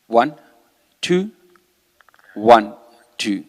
One, two, one, two.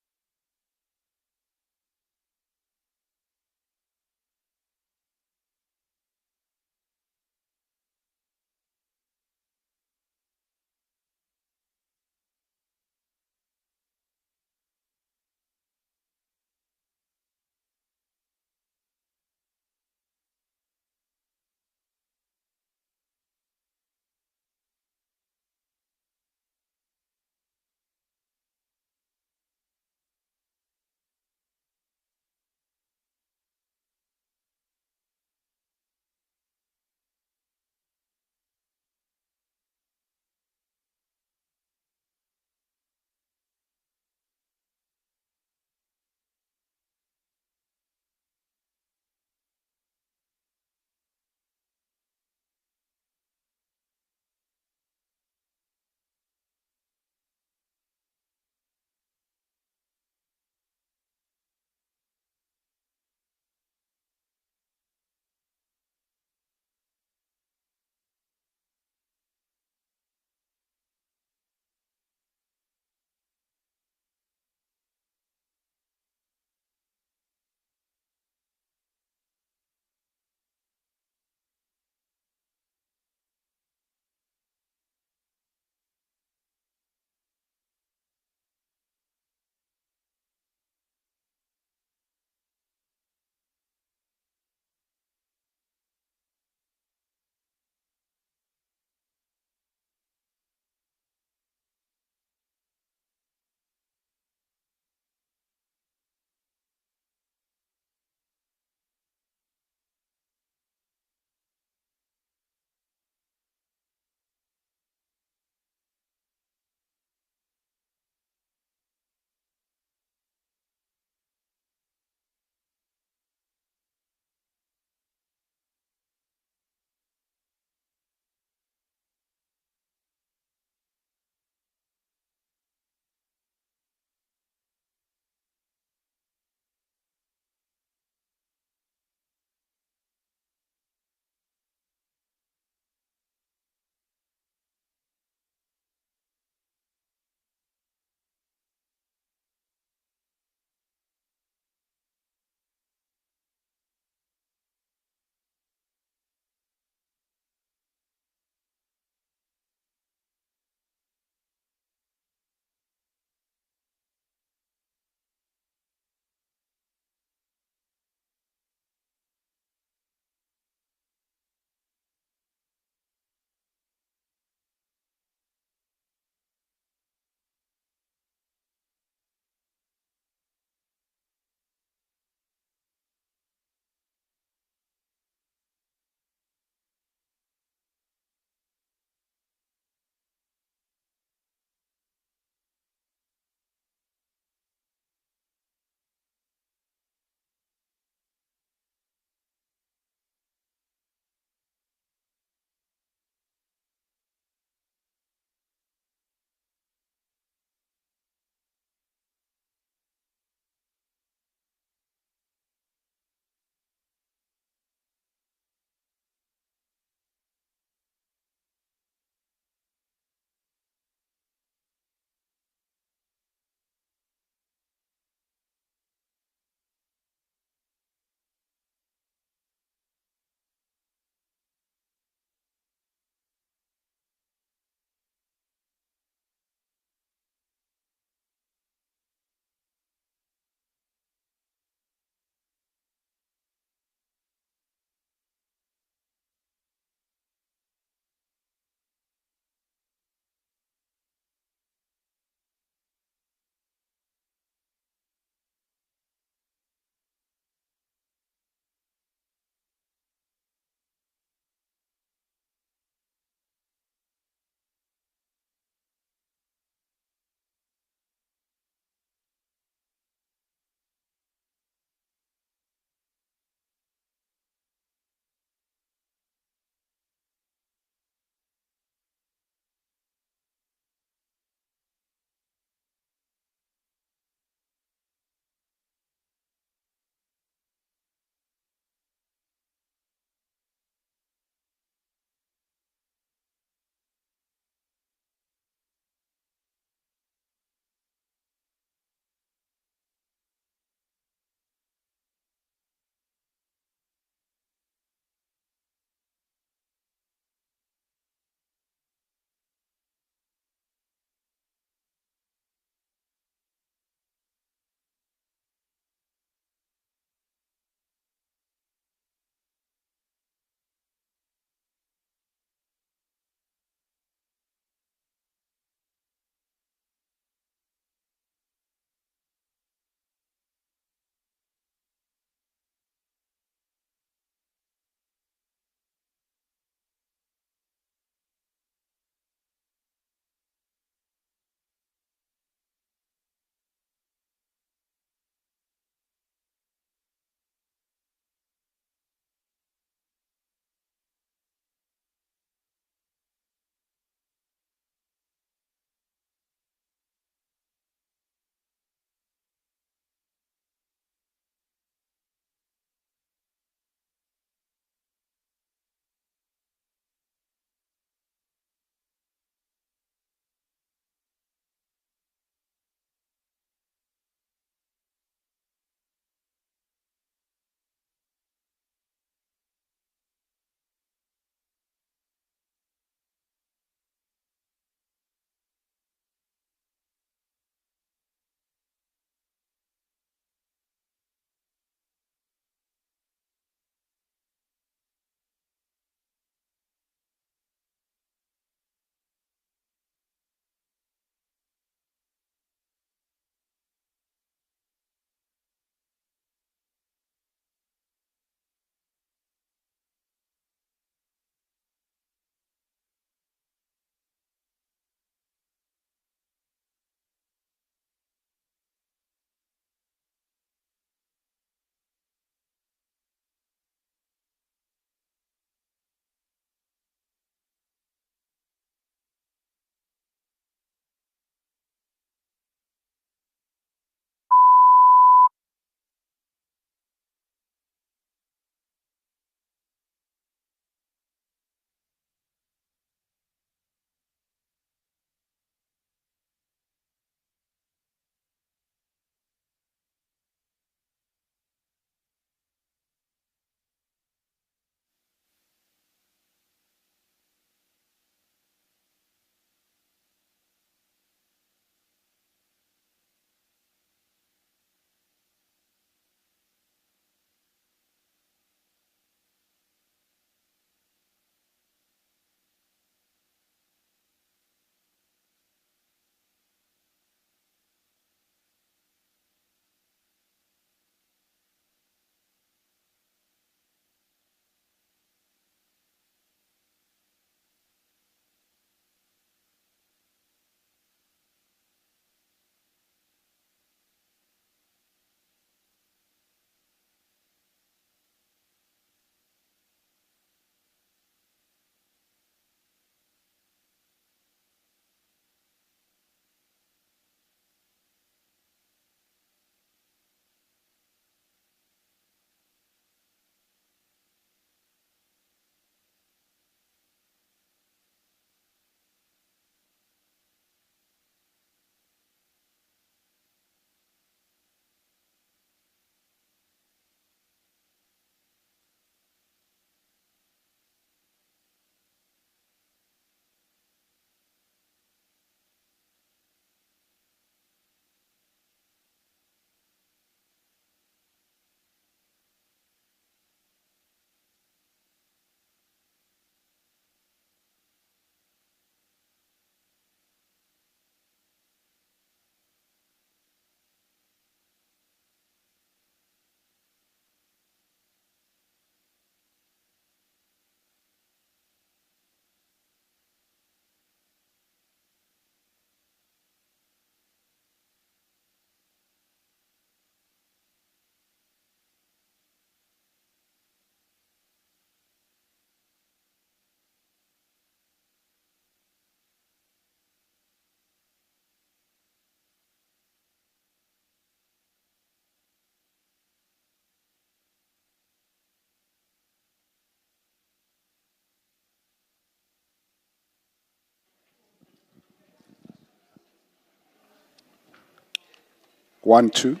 1, 2.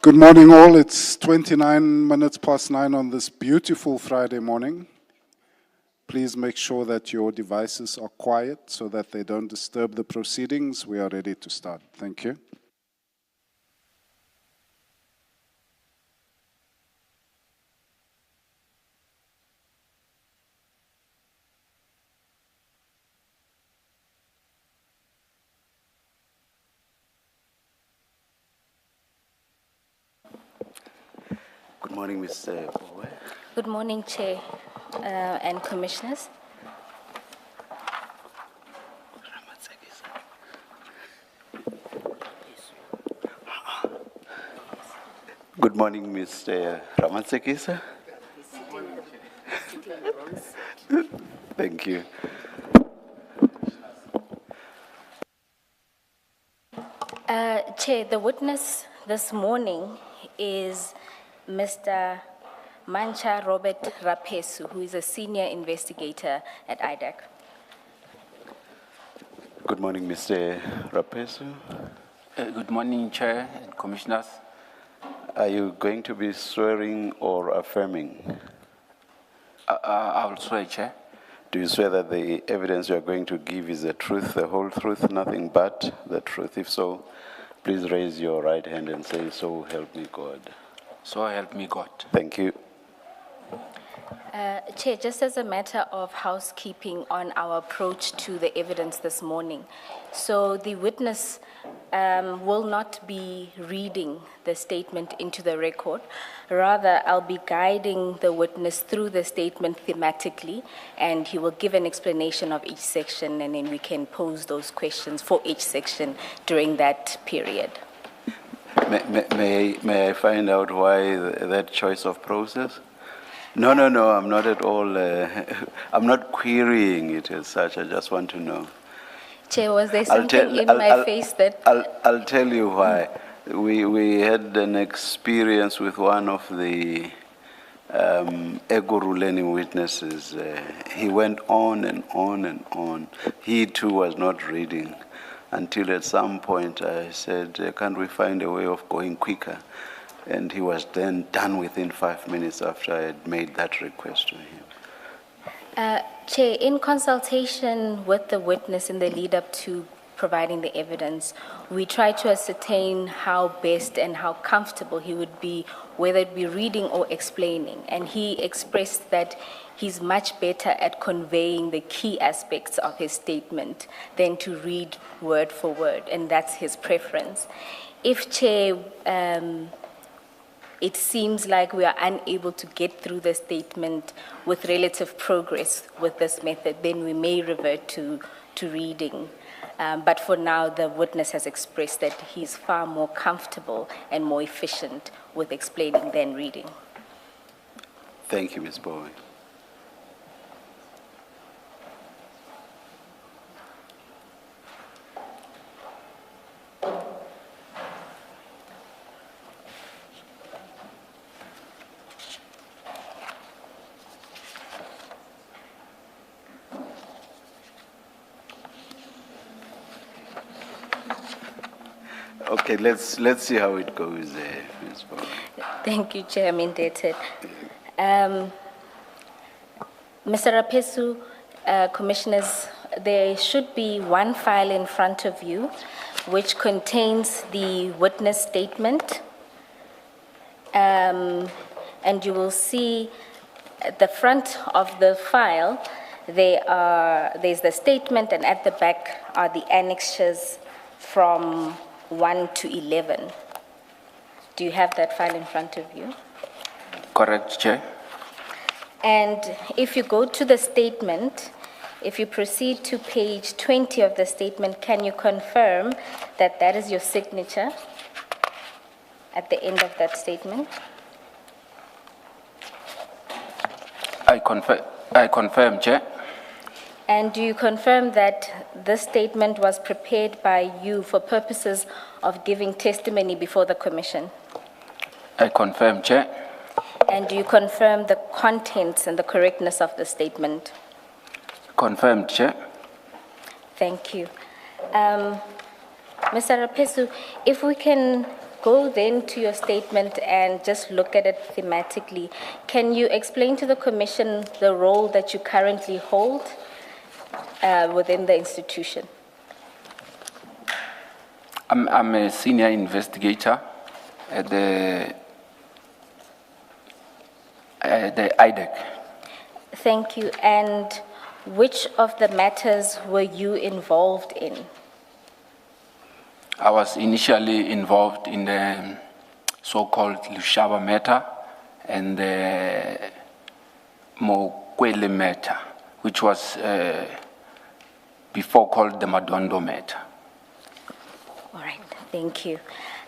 Good morning, all. It's 29 minutes past 9 on this beautiful Friday morning. Please make sure that your devices are quiet so that they don't disturb the proceedings. We are ready to start. Thank you. Good morning, Mr. Bowe. Good morning, Chair and Commissioners. Good morning, Mr. Ramatsekisa. Thank you. Chair, the witness this morning is Mr. Mancha Robert Rapesu, who is a senior investigator at IDAC. Good morning, Mr. Rapesu. Good morning, Chair and Commissioners. Are you going to be swearing or affirming? I will swear, Chair. Do you swear that the evidence you are going to give is the truth, the whole truth, nothing but the truth? If so, please raise your right hand and say, "So help me God." So help me God. Thank you. Chair, just as a matter of housekeeping on our approach to the evidence this morning. So the witness will not be reading the statement into the record. Rather, I'll be guiding the witness through the statement thematically, and he will give an explanation of each section, and then we can pose those questions for each section during that period. May I find out why that choice of process? No, I'm not at all, I'm not querying it as such, I just want to know. Chair, was there something in my face that... I'll tell you why. We had an experience with one of the Egoruleni witnesses. He went on and on and on. He too was not reading until at some point I said, can't we find a way of going quicker? And he was then done within 5 minutes after I had made that request to him. Chair, in consultation with the witness in the lead up to providing the evidence, we tried to ascertain how best and how comfortable he would be, whether it be reading or explaining. And he expressed that he's much better at conveying the key aspects of his statement than to read word for word, and that's his preference. If, Chair, it seems like we are unable to get through the statement with relative progress with this method, then we may revert to reading. But for now, the witness has expressed that he's far more comfortable and more efficient with explaining than reading. Thank you, Ms. Bowe. Okay, let's see how it goes, Ms. Bowe. Thank you, Chair. I'm indebted. Mr. Rapesu, Commissioners, there should be one file in front of you which contains the witness statement. And you will see at the front of the file, there's the statement, and at the back are the annexures from 1 to 11. Do you have that file in front of you? Correct, Chair. And if you go to the statement, if you proceed to page 20 of the statement, can you confirm that that is your signature at the end of that statement? I confirm, Chair. And do you confirm that this statement was prepared by you for purposes of giving testimony before the Commission? I confirm, Chair. And do you confirm the contents and the correctness of the statement? Confirmed, Chair. Thank you. Mr. Rapesu, if we can go then to your statement and just look at it thematically, can you explain to the Commission the role that you currently hold within the institution? I'm a senior investigator at the IDEC. Thank you. And which of the matters were you involved in? I was initially involved in the so-called Lushaba matter and the Mokwele matter, which was before called the Madondo matter. All right, thank you.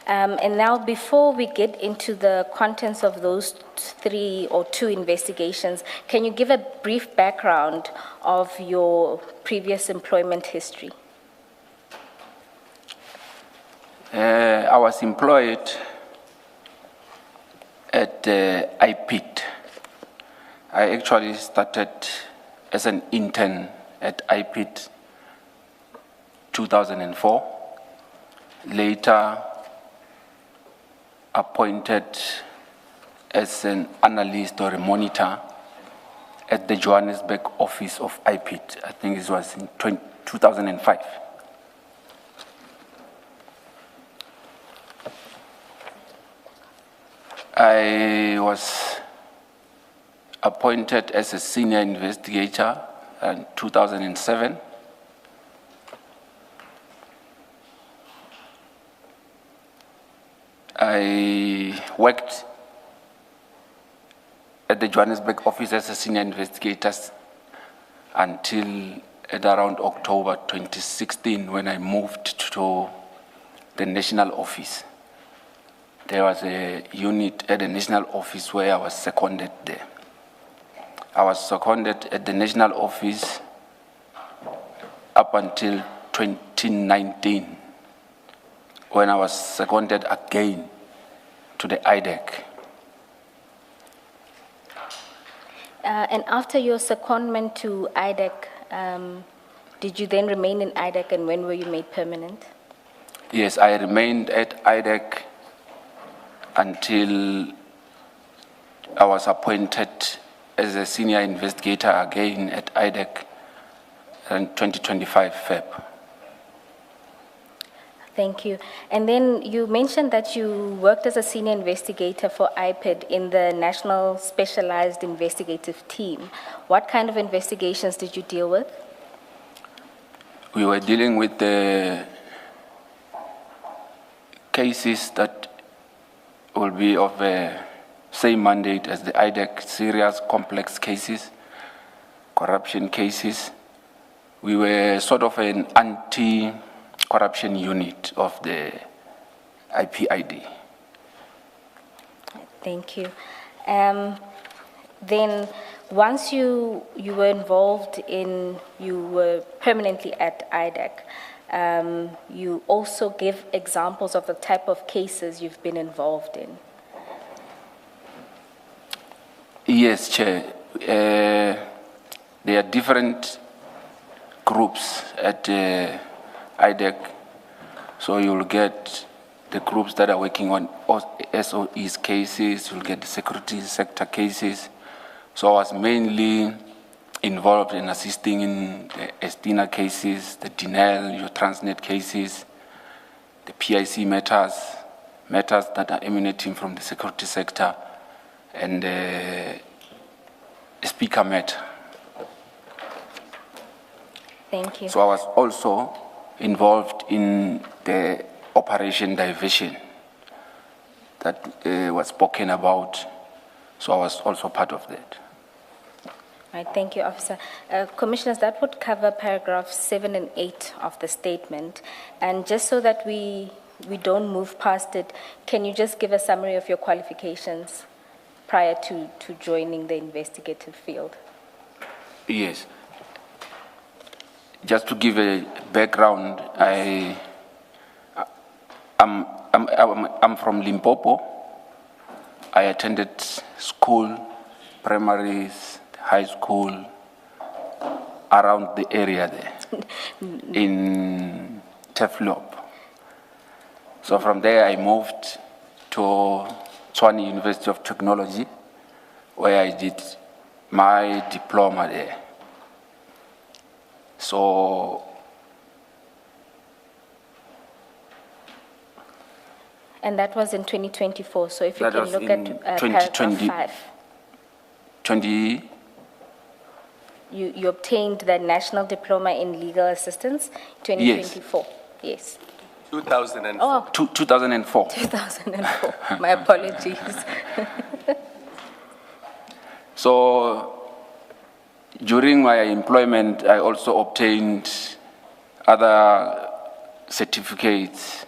And now, before we get into the contents of those 3 or 2 investigations, can you give a brief background of your previous employment history? I was employed at IPIT. I actually started as an intern at IPIT 2004. Later appointed as an analyst or a monitor at the Johannesburg office of IPIT. I think it was in 2005. I was appointed as a senior investigator in 2007. I worked at the Johannesburg office as a senior investigator until at around October 2016 when I moved to the national office. There was a unit at the national office where I was seconded there. I was seconded at the national office up until 2019 when I was seconded again to the IDEC. And after your secondment to IDEC, did you then remain in IDEC, and when were you made permanent? Yes, I remained at IDEC until I was appointed as a senior investigator again at IDEC in 2025 Feb. Thank you. And then you mentioned that you worked as a senior investigator for IPID in the National Specialized Investigative Team. What kind of investigations did you deal with? We were dealing with the cases that will be of the same mandate as the IDEC, serious, complex cases, corruption cases. We were sort of an anti-corruption unit of the IPID. Thank you. Then once you were involved in, you were permanently at IDEC, you also give examples of the type of cases you've been involved in. Yes, Chair. There are different groups at IDEC, so you'll get the groups that are working on SOE's cases, you'll get the security sector cases. So I was mainly involved in assisting in the Estina cases, the Dinel, your Transnet cases, the PIC matters that are emanating from the security sector, and the speaker matter. Thank you. So I was also involved in the operation diversion that was spoken about, so I was also part of that. Right, thank you, Officer. Commissioners, that would cover paragraphs 7 and 8 of the statement. And just so that we don't move past it, can you just give a summary of your qualifications prior to joining the investigative field? Yes. Just to give a background, I'm from Limpopo. I attended school, primaries, high school, around the area there. in Teflop. So from there, I moved to Tshwane University of Technology, where I did my diploma there. So And that was in 2024. So if you that can was look in at paragraph 5. 20, You obtained the National Diploma in Legal Assistance, 2024. Yes. 2004. Oh, 2004. 2004. My apologies. So during my employment, I also obtained other certificates,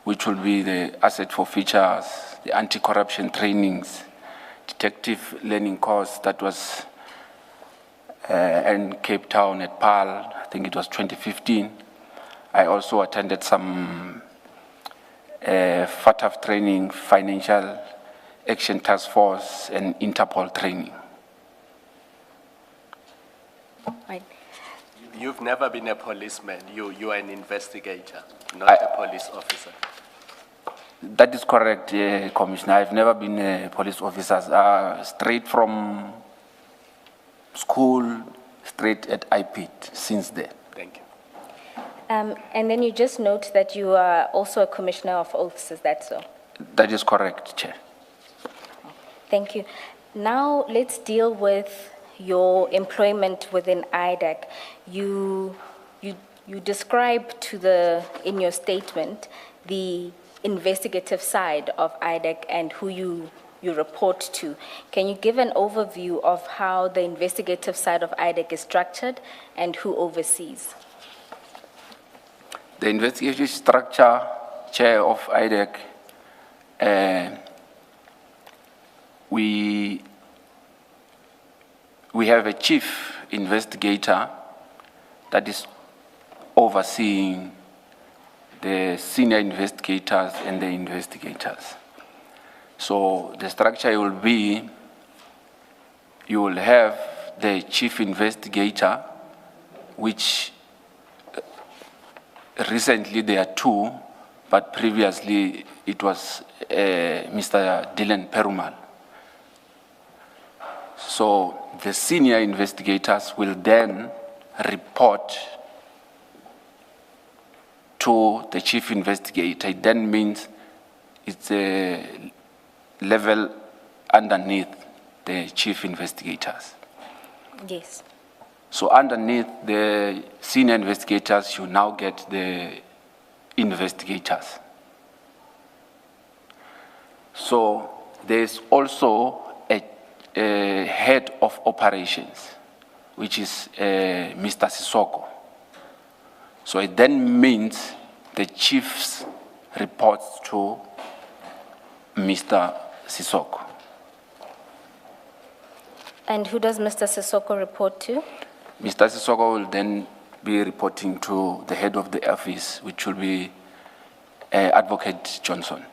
which will be the asset forfeitures, the anti-corruption trainings, detective learning course that was in Cape Town at PAL, I think it was 2015. I also attended some FATF training, Financial Action Task Force, and Interpol training. Right. You've never been a policeman. You are an investigator, not a police officer. That is correct, Commissioner. I've never been a police officer. Straight from school, straight at IPIT since then. Thank you. And then you just note that you are also a commissioner of oaths, is that so? That is correct, Chair. Thank you. Now let's deal with your employment within IDAC. You describe in your statement the investigative side of IDAC and who you report to. Can you give an overview of how the investigative side of IDAC is structured and who oversees? The investigative structure, Chair of IDAC, we have a chief investigator that is overseeing the senior investigators and the investigators. So the structure will be, you will have the chief investigator, which recently there are two, but previously it was Mr. Dylan Perumal. So the senior investigators will then report to the chief investigator. It then means it's a level underneath the chief investigators. Yes. So underneath the senior investigators, you now get the investigators. So there's also a head of operations, which is Mr. Sissoko. So it then means the chiefs reports to Mr. Sissoko. And who does Mr. Sissoko report to? Mr. Sissoko will then be reporting to the head of the office, which will be Advocate Johnson.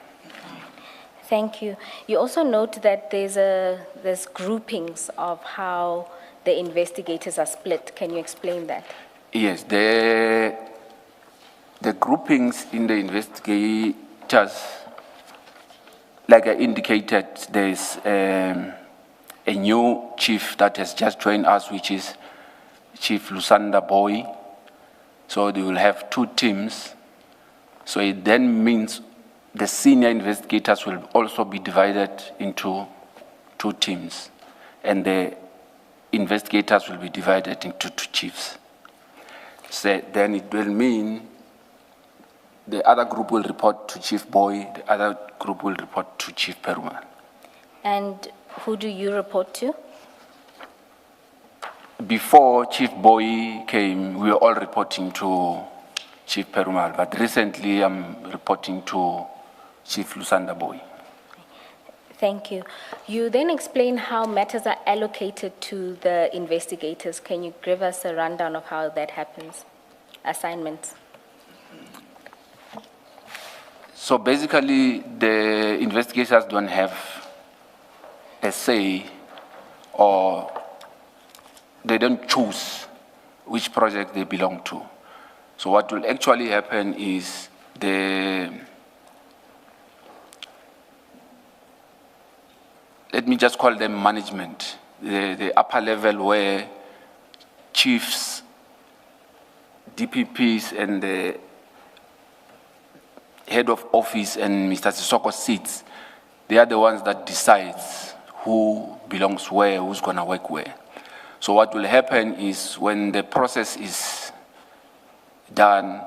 Thank you. You also note that there's groupings of how the investigators are split. Can you explain that? Yes, the groupings in the investigators, like I indicated, there's a new chief that has just joined us, which is Chief Lusanda Boy. So they will have two teams. So it then means the senior investigators will also be divided into two teams, and the investigators will be divided into two chiefs. So then it will mean the other group will report to Chief Boy, the other group will report to Chief Perumal. And who do you report to? Before Chief Boy came, we were all reporting to Chief Perumal, but recently I'm reporting to Chief Lusanda Boy. Thank you. You then explain how matters are allocated to the investigators. Can you give us a rundown of how that happens? Assignments. So basically, the investigators don't have a say, or they don't choose which project they belong to. So what will actually happen is let me just call them management, the upper level where chiefs, DPPs, and the head of office and Mr. Sissoko sits. They are the ones that decides who belongs where, who's going to work where. So what will happen is when the process is done,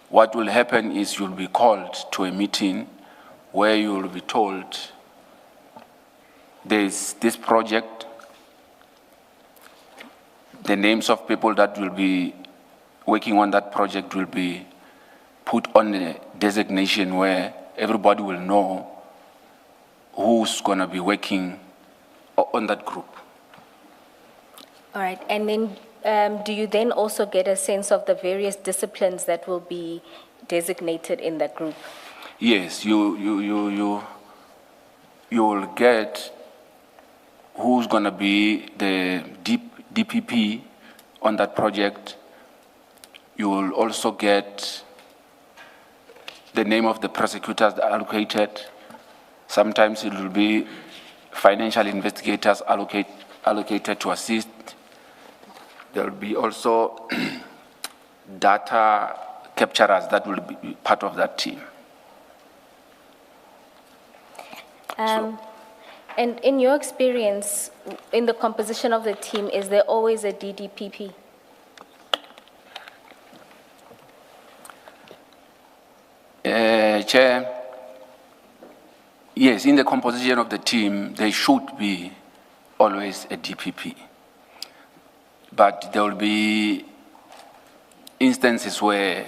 what will happen is you'll be called to a meeting where you will be told there's this project, the names of people that will be working on that project will be put on a designation where everybody will know who's going to be working on that group. All right, and then do you then also get a sense of the various disciplines that will be designated in that group? Yes, you will get who's going to be the DPP on that project. You will also get the name of the prosecutors allocated. Sometimes it will be financial investigators allocated to assist. There will be also data capturers that will be part of that team. And in your experience, in the composition of the team, is there always a DDPP? Chair, yes, in the composition of the team, there should be always a DPP. But there will be instances where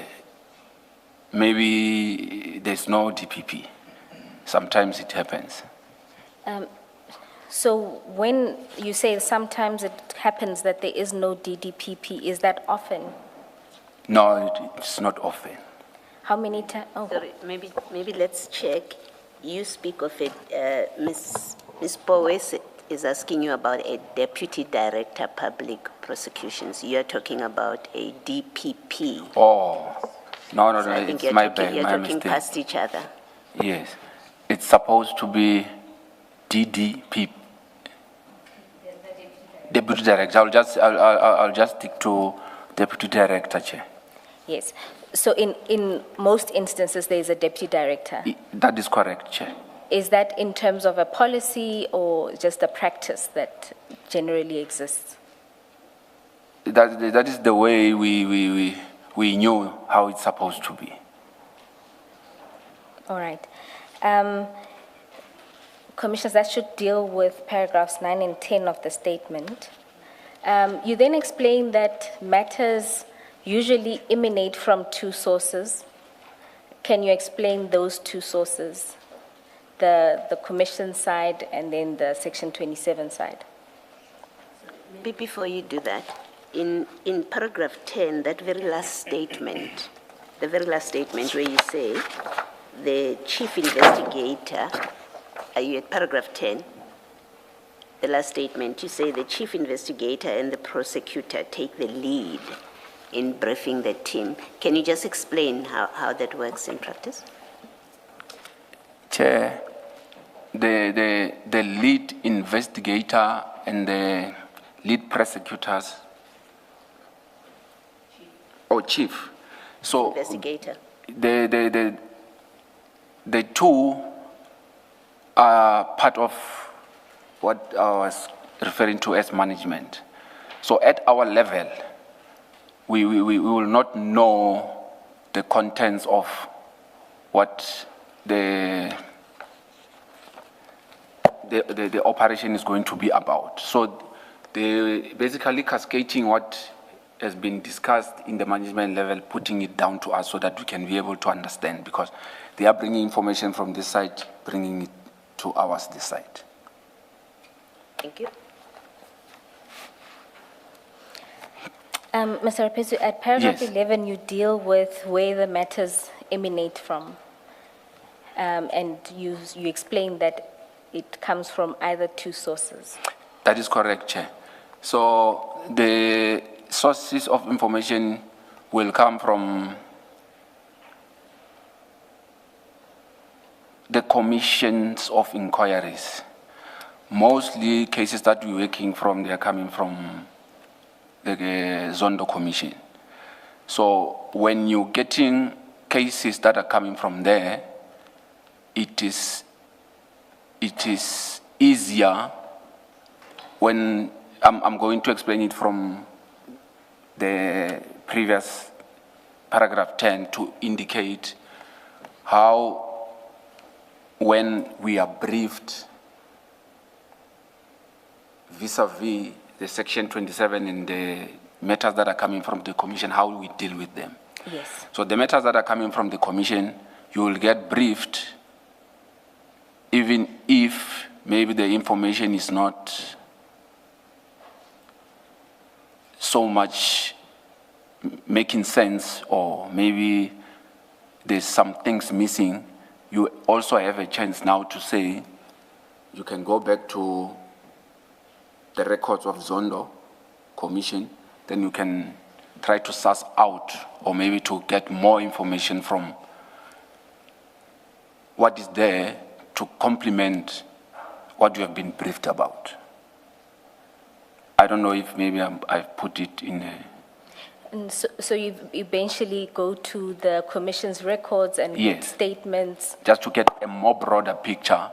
maybe there's no DPP. Sometimes it happens. So when you say sometimes it happens that there is no DDPP, is that often? No, it's not often. How many times? Oh. Sorry, maybe let's check. You speak of it, Ms. Powes is asking you about a Deputy Director Public Prosecutions. You're talking about a DPP. Oh, no, So I think it's my bad, you're my talking mistake. past each other. Yes, it's supposed to be DDP, Deputy Director. I'll just stick to Deputy Director, Chair. Yes. So in most instances, there is a deputy director. That is correct, Chair. Is that in terms of a policy or just a practice that generally exists? That is the way we knew how it's supposed to be. All right. Commissioners, that should deal with paragraphs 9 and 10 of the statement. You then explain that matters usually emanate from two sources. Can you explain those two sources? The commission side and then the section 27 side. Before you do that, in paragraph 10, that very last statement, the very last statement where you say the chief investigator, are you at paragraph 10? The last statement, you say the chief investigator and the prosecutor take the lead in briefing the team. Can you just explain how that works in practice? Chair, the lead investigator and the lead prosecutors, or chief. So Investigator. the two are part of what I was referring to as management. So at our level, we will not know the contents of what the operation is going to be about. So they basically cascading what has been discussed in the management level, putting it down to us so that we can be able to understand, because they are bringing information from this side, bringing it to ours this side. Thank you. Mr. Rapesu, at paragraph Yes. 11, you deal with where the matters emanate from. And you explain that it comes from either two sources. That is correct, Chair. So the sources of information will come from the commissions of inquiries. Mostly cases that we're working from, they are coming from the Zondo Commission. So when you're getting cases that are coming from there, it is easier when I'm going to explain it from the previous paragraph 10 to indicate how, when we are briefed vis-a-vis the section 27 and the matters that are coming from the commission, how we deal with them. Yes. So the matters that are coming from the commission, you will get briefed even if maybe the information is not so much making sense, or maybe there's some things missing. You also have a chance now to say, you can go back to the records of Zondo Commission, then you can try to suss out or maybe to get more information from what is there to complement what you have been briefed about. I don't know if maybe I've put it in a... And so you eventually go to the commission's records and get Yes. statements. Just to get a more broader picture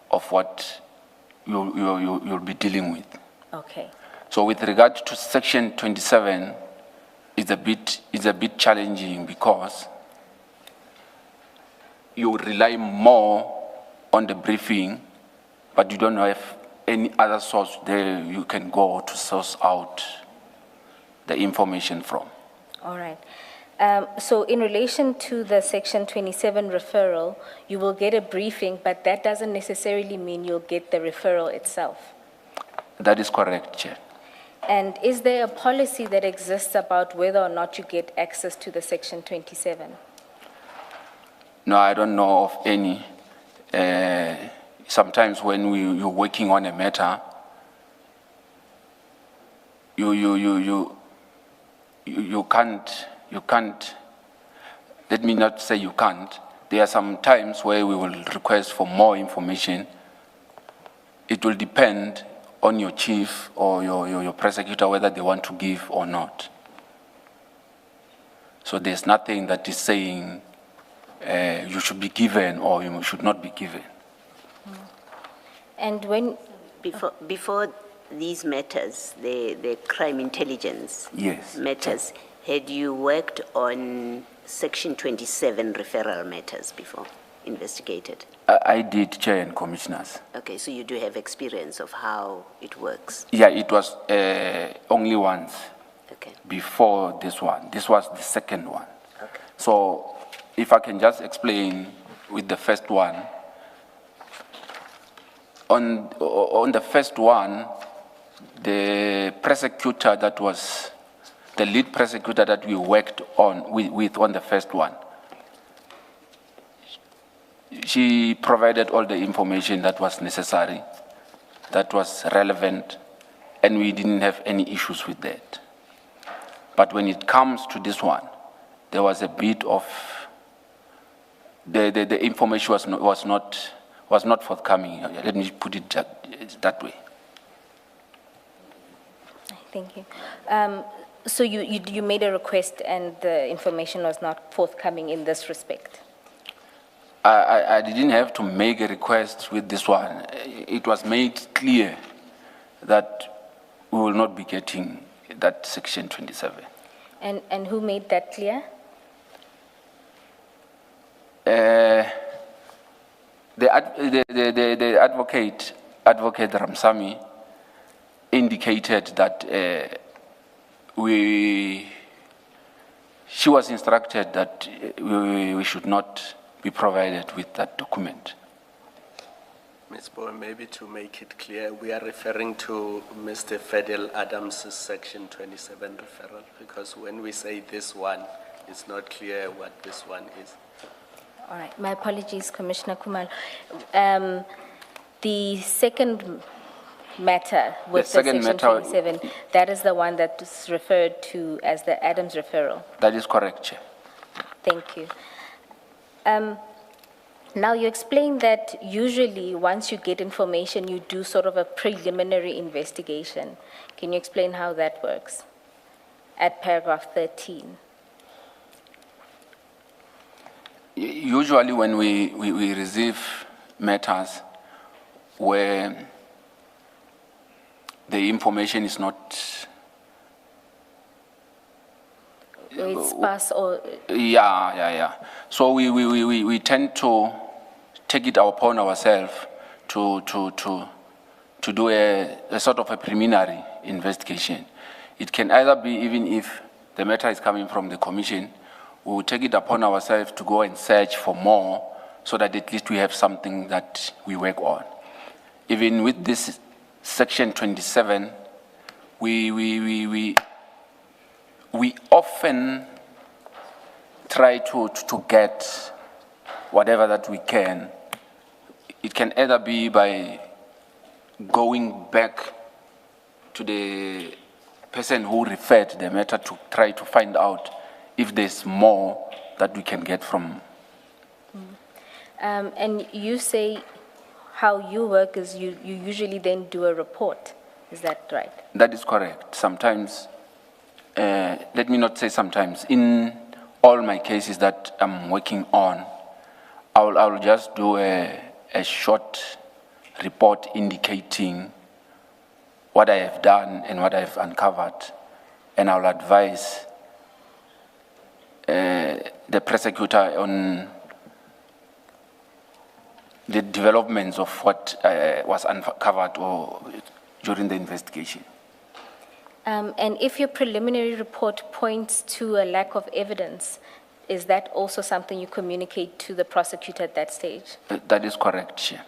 of what you'll be dealing with. Okay. So with regard to section 27, it's a bit challenging because you rely more on the briefing, but you don't have any other source there you can go to source out the information from. All right. So in relation to the Section 27 referral, you will get a briefing, but that doesn't necessarily mean you'll get the referral itself. That is correct, Chair. And is there a policy that exists about whether or not you get access to the Section 27? No, I don't know of any. Sometimes when you're working on a matter, you can't, let me not say you can't. There are some times where we will request for more information. It will depend on your chief or your prosecutor whether they want to give or not. So there's nothing that is saying you should be given or you should not be given. And when... Before these matters, the crime intelligence Yes. matters, had you worked on Section 27 referral matters before, investigated? I did, Chair and Commissioners. Okay, so you do have experience of how it works. Yeah, it was only once Okay, before this one. This was the second one. okay. So if I can just explain with the first one. On the first one, the prosecutor that was the lead prosecutor that we worked on with on the first one, she provided all the information that was necessary, that was relevant, and we didn't have any issues with that. But when it comes to this one, there was a bit of the information was not forthcoming. Let me put it that way. Thank you. So you made a request and the information was not forthcoming in this respect? I didn't have to make a request with this one. It was made clear that we will not be getting that Section 27. And who made that clear? The advocate Ramsamy indicated that she was instructed that we should not be provided with that document. Ms. Bowe, maybe to make it clear, we are referring to Mr. Fidel Adams' Section 27 referral, because when we say this one, it's not clear what this one is. All right, my apologies, Commissioner Kumalo. The second matter with the second section matter- 27, that is the one that is referred to as the Adams referral. That is correct, Chair. Thank you. Now, you explained that usually once you get information, you do sort of a preliminary investigation. Can you explain how that works at paragraph 13? Usually when we receive matters where the information is not, It's sparse or, yeah. So we tend to take it upon ourselves to do a sort of a preliminary investigation. It can either be, even if the matter is coming from the commission, we will take it upon ourselves to go and search for more so that at least we have something that we work on. Even with this section 27, we often try to get whatever that we can. It can either be by going back to the person who referred the matter to try to find out if there's more that we can get from. and you say how you work is you usually then do a report. Is that right? That is correct. Sometimes, let me not say sometimes, in all my cases that I'm working on, I'll just do a short report indicating what I have done and what I've uncovered, and I'll advise the prosecutor on the developments of what was uncovered or during the investigation. And if your preliminary report points to a lack of evidence, is that also something you communicate to the prosecutor at that stage? That is correct, Chair.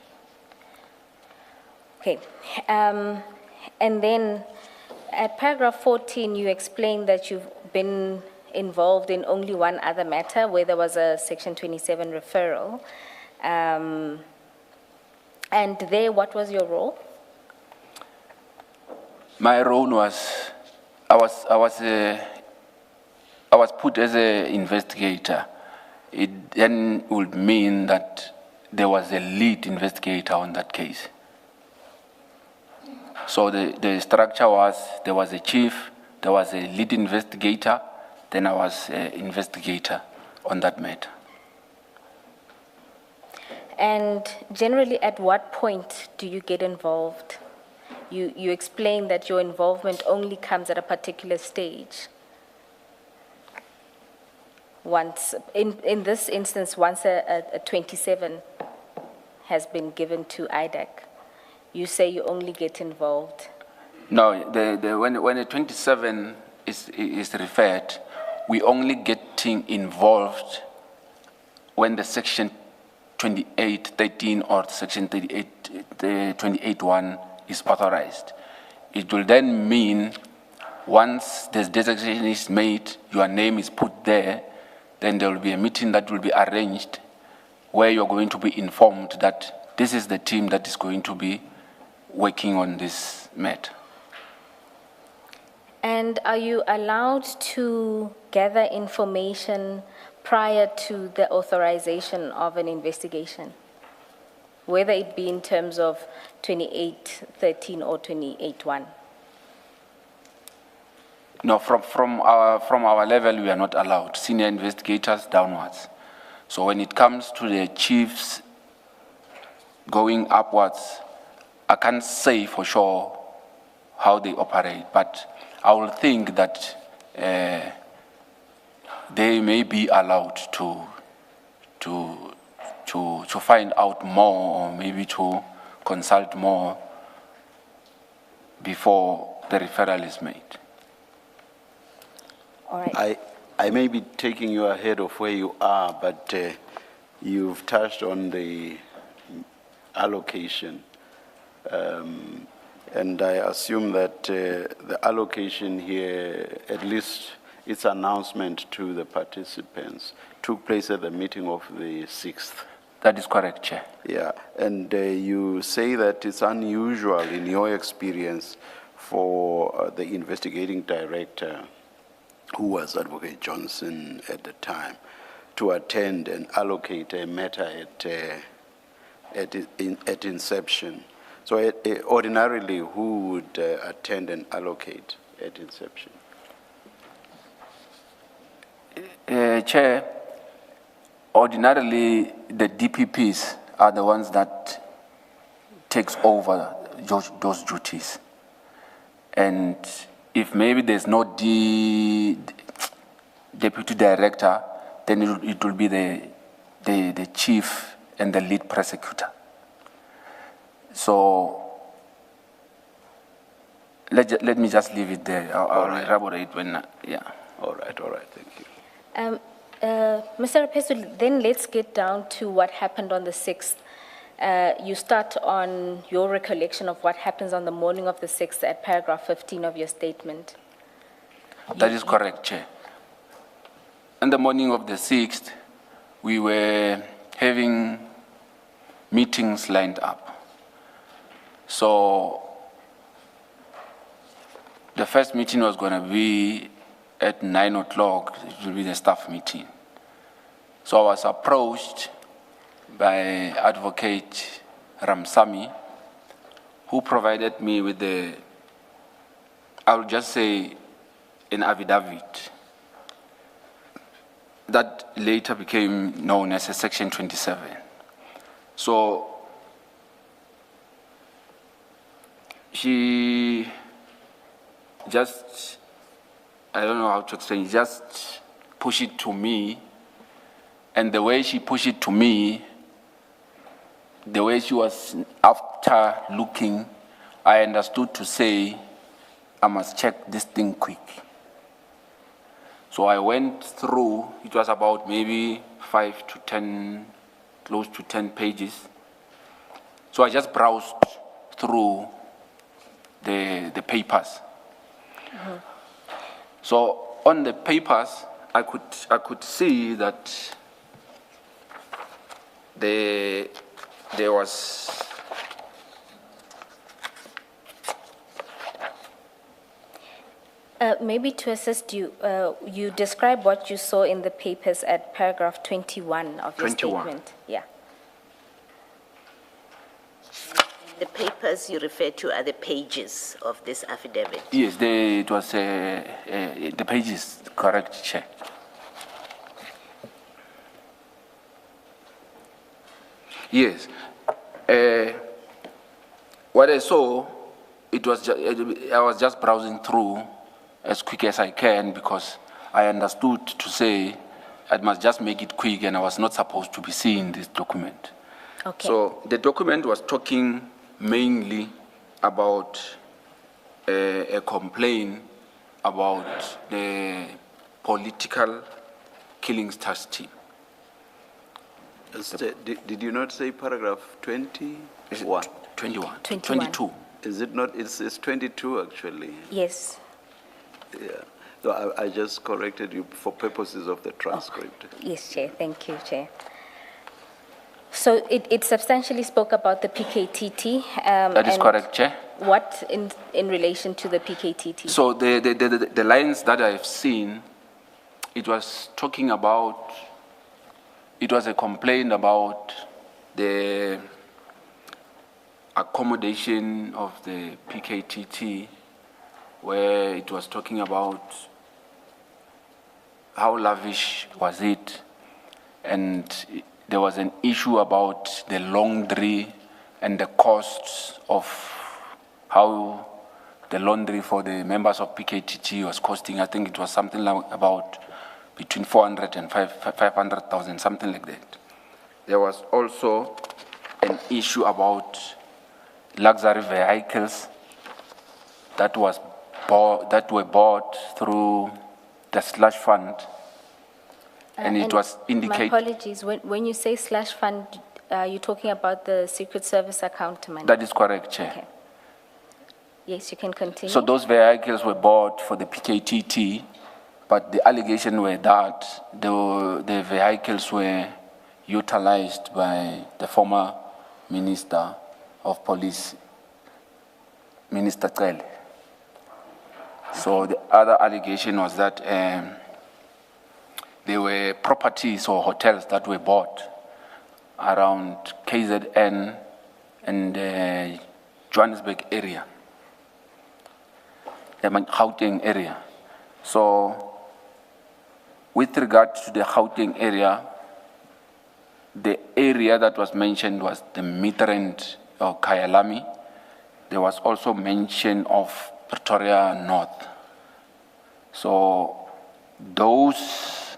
Okay. And then at paragraph 14, you explain that you've been involved in only one other matter where there was a section 27 referral. And there, what was your role? My role was, I was put as an investigator. It then would mean that there was a lead investigator on that case. So the structure was, there was a chief, there was a lead investigator, then I was an investigator on that matter. And generally, at what point do you get involved? You explain that your involvement only comes at a particular stage. Once, in this instance, once a 27 has been given to IDAC, you say you only get involved. No, when a 27 is referred, we only getting involved when the section 28.13 or section 28.1 is authorized. It will then mean once this designation is made, your name is put there, then there will be a meeting that will be arranged where you're going to be informed that this is the team that is going to be working on this matter. And are you allowed to gather information prior to the authorization of an investigation, whether it be in terms of 28.13 or 28.1? No, from our level, we are not allowed. Senior investigators downwards. So when it comes to the chiefs going upwards, I can't say for sure how they operate, but I will think that they may be allowed to find out more, or maybe to consult more before the referral is made. All right. I may be taking you ahead of where you are, but you've touched on the allocation. And I assume that the allocation here, at least its announcement to the participants, took place at the meeting of the 6th. That is correct, Chair. Yeah, and you say that it's unusual in your experience for the investigating director, who was Advocate Johnson at the time, to attend and allocate a matter at inception. So ordinarily, who would attend and allocate at inception? Chair, ordinarily the DPPs are the ones that takes over those duties. And if maybe there's no deputy director, then it will be the chief and the lead prosecutor. So let me just leave it there. I'll elaborate when, yeah. All right, thank you. Mr. Rapesu, then let's get down to what happened on the 6th. You start on your recollection of what happens on the morning of the 6th at paragraph 15 of your statement. That is correct, Chair. On the morning of the 6th, we were having meetings lined up. So the first meeting was going to be at 9 o'clock. It will be the staff meeting. So I was approached by Advocate Ramsamy, who provided me with I'll just say, an affidavit that later became known as a Section 27. So she just, I don't know how to explain, just push it to me. And the way she pushed it to me, the way she was after looking, I understood to say, I must check this thing quick. So I went through, it was about maybe 5 to 10, close to 10 pages. So I just browsed through the papers. Mm-hmm. So on the papers, I could see that there was maybe to assist you, you describe what you saw in the papers at paragraph 21 of your 21. statement. Yeah. The papers you refer to are the pages of this affidavit. Yes, it was the pages, correct, Chair. Yes. What I saw, I was just browsing through as quick as I can because I understood to say I must just make it quick and I was not supposed to be seeing this document. Okay. So the document was talking mainly about a complaint about the political killings task team. Did you not say paragraph 20? Is it 21? 22. Is it not? It's 22 actually. Yes. Yeah. So I just corrected you for purposes of the transcript. Yes, Chair. Thank you, Chair. So it substantially spoke about the PKTT. That is correct, Chair. What in relation to the PKTT? So the lines that I've seen, it was talking about, it was a complaint about the accommodation of the PKTT, where it was talking about how lavish was it, and there was an issue about the laundry and the costs of how the laundry for the members of PKTT was costing. I think it was something like about between 400 and 500,000, something like that. There was also an issue about luxury vehicles that were bought through the slush fund, and it was indicated. My apologies. When you say slush fund, you're talking about the Secret Service account money. That is correct, Chair. Okay. Yes, you can continue. So those vehicles were bought for the PKTT, but the allegation were that the vehicles were utilized by the former Minister of Police, Minister Cele. So the other allegation was that there were properties or hotels that were bought around KZN and Johannesburg area, the Gauteng area. So with regard to the Gauteng area, the area that was mentioned was the Midrand or Kyalami. There was also mention of Pretoria North. So those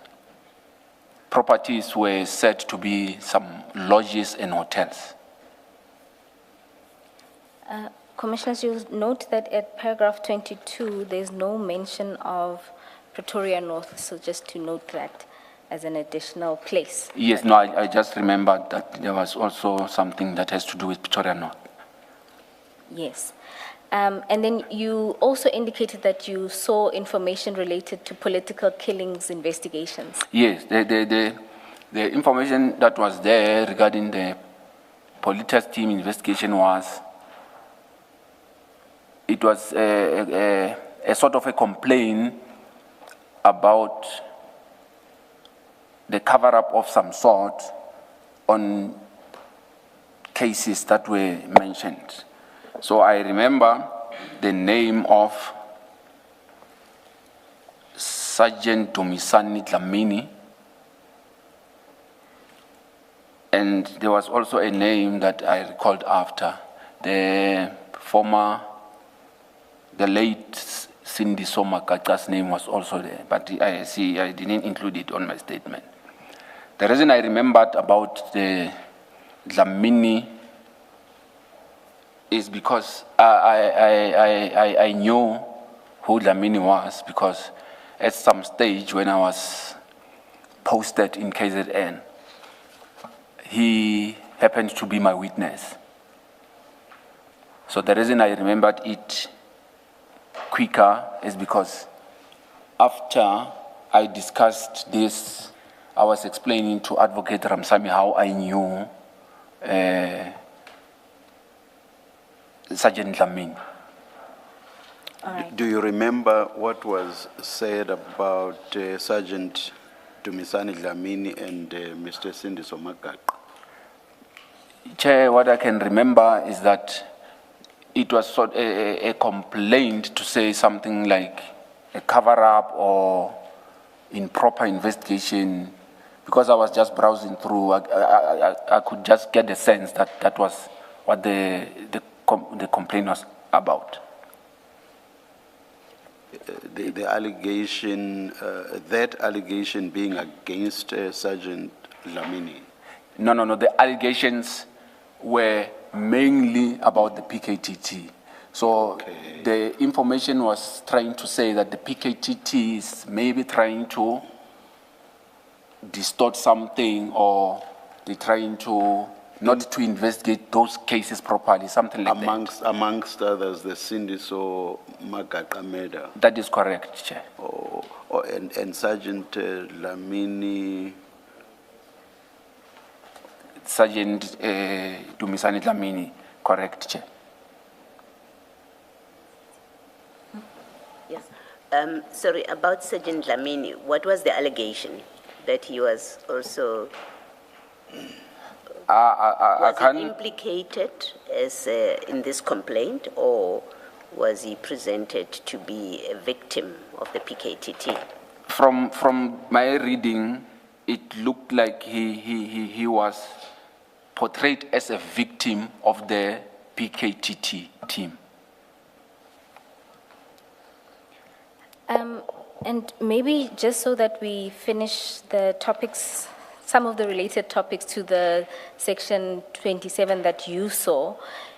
properties were said to be some lodges and hotels. Commissioners, you'll note that at paragraph 22, there's no mention of Pretoria North, so just to note that as an additional place. Yes, no, I just remembered that there was also something that has to do with Pretoria North. Yes. And then you also indicated that you saw information related to political killings investigations. Yes, the information that was there regarding the Politas team investigation was, it was a sort of a complaint about the cover-up of some sort on cases that were mentioned. So I remember the name of Sergeant Dumisani Dlamini, and there was also a name that I recalled after, the late Cindy Soma Kaka's name was also there, but I didn't include it on my statement. The reason I remembered about the Dlamini is because I knew who Dlamini was, because at some stage when I was posted in KZN, he happened to be my witness. So the reason I remembered it quicker is because after I discussed this, I was explaining to Advocate Ramsamy how I knew Sergeant Dlamini. All right. Do you remember what was said about Sergeant Dumisani Dlamini and Mr. Cindy Somagaqa? Chair, what I can remember is that it was sort of a complaint to say something like a cover-up or improper investigation. Because I was just browsing through, I could just get the sense that that was what the complaint was about. The allegation, that allegation being against Sergeant Dlamini? No, the allegations were mainly about the PKTT. So Okay. the information was trying to say that the PKTT is maybe trying to distort something, or they're trying to not to investigate those cases properly, something like Amongst others, the Cindy Somagaqa murder. that. That is correct, Chair. And Sergeant Dlamini, Sergeant Dumisani Dlamini, correct, Chair. Yes. Sorry, about Sergeant Dlamini, what was the allegation? That he was also, was can't. he implicated as in this complaint, or was he presented to be a victim of the PKTT? From my reading, it looked like he was portrayed as a victim of the PKTT team. And maybe just so that we finish the topics, some of the related topics to the section 27 that you saw,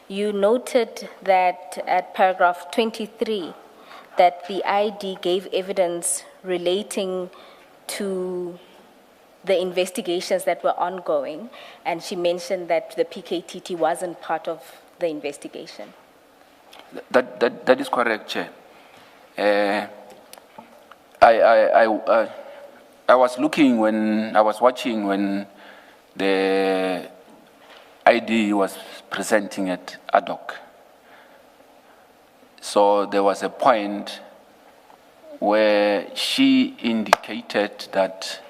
you noted that at paragraph 23, that the ID gave evidence relating to the investigations that were ongoing, and she mentioned that the PKTT wasn't part of the investigation. That is correct, Chair. I was looking when I was watching when the ID was presenting it ad hoc. So there was a point where she indicated that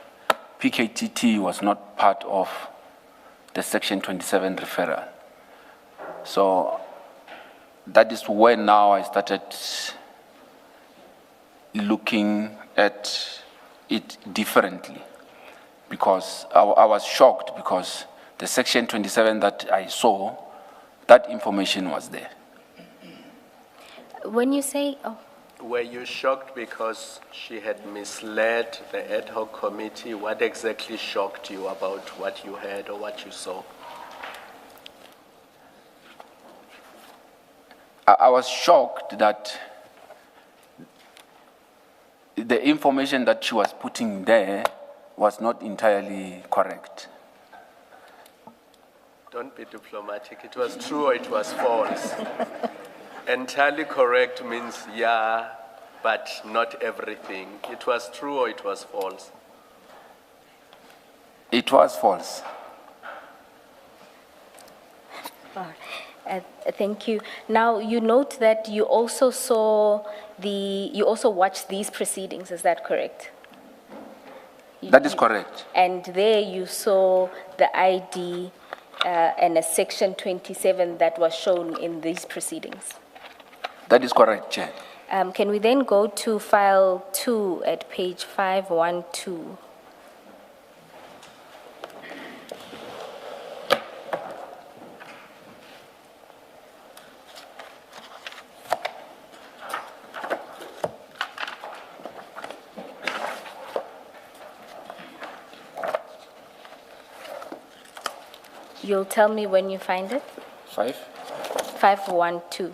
PKTT was not part of the Section 27 referral. So that is when now I started looking at it differently, because I was shocked because the Section 27 that I saw, that information was there. When you say, Were you shocked because she had misled the ad hoc committee? What exactly shocked you about what you heard or what you saw? I was shocked that the information that she was putting there was not entirely correct. Don't be diplomatic. It was true or it was false? Entirely correct means yeah, but not everything. It was true or it was false? It was false. thank you. Now, you note that you also you also watched these proceedings, is that correct? That is correct. And there you saw the ID and a Section 27 that was shown in these proceedings. That is correct, Chair. Can we then go to file 2 at page 512? You'll tell me when you find it? 512.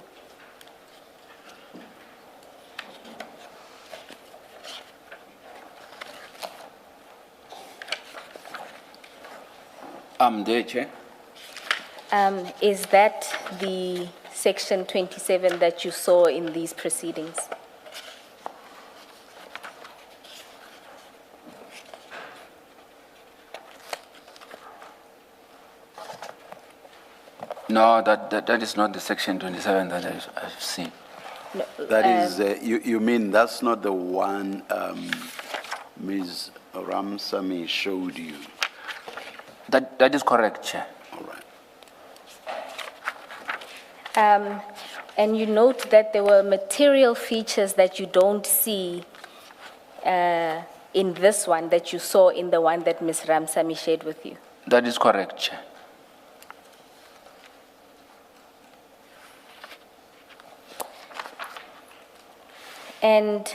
I'm there, Chair. Is that the Section 27 that you saw in these proceedings? No, that is not the Section 27 that I've seen. No, That is, you mean that's not the one Ms. Ramsamy showed you? That is correct, Chair. All right. And you note that there were material features that you don't see in this one that you saw in the one that Ms. Ramsamy shared with you. That is correct, Chair. And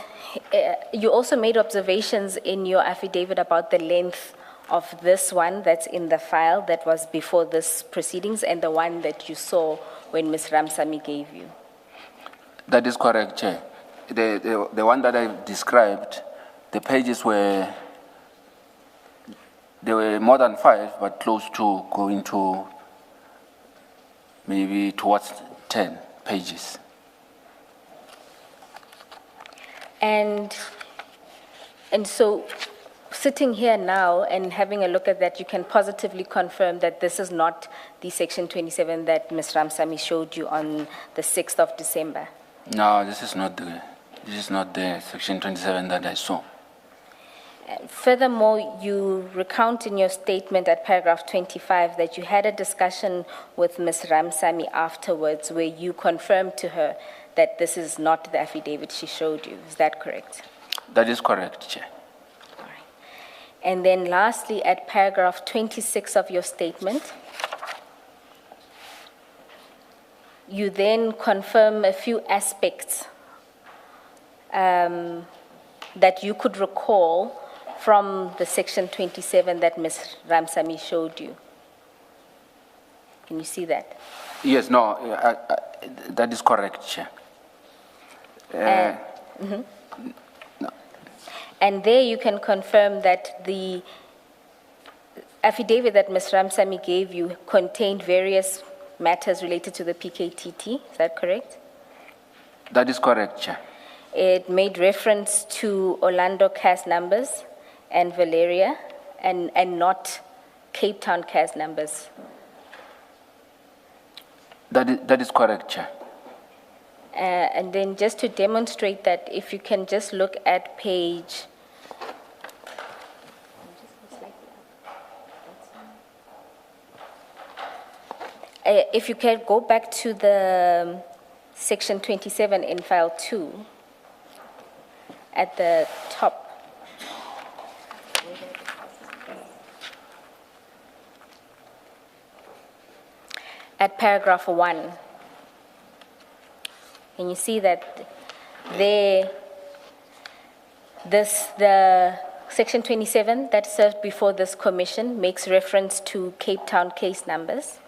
you also made observations in your affidavit about the length of this one that's in the file that was before this proceedings and the one that you saw when Ms. Ramsamy gave you. That is correct, Chair. The one that I described, the pages were, there were more than 5, but close to going to maybe towards 10 pages. And so, sitting here now and having a look at that, you can positively confirm that this is not the Section 27 that Ms. Ramsamy showed you on the 6th of December. No, this is not the Section 27 that I saw. Furthermore, you recount in your statement at paragraph 25 that you had a discussion with Ms. Ramsamy afterwards where you confirmed to her that this is not the affidavit she showed you. Is that correct? That is correct, Chair. All right. And then lastly, at paragraph 26 of your statement, you then confirm a few aspects that you could recall from the Section 27 that Ms. Ramsamy showed you. Can you see that? Yes, no, that is correct, Chair. No. And there you can confirm that the affidavit that Ms. Ramsamy gave you contained various matters related to the PKTT. Is that correct? That is correct, Chair. It made reference to Orlando cast numbers and Valeria and not Cape Town case numbers. That is correct, Chair. And then just to demonstrate that, if you can just look at page. If you can go back to the section 27 in file 2, at the top. At paragraph 1. And you see that there, the section 27 that served before this commission makes reference to Cape Town case numbers,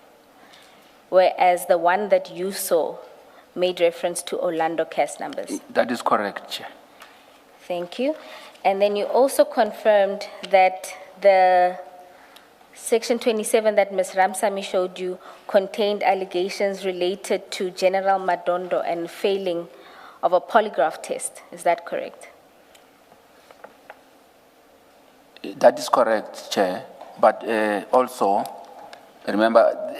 whereas the one that you saw made reference to Orlando case numbers. That is correct, Chair. Thank you. And then you also confirmed that the section 27 that Ms. Ramsamy showed you contained allegations related to General Madondo and failing of a polygraph test. Is that correct? That is correct, Chair. But also, remember,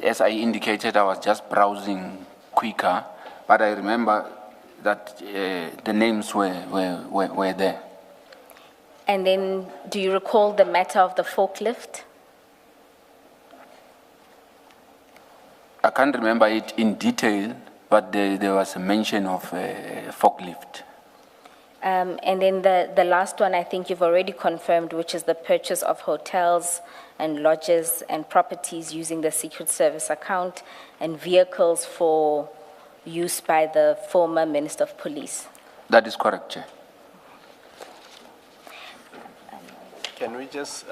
as I indicated, I was just browsing quicker, but I remember that the names were there. And then, do you recall the matter of the forklift? I can't remember it in detail, but there was a mention of forklift. And then the last one, I think you've already confirmed, which is the purchase of hotels and lodges and properties using the Secret Service account and vehicles for use by the former Minister of Police. That is correct, Chair. Can we just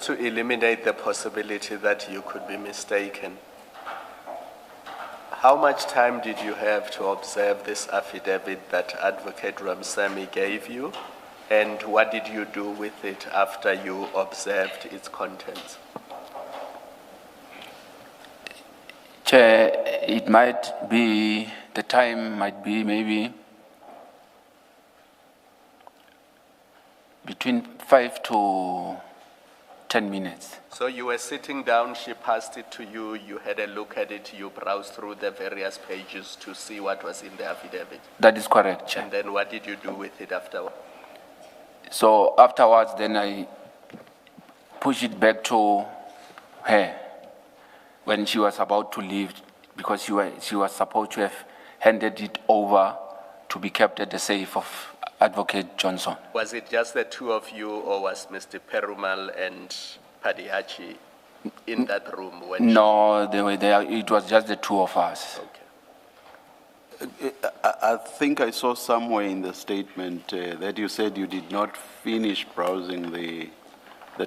to eliminate the possibility that you could be mistaken, how much time did you have to observe this affidavit that Advocate Ramsamy gave you, and what did you do with it after you observed its contents? Chair, it might be, the time might be maybe between 5 to 10 minutes. So you were sitting down, she passed it to you, you had a look at it, you browsed through the various pages to see what was in the affidavit. That is correct, Chair. And then what did you do with it afterward? So afterwards, then I pushed it back to her when she was about to leave, because she was supposed to have handed it over to be kept at the safe of Advocate Johnson. Was it just the two of you, or was Mr. Perumal and Padiachi in that room? When No, they were there. It was just the two of us. Okay. I think I saw somewhere in the statement that you said you did not finish browsing the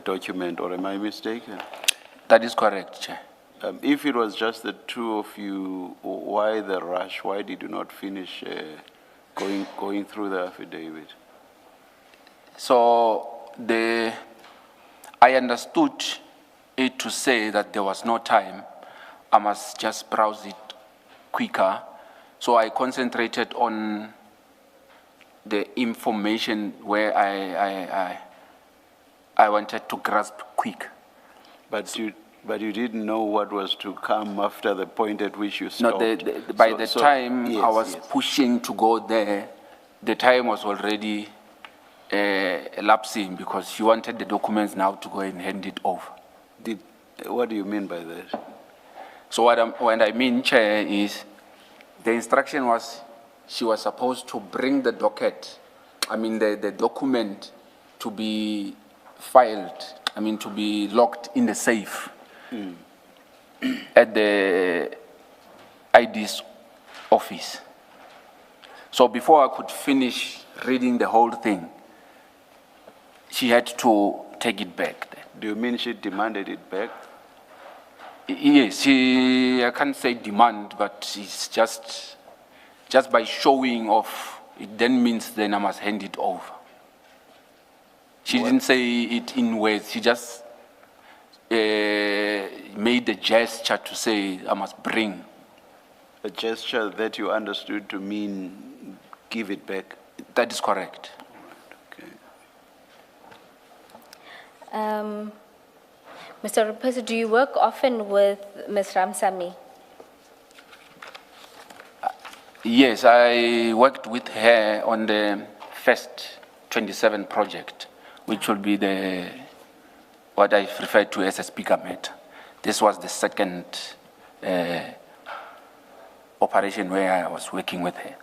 document, or am I mistaken? That is correct, Chair. If it was just the two of you, why the rush? Why did you not finish going through the affidavit? So I understood it to say that there was no time. I must just browse it quicker. So I concentrated on the information where I wanted to grasp quick. But you didn't know what was to come after the point at which you stopped. No, by the time yes, I was yes. pushing to go there, the time was already elapsing, because she wanted the documents now to go and hand it over. What do you mean by that? So what I mean, Chair, is the instruction was she was supposed to bring the docket, the document to be filed, to be locked in the safe at the ID's office. So before I could finish reading the whole thing, she had to take it back. Do you mean she demanded it back? Yes, I can't say demand, but it's just by showing off, it then means then I must hand it over. She didn't say it in words, she just made a gesture to say I must bring. A gesture that you understood to mean give it back? That is correct. Okay. Mr. Raposo, do you work often with Ms. Ramsamy? Yes, I worked with her on the first 27 project, which will be what I refer to as a speaker matter. This was the second operation where I was working with her.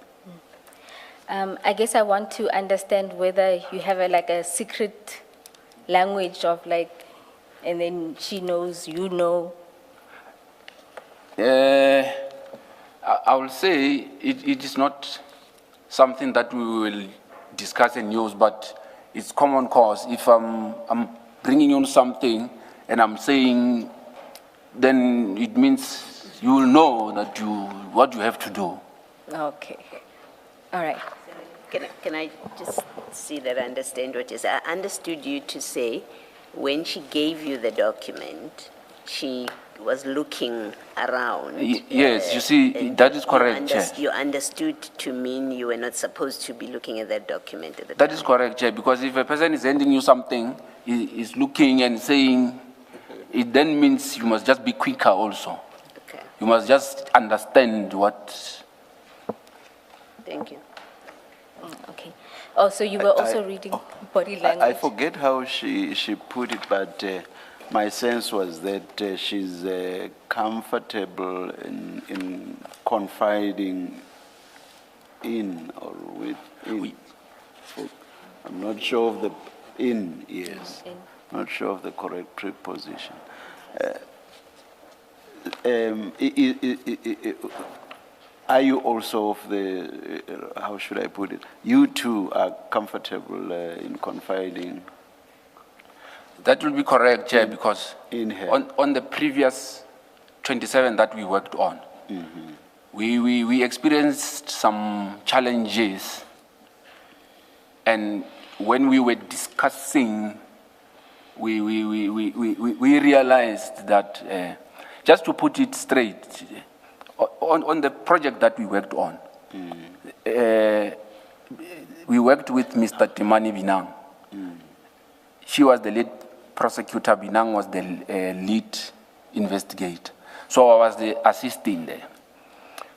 I guess I want to understand whether you have like a secret language of like, and then she knows, you know. I will say it is not something that we will discuss and use, but it's common cause. If I'm bringing on something and I'm saying, then it means you will know that what you have to do. Okay. All right. Can I just see that I understand what you said? I understood you to say when she gave you the document, she was looking around. Yes, you see, that is correct, Chair. You understood to mean you were not supposed to be looking at that document at the time. That is correct, Chair, because if a person is sending you something, is looking and saying, it then means you must just be quicker also. Okay, You must just understand what... thank you. Okay. Oh, so you were also reading body language? I forget how she put it, but my sense was that she's comfortable in confiding in or within. I'm not sure of the in, yes. Not sure of the correct preposition. Are you also of the, how should I put it? You too are comfortable in confiding That will be correct, Chair, because in her? on the previous 27 that we worked on, we experienced some challenges. And when we were discussing, we realized that, just to put it straight, on the project that we worked on, we worked with Mr. Timani Binang. She was the lead prosecutor, Binang was the lead investigator. So I was the assistant there.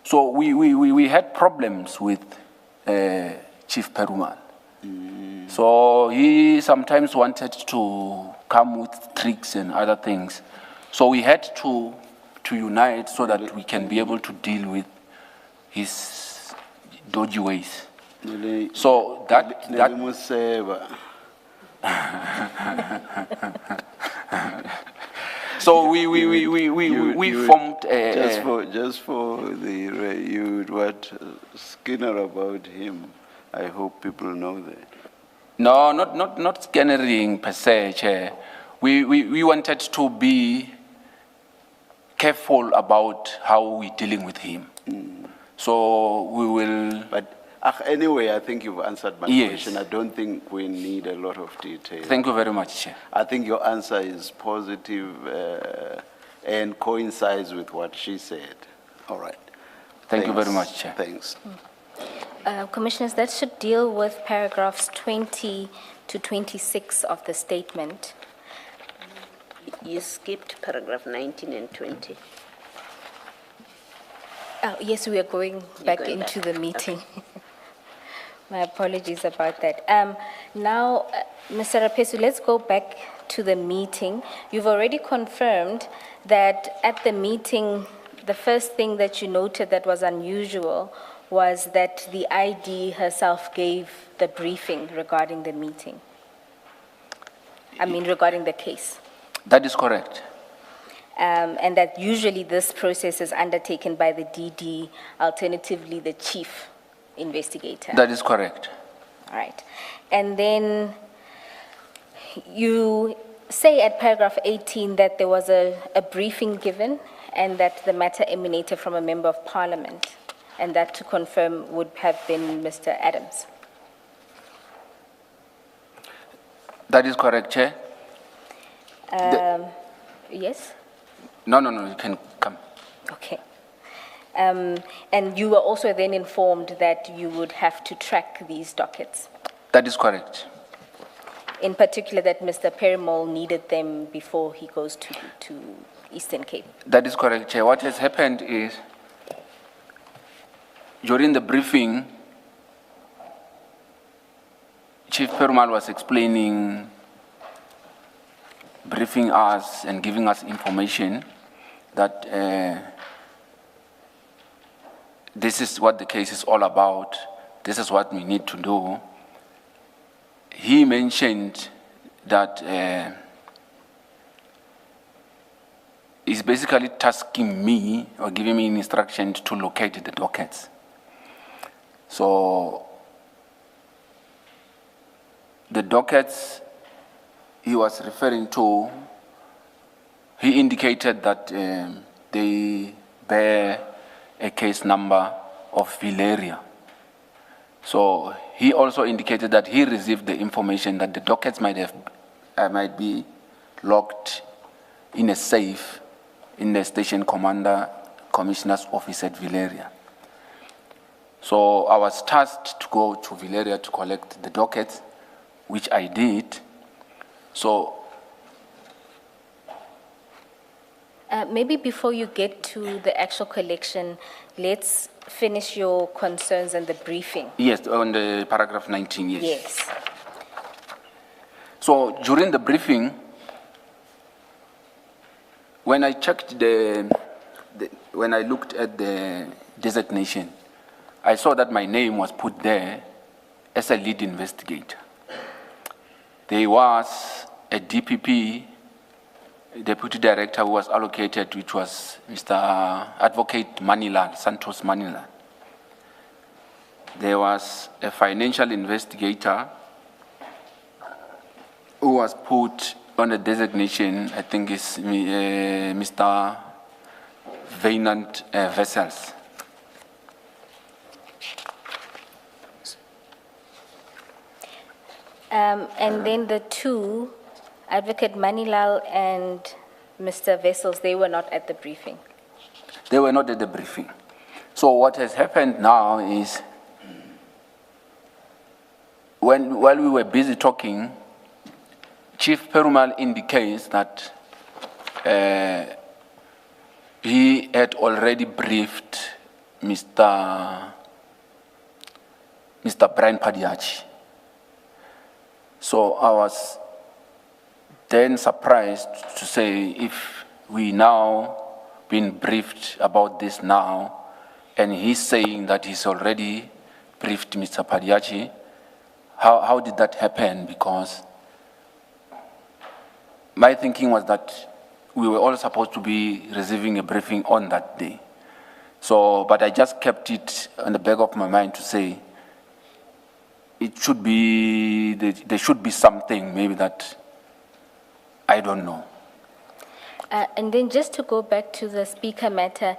So we had problems with Chief Perumal. So he sometimes wanted to come with tricks and other things. So we had to unite so that we can be able to deal with his dodgy ways. So that so we formed just for the you what Skinner about him. I hope people know that. No, not scannering per se, Chair. We wanted to be careful about how we're dealing with him. So we will... But anyway, I think you've answered my Yes. question. I don't think we need a lot of detail. Thank you very much, Chair. I think your answer is positive and coincides with what she said. All right. Thank you Thanks. very much, Chair. Thanks. Commissioners, that should deal with paragraphs 20 to 26 of the statement. You skipped paragraph 19 and 20. Oh, yes, we are going back into the meeting. My apologies about that. Now, Mr. Rapesu, let's go back to the meeting. You've already confirmed that at the meeting, the first thing that you noted that was unusual was that the ID herself gave the briefing regarding the meeting. I mean, regarding the case. That is correct. And that usually this process is undertaken by the DD, alternatively the chief investigator. That is correct. All right. And then you say at paragraph 18 that there was a briefing given and that the matter emanated from a member of parliament, and that to confirm would have been Mr. Adams. That is correct, Chair. Yes? No, you can come. Okay. And you were also then informed that you would have to track these dockets. That is correct. in particular that Mr. Perumal needed them before he goes to Eastern Cape. That is correct, Chair. What has happened is, during the briefing, Chief Perumal was explaining, briefing us and giving us information that this is what the case is all about, this is what we need to do. He mentioned that he's basically tasking me or giving me instructions to locate the dockets. So the dockets he was referring to, he indicated that they bear a case number of Valeria. So he also indicated that he received the information that the dockets might be locked in a safe in the station commissioner's office at Valeria. So I was tasked to go to Valeria to collect the dockets, which I did. So maybe before you get to the actual collection, let's finish your concerns and the briefing. yes, on the paragraph 19, yes. Yes. So during the briefing, when I checked when I looked at the designation, I saw that my name was put there as a lead investigator. There was a DPP, deputy director who was allocated, which was Mr. Advocate Manilan, Santos Manilan. There was a financial investigator who was put on the designation, I think is Mr. Vainant Vessels. And then the two, Advocate Manilal and Mr. Vessels, they were not at the briefing. They were not at the briefing. So what has happened now is, while we were busy talking, Chief Perumal indicates that he had already briefed Mr. Brian Padiachi. So I was then surprised to say, if we now been briefed about this now, and he's saying that he's already briefed Mr. Padiachi, how did that happen? Because my thinking was that we were all supposed to be receiving a briefing on that day. So, but I just kept it on the back of my mind to say, it should be, there should be something maybe that I don't know. And then just to go back to the speaker matter,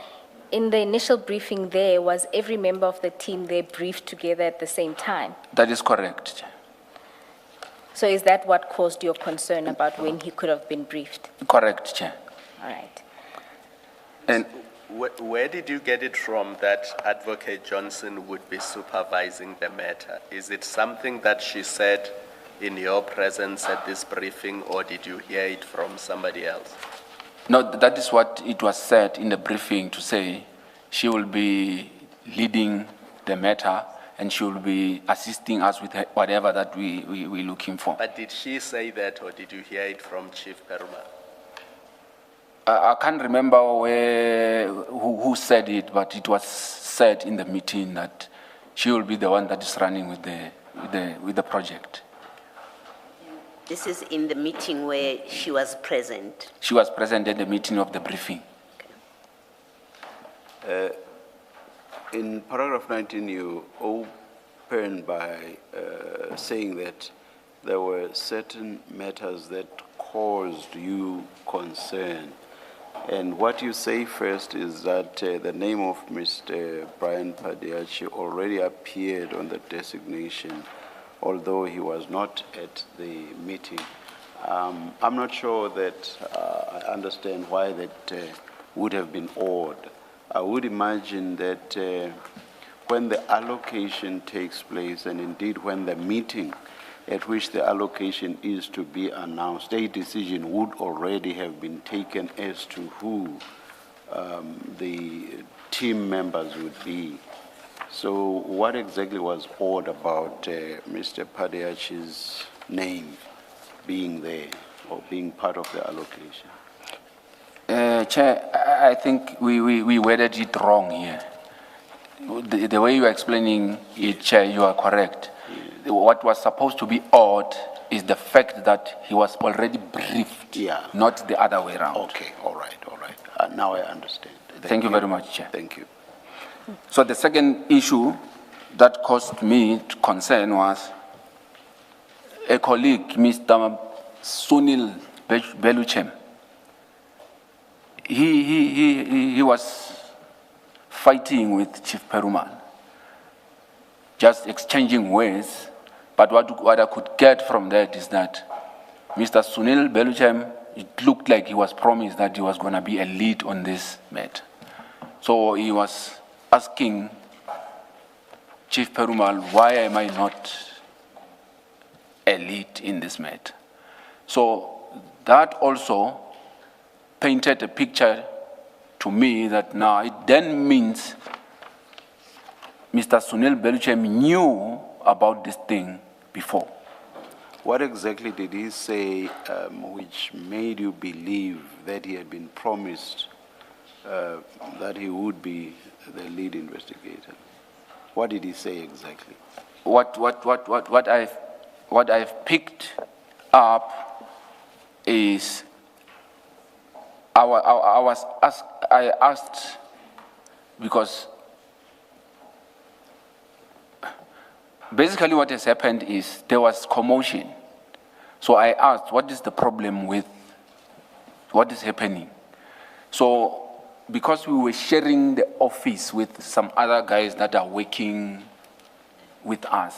in the initial briefing there, was every member of the team there briefed together at the same time? That is correct. So is that what caused your concern about when he could have been briefed? Correct, Chair. All right. And Where did you get it from that Advocate Johnson would be supervising the matter? Is it something that she said in your presence at this briefing, or did you hear it from somebody else? no, that is what it was said in the briefing, to say she will be leading the matter and she will be assisting us with whatever that we're looking for. But did she say that, or did you hear it from Chief Perumal? I can't remember who said it, but it was said in the meeting that she will be the one that is running with the project. This is in the meeting where she was present. She was present at the meeting of the briefing. In paragraph 19, you open by saying that there were certain matters that caused you concern. And what you say first is that the name of Mr. Brian Padiachi already appeared on the designation, although he was not at the meeting. I'm not sure that I understand why that would have been odd. I would imagine that when the allocation takes place, and indeed when the meeting at which the allocation is to be announced, a decision would already have been taken as to who the team members would be. So what exactly was odd about Mr. Padeachi's name being there or being part of the allocation? Chair, I think we worded it wrong here. The way you are explaining it, Chair, you are correct. What was supposed to be odd is the fact that he was already briefed, not the other way around. Okay, all right. Now I understand. Thank you very much, Chair. Thank you. So the second issue that caused me to concern was a colleague, Mr. Sunil Beluchem. He was fighting with Chief Perumal, just exchanging words. But what I could get from that is that Mr. Sunil Beluchem, it looked like he was promised that he was going to be a lead on this matter. So he was asking Chief Perumal, why am I not a lead in this matter? So that also painted a picture to me that now it then means Mr. Sunil Beluchem knew about this thing before. What exactly did he say which made you believe that he had been promised that he would be the lead investigator? What did he say exactly? What I've picked up is I asked because basically what has happened is there was commotion. So I asked, what is the problem with what is happening? So because we were sharing the office with some other guys that are working with us,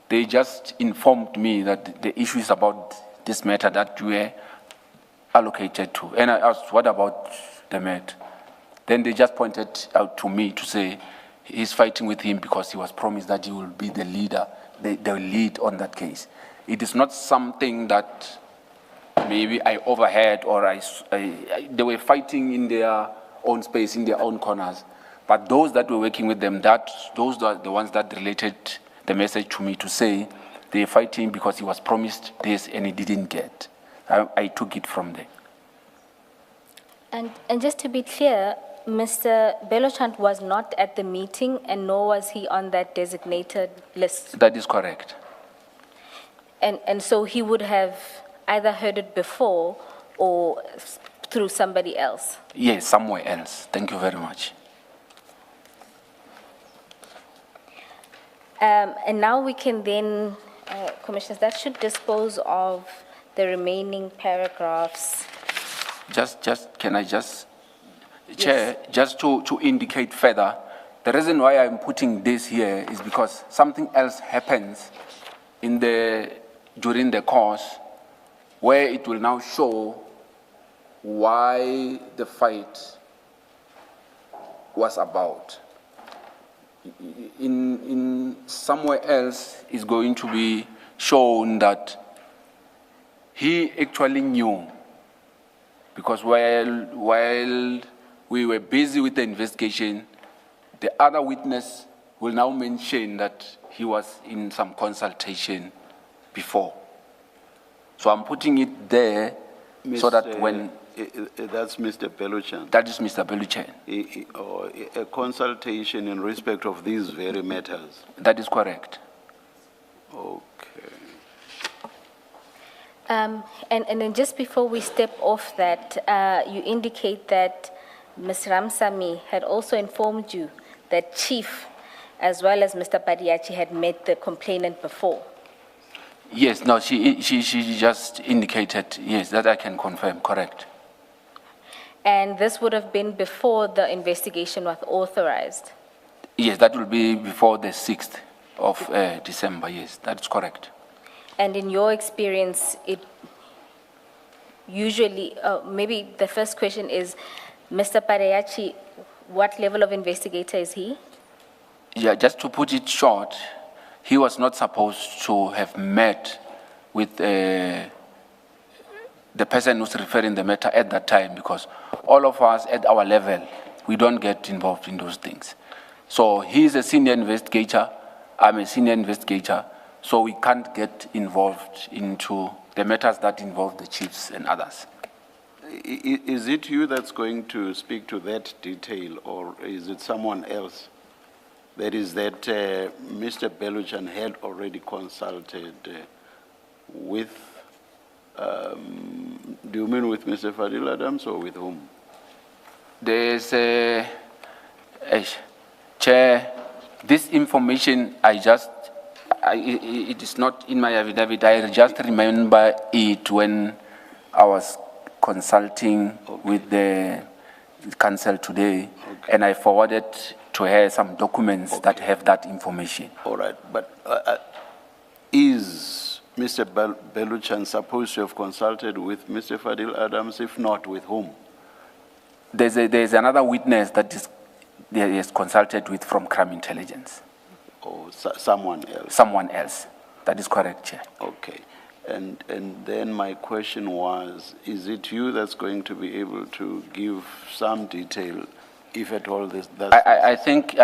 they just informed me that the issue is about this matter that we were allocated to. And I asked, what about the matter? Then they just pointed out to me to say he's fighting with him because he was promised that he will be the leader, the lead on that case. It is not something that maybe I overheard or they were fighting in their own space, in their own corners. But those that were working with them, those are the ones that related the message to me to say they're fighting because he was promised this and he didn't get. I took it from there. And just to be clear, Mr. Belochant was not at the meeting and nor was he on that designated list. That is correct. And so he would have either heard it before or through somebody else. Yes, somewhere else. Thank you very much. And now we can then, Commissioners, that should dispose of the remaining paragraphs. Can I just, Yes. Chair, just to indicate further, the reason why I'm putting this here is because something else happens during the course where it will now show why the fight was about. In somewhere else is going to be shown that he actually knew, because while we were busy with the investigation, the other witness will now mention that he was in some consultation before. So I'm putting it there so that when... That's Mr. Beluchan. That is Mr. Beluchan. A consultation in respect of these very matters. That is correct. Okay. And then just before we step off that, you indicate that Ms. Ramsamy had also informed you that Chief, as well as Mr. Padiachi, had met the complainant before. Yes, no, she just indicated, yes, that I can confirm, correct. And this would have been before the investigation was authorized? Yes, that will be before the 6th of December, yes, that's correct. And in your experience, it usually, maybe the first question is, Mr. Pareachi, what level of investigator is he? Yeah, just to put it short, he was not supposed to have met with the person who's referring the matter at that time, because all of us at our level, we don't get involved in those things. So he's a senior investigator, I'm a senior investigator, so we can't get involved into the matters that involve the chiefs and others. Is it you that's going to speak to that detail, or is it someone else? That is that Mr. Beluchan had already consulted with, do you mean with Mr. Fadil Adams or with whom? There's a Chair, this information it is not in my affidavit. I just remember it when I was consulting with the council today, and I forwarded to her some documents that have that information. All right, but is Mr. Beluchan supposed to have consulted with Mr. Fadil Adams? If not, with whom? There's another witness that is consulted with from crime intelligence. Or someone else? Someone else. That is correct, Chair. Okay. And then my question was, is it you that's going to be able to give some detail, if at all, I think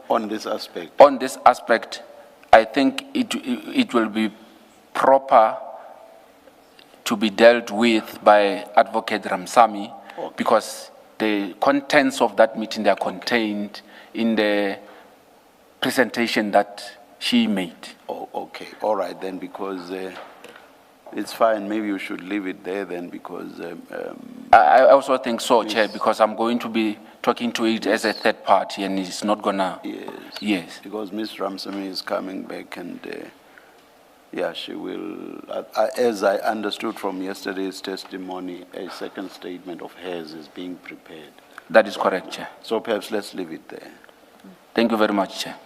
on this aspect? On this aspect, I think it will be proper to be dealt with by Advocate Ramsamy, because the contents of that meeting, they are contained in the presentation that she made. Oh, okay. All right, then, because it's fine. Maybe you should leave it there then, because... I also think so, Chair, because I'm going to be talking to it as a third party, and it's not gonna... Yes. Yes. Because Ms. Ramsamy is coming back, and yeah, she will... as I understood from yesterday's testimony, a second statement of hers is being prepared. That is correct, Chair. So perhaps let's leave it there. Thank you very much, Chair.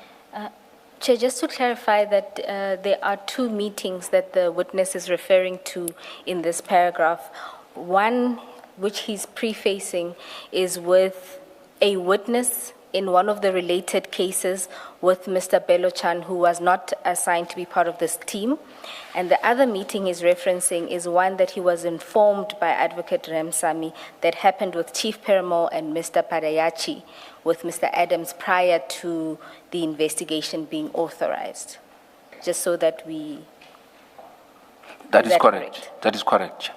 Chair, just to clarify that there are two meetings that the witness is referring to in this paragraph. One, which he's prefacing, is with a witness in one of the related cases with Mr. Beluchan, who was not assigned to be part of this team. And the other meeting he's referencing is one that he was informed by Advocate Ramsamy that happened with Chief Perumal and Mr. Padayachi with Mr. Adams prior to the investigation being authorized. Just so that we... That is correct. That is correct.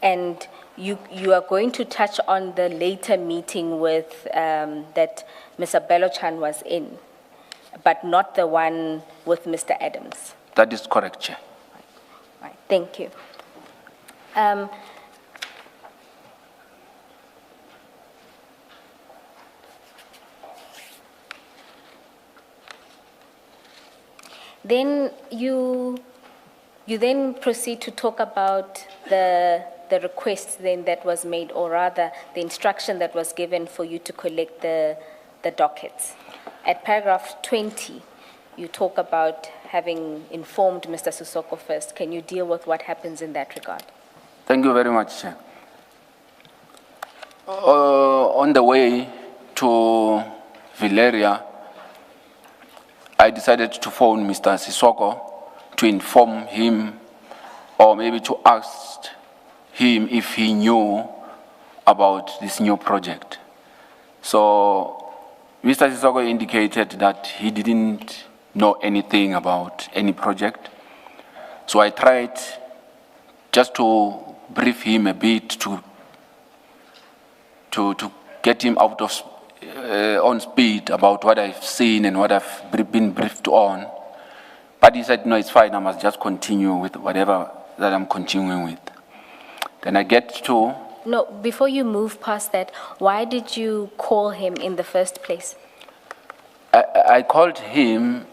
And you are going to touch on the later meeting with that Mr. Beluchan was in, but not the one with Mr. Adams. That is correct, Chair. Right. Thank you. Then you then proceed to talk about the request then that was made, or rather the instruction that was given for you to collect the dockets. At paragraph 20, you talk about having informed Mr. Sisoko first. Can you deal with what happens in that regard? Thank you very much, Chair. On the way to Valeria, I decided to phone Mr. Sisoko to inform him, or maybe to ask him if he knew about this new project. So Mr. Sisoko indicated that he didn't know anything about any project. So I tried just to brief him a bit to get him out of on speed about what I've seen and what I've been briefed on. But he said, no, it's fine, I must just continue with whatever that I'm continuing with. Then I get to... No, before you move past that, why did you call him in the first place? I called him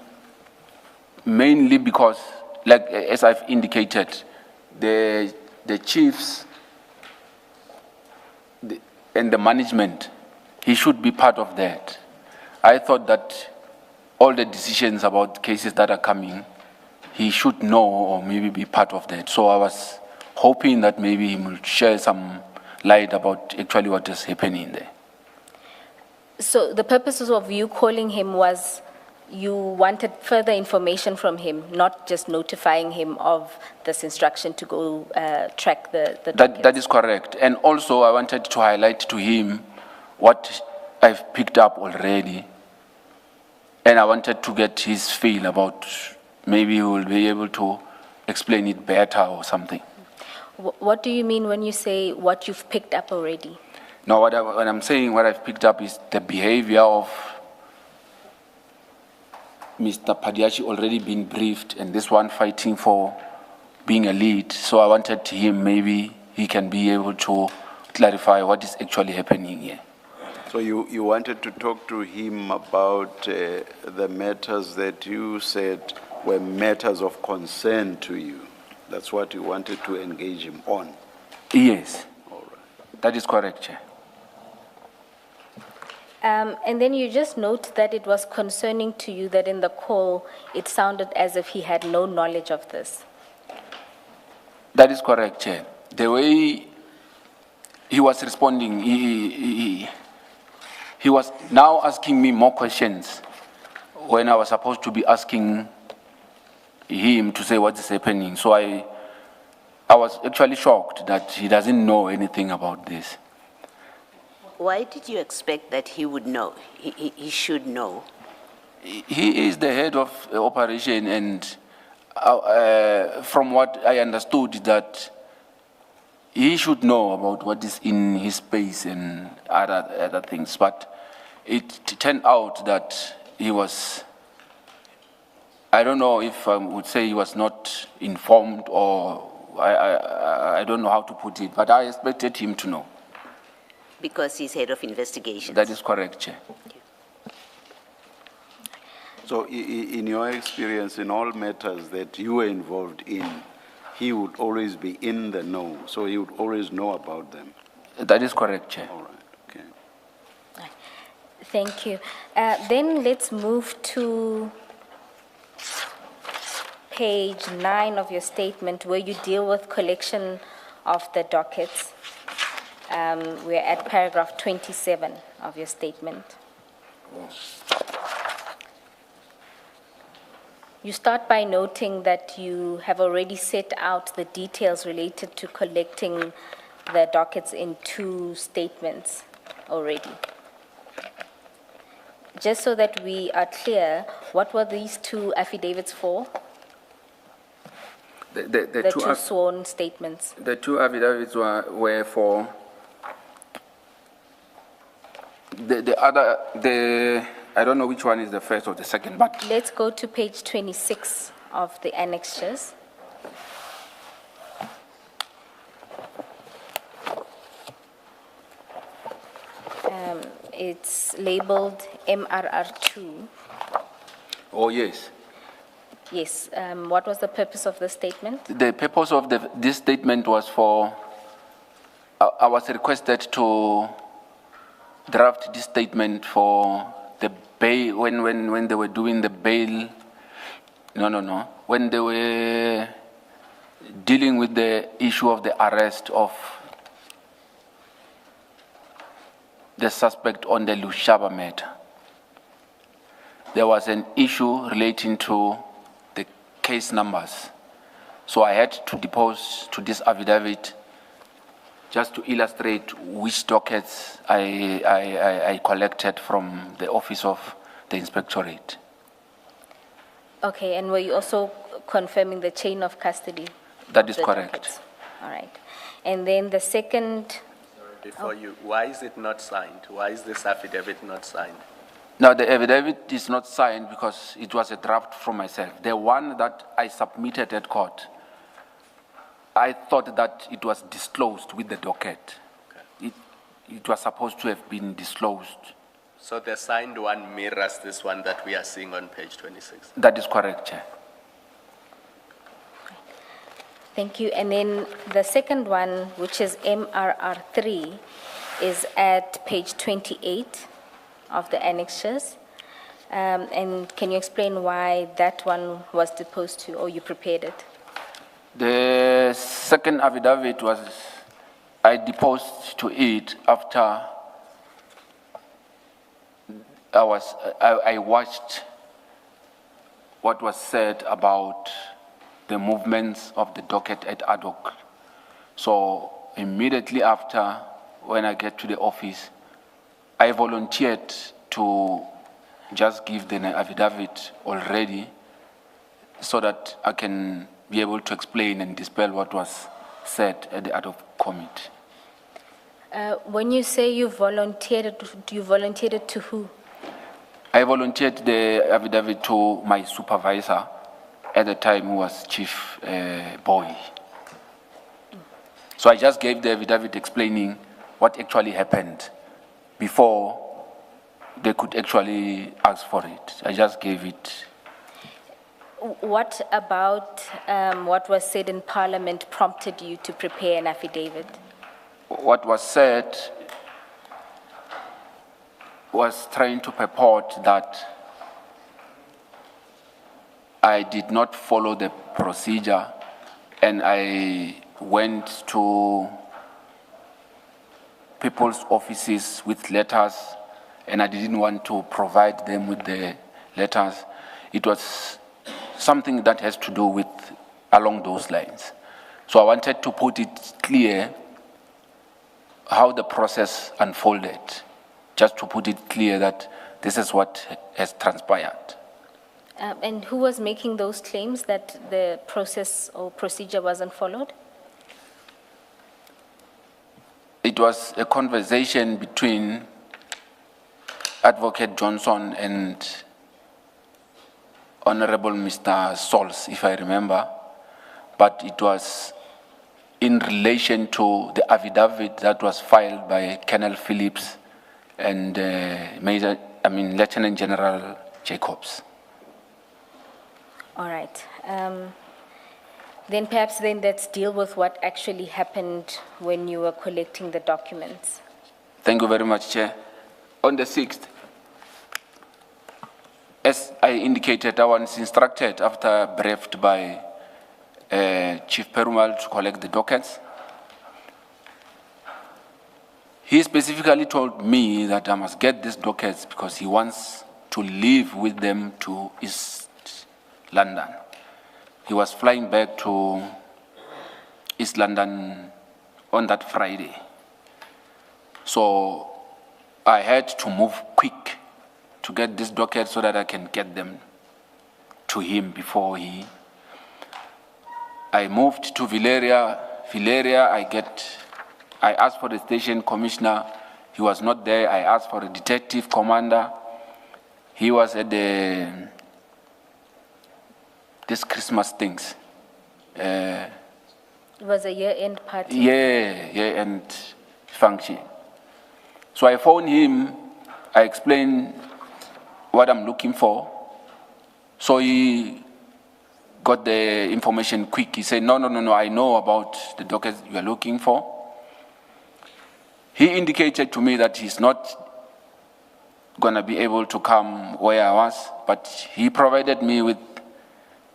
mainly because, like as I've indicated, the chiefs and the management, he should be part of that. I thought that all the decisions about cases that are coming, he should know or maybe be part of that. So I was hoping that maybe he will share some light about actually what is happening there. So the purpose of you calling him was you wanted further information from him, not just notifying him of this instruction to go track the That documents. is correct. And also, I wanted to highlight to him what I've picked up already. And I wanted to get his feel about maybe he will be able to explain it better or something. What do you mean when you say what you've picked up already? Now, when I'm saying what I've picked up is the behavior of Mr. Padiachi already been briefed, and this one fighting for being a lead. So I wanted him, maybe he can be able to clarify what is actually happening here. So you wanted to talk to him about the matters that you said were matters of concern to you. That's what you wanted to engage him on. Yes, All right. that is correct, Chair. And then you just note that it was concerning to you that in the call, it sounded as if he had no knowledge of this. That is correct, Chair. The way he was responding, he was now asking me more questions when I was supposed to be asking him to say what is happening. So I was actually shocked that he doesn't know anything about this. Why did you expect that he would know? He should know. He is the head of operation, and from what I understood, that he should know about what is in his space and other things. But it turned out that he was, I don't know if I would say he was not informed, or I don't know how to put it, but I expected him to know. Because he's head of investigations. That is correct, Chair. So in your experience, in all matters that you were involved in, he would always be in the know, so he would always know about them. That is correct, Chair. All right, okay. Thank you. Then let's move to page 9 of your statement, where you deal with collection of the dockets. We're at paragraph 27 of your statement. You start by noting that you have already set out the details related to collecting the dockets in 2 statements already. Just so that we are clear, what were these 2 affidavits for? The two sworn statements. The 2 affidavits were for I don't know which one is the first or the second, but Let's go to page 26 of the annexures. It's labeled MRR2. oh yes. Yes, what was the purpose of the statement? The purpose of this statement was for, I was requested to draft this statement for the bail, when they were doing the bail, when they were dealing with the issue of the arrest of the suspect on the Lushaba matter. There was an issue relating to the case numbers. So I had to depose to this affidavit just to illustrate which dockets I collected from the office of the inspectorate. Okay, and were you also confirming the chain of custody? That of is the correct. dockets? All right. And then the second, Before you, why is it not signed? Why is this affidavit not signed? Now, the affidavit is not signed because it was a draft from myself. The one that I submitted at court, I thought that it was disclosed with the docket. It was supposed to have been disclosed. So the signed one mirrors this one that we are seeing on page 26. That is correct, Chair. thank you. And then the second one, which is MRR3, is at page 28 of the annexures. And can you explain why that one was deposed to, or you prepared it? The second affidavit was, I deposed to it after I watched what was said about the movements of the docket at ad hoc. So immediately after, when I get to the office, I volunteered to just give the affidavit already so that I can be able to explain and dispel what was said at the ad hoc committee. When you say you volunteered to who? I volunteered the affidavit to my supervisor at the time, who was Chief Boy. So I just gave the affidavit explaining what actually happened before they could actually ask for it. I just gave it. What about what was said in Parliament prompted you to prepare an affidavit? What was said was trying to purport that I did not follow the procedure and I went to people's offices with letters and I didn't want to provide them with the letters. It was something that has to do with along those lines. So I wanted to put it clear how the process unfolded, just to put it clear that this is what has transpired. And who was making those claims that the process or procedure wasn't followed? It was a conversation between Advocate Johnson and Honorable Mr. Sols, if I remember, but it was in relation to the affidavit that was filed by Colonel Phillips and Lieutenant General Jacobs. All right. Then perhaps let's deal with what actually happened when you were collecting the documents. Thank you very much, Chair. On the 6th, as I indicated, I was instructed after briefed by Chief Perumal to collect the dockets. He specifically told me that I must get these dockets because he wants to leave with them to East London. He was flying back to East London on that Friday. So I had to move quick to get this docket so that I can get them to him before he... I moved to Villeria. I asked for the station commissioner. He was not there. I asked for a detective commander. He was at this Christmas things. It was a year-end party? Year-end function. So I phoned him. I explained what I'm looking for. So he got the information quick. He said, no, I know about the dockets you are looking for. He indicated to me that he's not going to be able to come where I was, but he provided me with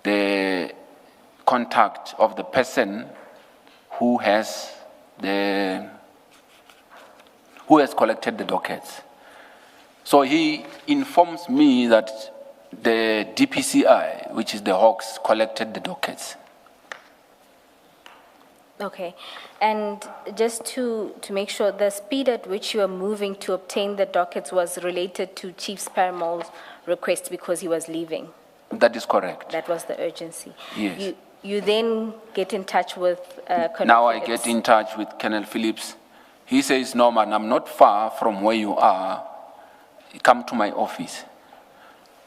the contact of the person who has collected the dockets. So he informs me that the DPCI, which is the Hawks, collected the dockets. Okay, and just to make sure, the speed at which you were moving to obtain the dockets was related to Chief Sparrow's request because he was leaving? That is correct. That was the urgency? Yes. You then get in touch with Colonel Now Phillips. I get in touch with Colonel Phillips. He says, no man, I'm not far from where you are. Come to my office.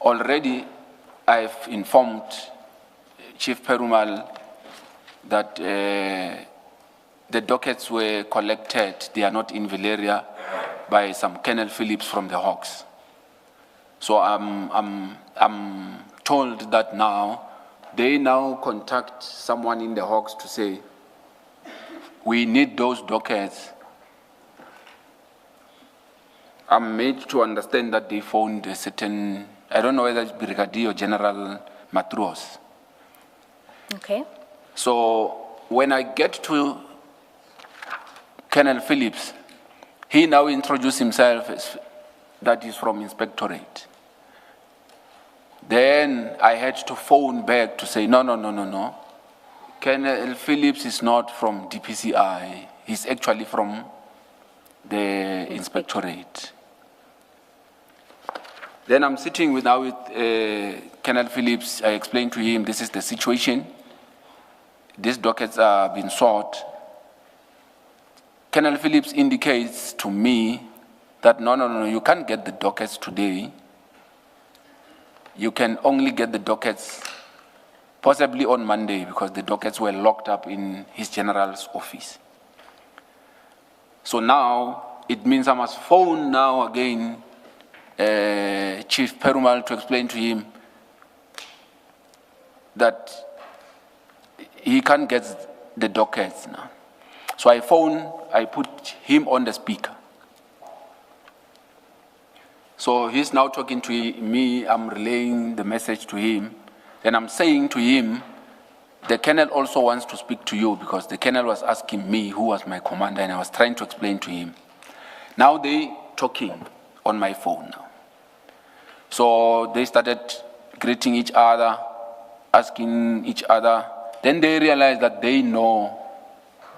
Already I've informed Chief Perumal that the dockets were collected, they are not in Valeria, by some Colonel Phillips from the Hawks. So I'm told that now, they now contact someone in the Hawks to say, we need those dockets. I'm made to understand that they found a certain, I don't know whether it's Brigadier or General Matruos. Okay. So when I get to Colonel Phillips, he now introduced himself as that is from Inspectorate. Then I had to phone back to say, no. Colonel Phillips is not from DPCI. He's actually from the inspectorate. Then I'm sitting with Colonel Phillips. I explained to him, this is the situation. These dockets are being sought. Colonel Phillips indicates to me that no, you can't get the dockets today. You can only get the dockets possibly on Monday because the dockets were locked up in his general's office. So now it means I must phone now again Chief Perumal to explain to him that he can't get the dockets now. So I put him on the speaker. So he's now talking to me, I'm relaying the message to him. Then I'm saying to him, the colonel also wants to speak to you because the colonel was asking me who was my commander and I was trying to explain to him. Now they talking on my phone now. So they started greeting each other, asking each other. Then they realized that they know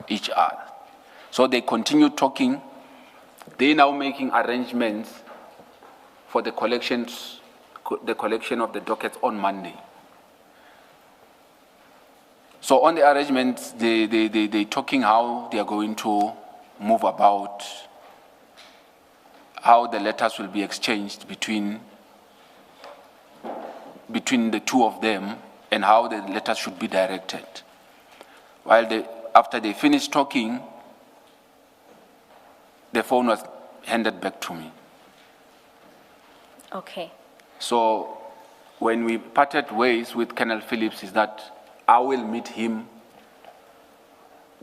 each other. So they continue talking. They now making arrangements for the collection of the dockets on Monday. So on the arrangements, they talking how they are going to move about, how the letters will be exchanged between the two of them and how the letters should be directed. After they finished talking, the phone was handed back to me. Okay. So when we parted ways with Colonel Phillips is that I will meet him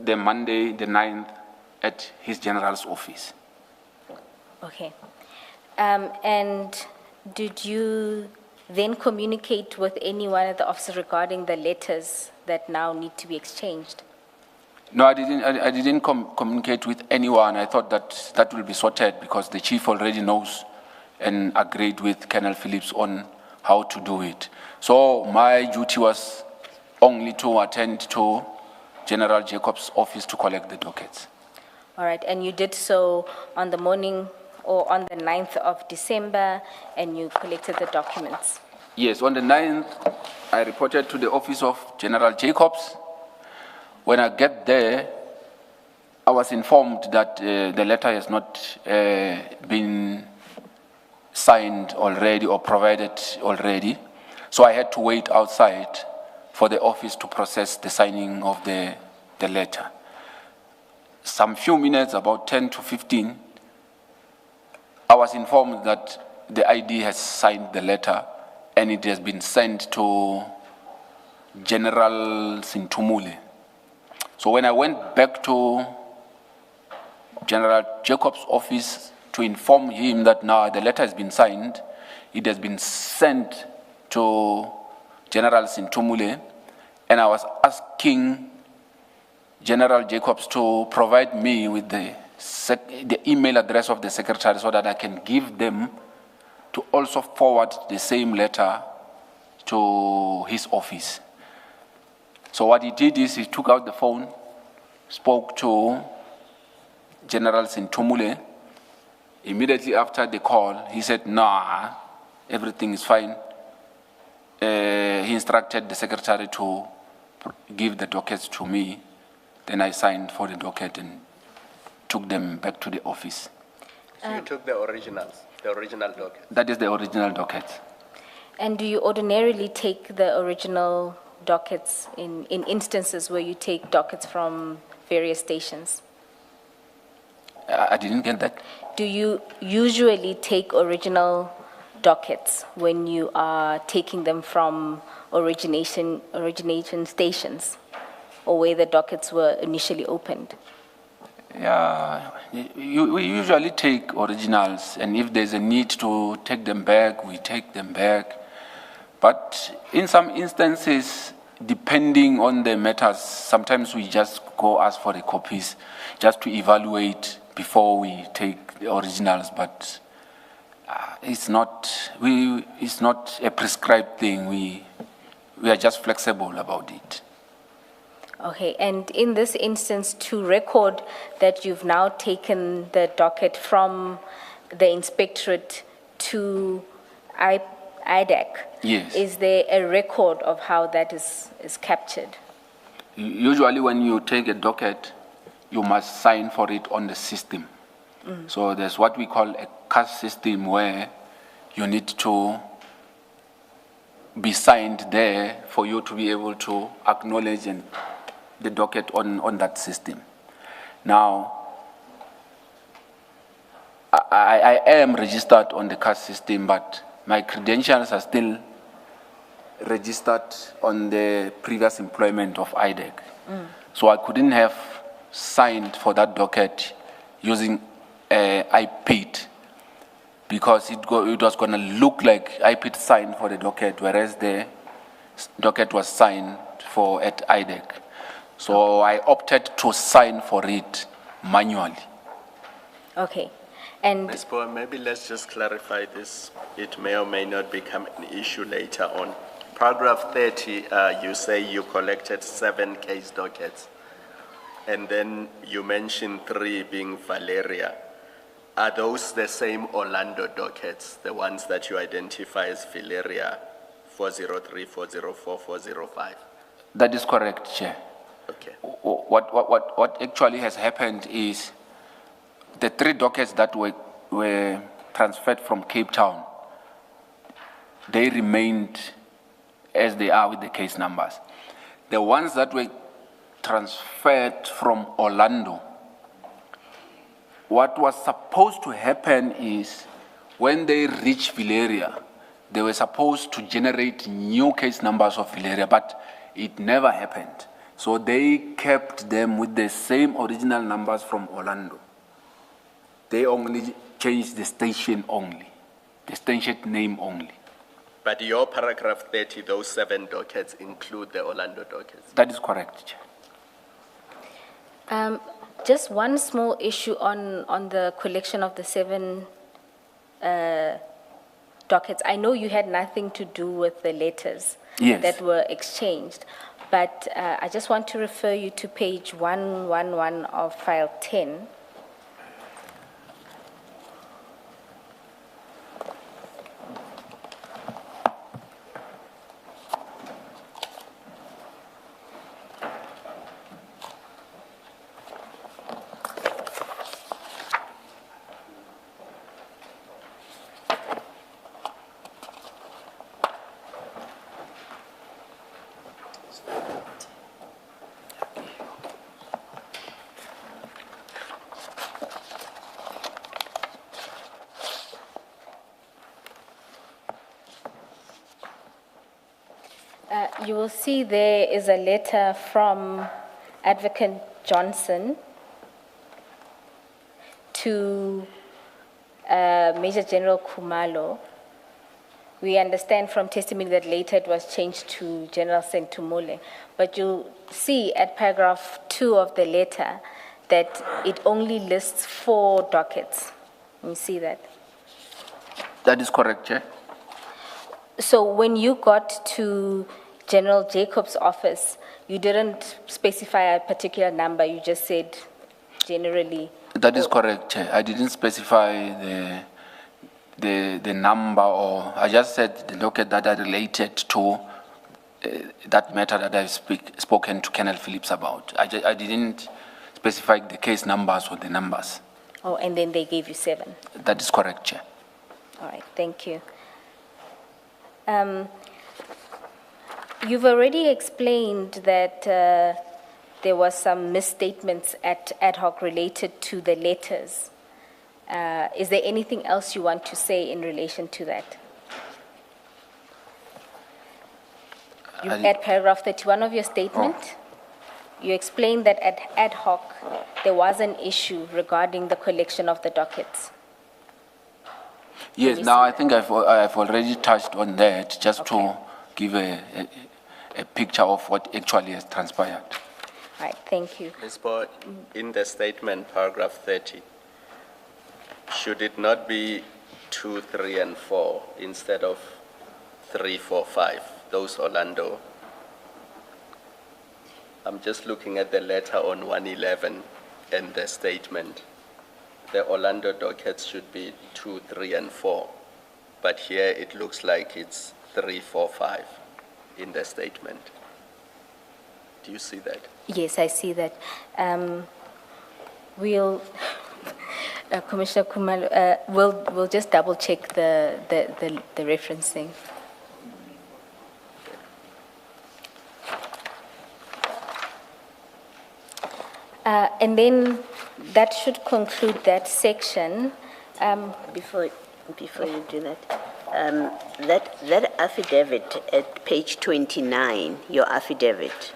the Monday, the 9th, at his general's office. Okay. And did you then communicate with any one of the officers regarding the letters that now need to be exchanged? No, I didn't communicate with anyone. I thought that will be sorted because the chief already knows and agreed with Colonel Phillips on how to do it. So my duty was only to attend to General Jacob's office to collect the dockets. All right, and you did so on the morning or on the 9th of December, and you collected the documents? Yes, on the 9th, I reported to the office of General Jacobs. When I get there, I was informed that the letter has not been signed already or provided already. So I had to wait outside for the office to process the signing of the letter. Some few minutes, about 10 to 15, I was informed that the ID has signed the letter and it has been sent to General Sintumule. So when I went back to General Jacob's office to inform him that now the letter has been signed, it has been sent to General Sintumule, and I was asking General Jacobs to provide me with the email address of the secretary so that I can give them to also forward the same letter to his office. So what he did is he took out the phone, spoke to General Sintumule. Immediately after the call, he said, nah, everything is fine. He instructed the secretary to give the dockets to me. Then I signed for the docket and took them back to the office. So you took the original docket? That is the original docket. And do you ordinarily take the original dockets in instances where you take dockets from various stations? I didn't get that. Do you usually take original dockets when you are taking them from origination stations or where the dockets were initially opened? Yeah, we usually take originals, and if there's a need to take them back, we take them back. But in some instances, depending on the matters, sometimes we just go ask for the copies just to evaluate before we take the originals. But It's not a prescribed thing. We are just flexible about it. Okay, and in this instance, to record that you've now taken the docket from the inspectorate to IDEC. Yes. Is there a record of how that is captured? Usually when you take a docket, you must sign for it on the system. So there's what we call a cash system where you need to be signed there for you to be able to acknowledge the docket on that system. Now, I am registered on the cash system, but my credentials are still registered on the previous employment of IDEC. So I couldn't have signed for that docket using IPIT because it was going to look like IPIT signed for the docket, whereas the docket was signed for at IDEC. So I opted to sign for it manually. Okay. And Ms. Bowen, maybe let's just clarify this. It may or may not become an issue later on. Paragraph 30, you say you collected 7 case dockets, and then you mentioned 3 being Valeria. Are those the same Orlando dockets, the ones that you identify as Valeria 403, 404, 405? That is correct, Chair. Okay. What actually has happened is the 3 dockets that were transferred from Cape Town, they remained as they are with the case numbers. The ones that were transferred from Orlando, what was supposed to happen is when they reached Valeria, they were supposed to generate new case numbers of Valeria, but it never happened. So they kept them with the same original numbers from Orlando. They only changed the station only, the station name only. But your paragraph 30, those 7 dockets include the Orlando dockets? That is correct, Chair. just one small issue on the collection of the 7 dockets. I know you had nothing to do with the letters Yes. that were exchanged, but I just want to refer you to page 111 of file 10. You will see there is a letter from Advocate Johnson to Major General Khumalo. We understand from testimony that later it was changed to General Sentumule. But you'll see at paragraph 2 of the letter that it only lists 4 dockets. You see that? That is correct, Chair. So when you got to General Jacob's office, you didn't specify a particular number, you just said generally. That is correct, Chair. I didn't specify the number, or I just said the docket that are related to that matter that I've spoken to Colonel Phillips about. I didn't specify the case numbers or the numbers. Oh, and then they gave you 7. That is correct, Chair. All right, thank you. You've already explained that there was some misstatements at ad hoc related to the letters. Is there anything else you want to say in relation to that? At paragraph 31 of your statement, you explained that at ad hoc there was an issue regarding the collection of the dockets. Yes, now I think I've already touched on that just to give a picture of what actually has transpired. All right, thank you. Ms. Boyd, in the statement, paragraph 30, should it not be 2, 3, and 4 instead of 3, 4, 5, those Orlando. I'm just looking at the letter on 111 and the statement. The Orlando dockets should be 2, 3, and 4, but here it looks like it's 3, 4, 5 in the statement. Do you see that? Yes, I see that. We'll, Commissioner Kumalo, we'll just double check the referencing. And then that should conclude that section. Before you do that, that affidavit at page 29, your affidavit,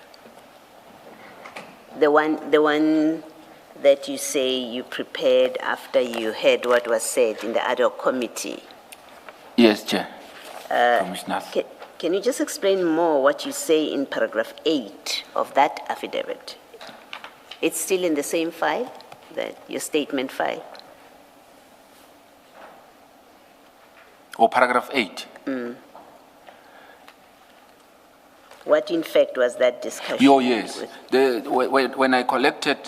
the one that you say you prepared after you heard what was said in the ad hoc committee. Yes, Chair. Commissioners. Can you just explain more what you say in paragraph 8 of that affidavit? It's still in the same file, your statement file? Or paragraph 8. What in fact was that discussion? Oh, yes. When I collected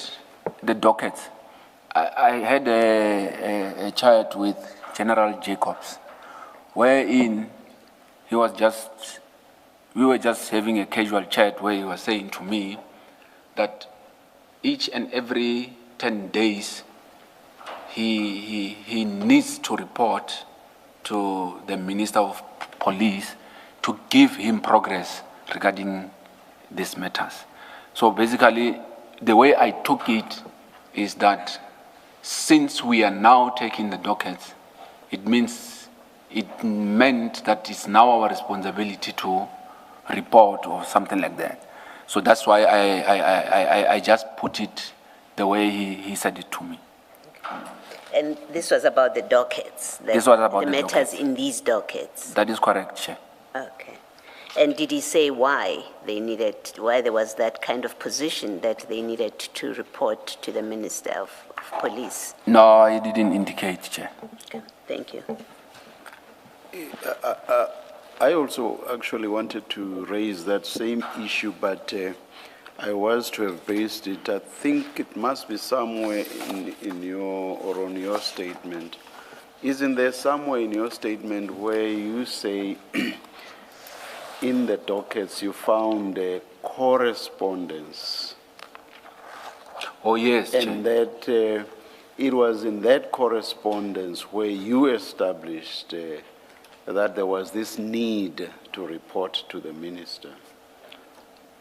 the dockets, I had a chat with General Jacobs, wherein we were just having a casual chat where he was saying to me that each and every 10 days, he needs to report to the Minister of Police to give him progress regarding these matters. So basically, the way I took it is that since we are now taking the dockets, it meant that it's now our responsibility to report or something like that. So that's why I just put it the way he said it to me. And this was about the dockets? This was about the matters dockets. In these dockets? That is correct, Chair. Okay. And did he say why there was that kind of position that they needed to report to the Minister of Police? No, he didn't indicate, Chair. Okay. Thank you. I also actually wanted to raise that same issue, but I was to have raised it. I think it must be somewhere in your or on your statement. Isn't there somewhere in your statement where you say in the dockets you found a correspondence? Oh, yes, Chair. And that it was in that correspondence where you established that there was this need to report to the minister.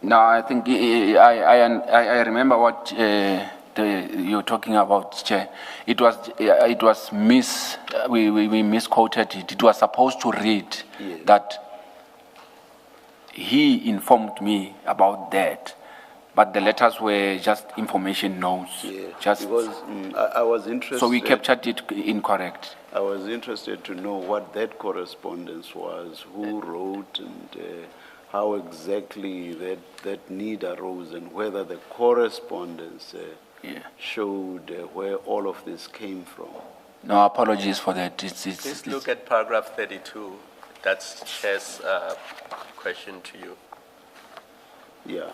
No, I think I remember what you're talking about, Chair. We misquoted it. It was supposed to read that he informed me about that, but the letters were just information notes. Because I was interested. So we captured it incorrect. I was interested to know what that correspondence was, who wrote, and how exactly that need arose, and whether the correspondence showed where all of this came from. No, apologies for that. Please look at paragraph 32. That's Chair's question to you. Yeah.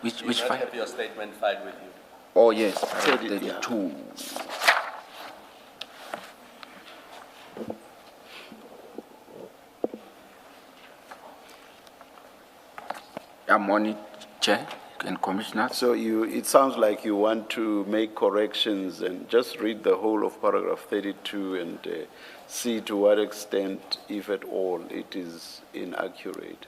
Which file? Have your statement filed with you? Oh, yes, 32. I'm on it, Chair and Commissioner. So it sounds like you want to make corrections and just read the whole of paragraph 32 and see to what extent, if at all, it is inaccurate.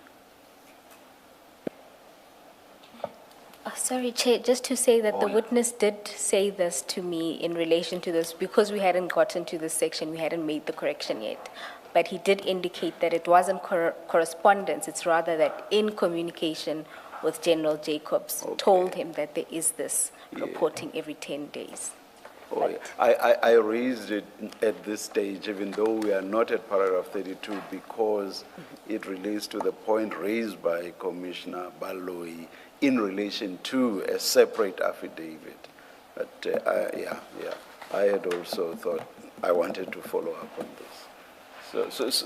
Sorry, Chair, just to say that the witness did say this to me in relation to this, because we hadn't gotten to this section, we hadn't made the correction yet. But he did indicate that it wasn't correspondence, it's rather that in communication with General Jacobs, told him that there is this reporting every 10 days. I raised it at this stage, even though we are not at paragraph 32, because it relates to the point raised by Commissioner Baloyi in relation to a separate affidavit. But I had also thought I wanted to follow up on this.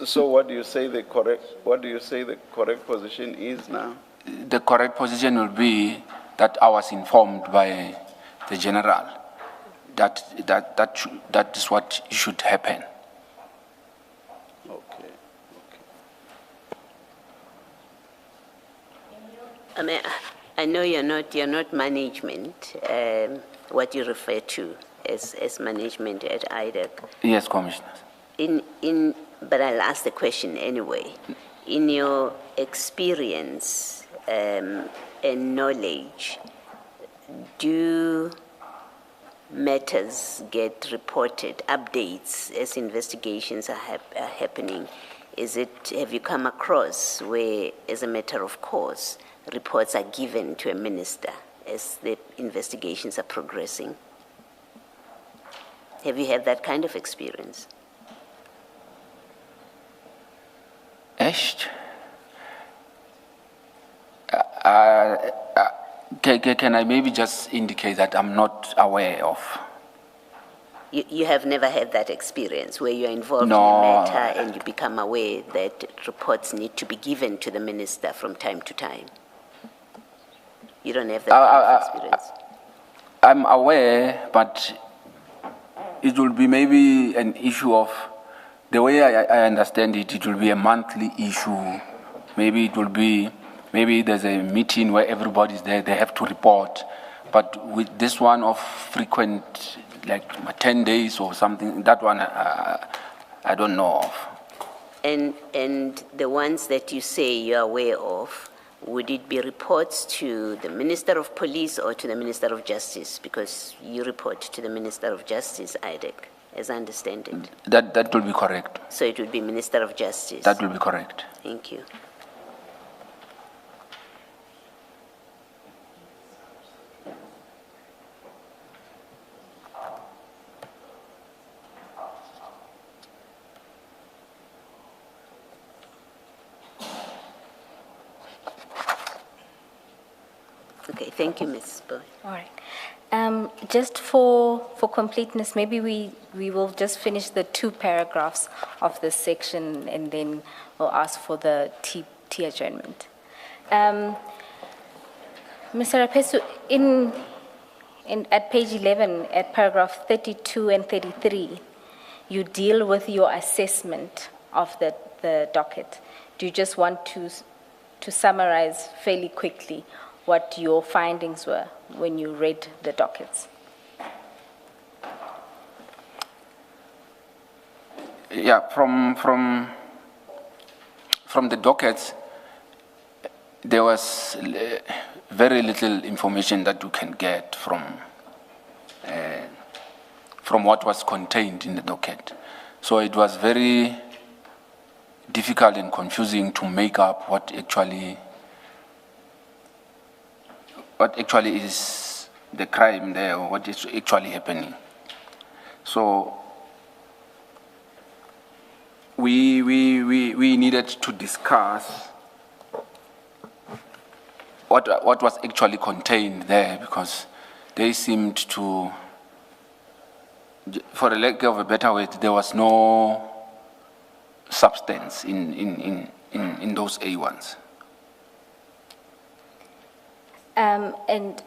So what do you say the correct position is now? The correct position will be that I was informed by the general that is what should happen. Okay. I mean, I know you're not management, what you refer to as management at IDEC. Yes, Commissioner. But I'll ask the question anyway. In your experience and knowledge, do matters get reported, updates as investigations are happening? Have you come across where, as a matter of course, reports are given to a minister as the investigations are progressing? Have you had that kind of experience? Can I maybe just indicate that I'm not aware of? You have never had that experience where you're involved No. in a matter and you become aware that reports need to be given to the minister from time to time? You don't have that kind of experience? I'm aware, but it will be maybe an issue of, the way I understand it, it will be a monthly issue. Maybe it will be, maybe there's a meeting where everybody's there, they have to report. But with this one of frequent, like 10 days or something, that one I don't know of. And the ones that you say you're aware of, would it be reports to the Minister of Police or to the Minister of Justice? Because you report to the Minister of Justice, IDEC, as I understand it. That will be correct. So it would be Minister of Justice. That will be correct. Thank you. Okay, thank you, Ms. Boy. All right. Just for completeness, maybe we will just finish the 2 paragraphs of this section and then we'll ask for the T adjournment. Mr. Rapesu, at page 11, at paragraph 32 and 33, you deal with your assessment of the docket. Do you just want to summarize fairly quickly what your findings were when you read the dockets? Yeah, from the dockets, there was very little information that you can get from what was contained in the docket. So it was very difficult and confusing to make up what actually is the crime there, or what is actually happening. So we needed to discuss what was actually contained there, because they seemed to, for the lack of a better word, there was no substance in those A1s. And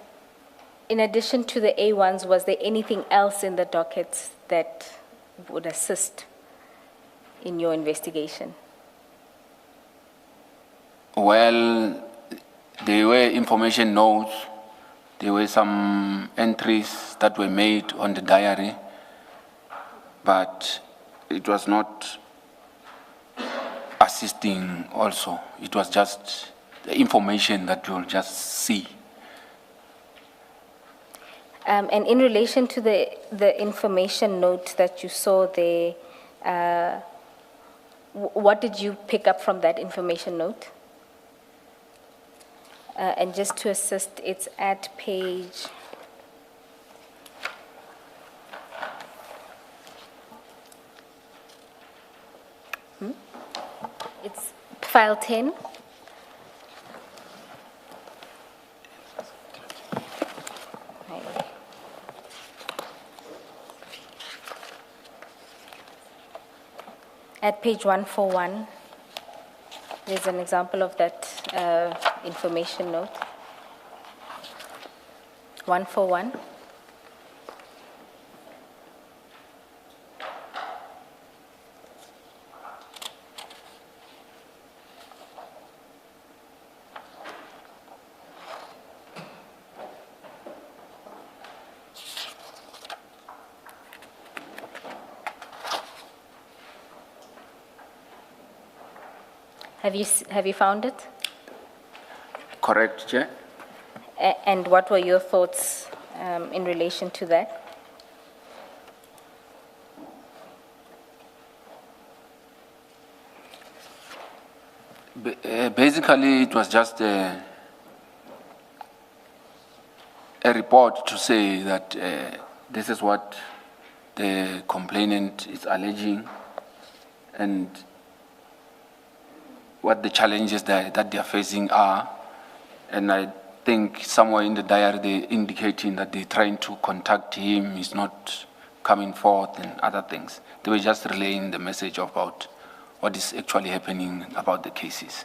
in addition to the A1s, was there anything else in the dockets that would assist in your investigation? Well, there were information notes, there were some entries that were made on the diary, but it was not assisting also. It was just the information that you'll just see. And in relation to the information note that you saw there, what did you pick up from that information note? And just to assist, it's at page... It's file 10. At page 141, there's an example of that information note. 141. Have you found it? Correct, Chair. And what were your thoughts in relation to that? Basically, it was just a report to say that this is what the complainant is alleging and what the challenges that they are facing are. And I think somewhere in the diary they're indicating that they're trying to contact him, he's not coming forth and other things. They were just relaying the message about what is actually happening about the cases.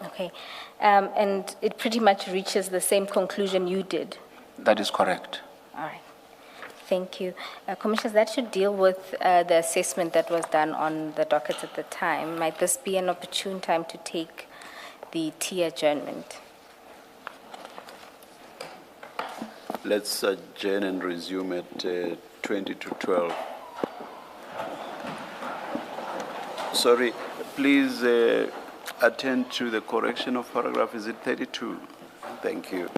Okay. And it pretty much reaches the same conclusion you did. That is correct. All right. Thank you. Commissioners, that should deal with the assessment that was done on the docket at the time. Might this be an opportune time to take the T adjournment? Let's adjourn and resume at 20 to 12. Sorry, please attend to the correction of paragraph, is it 32? Thank you.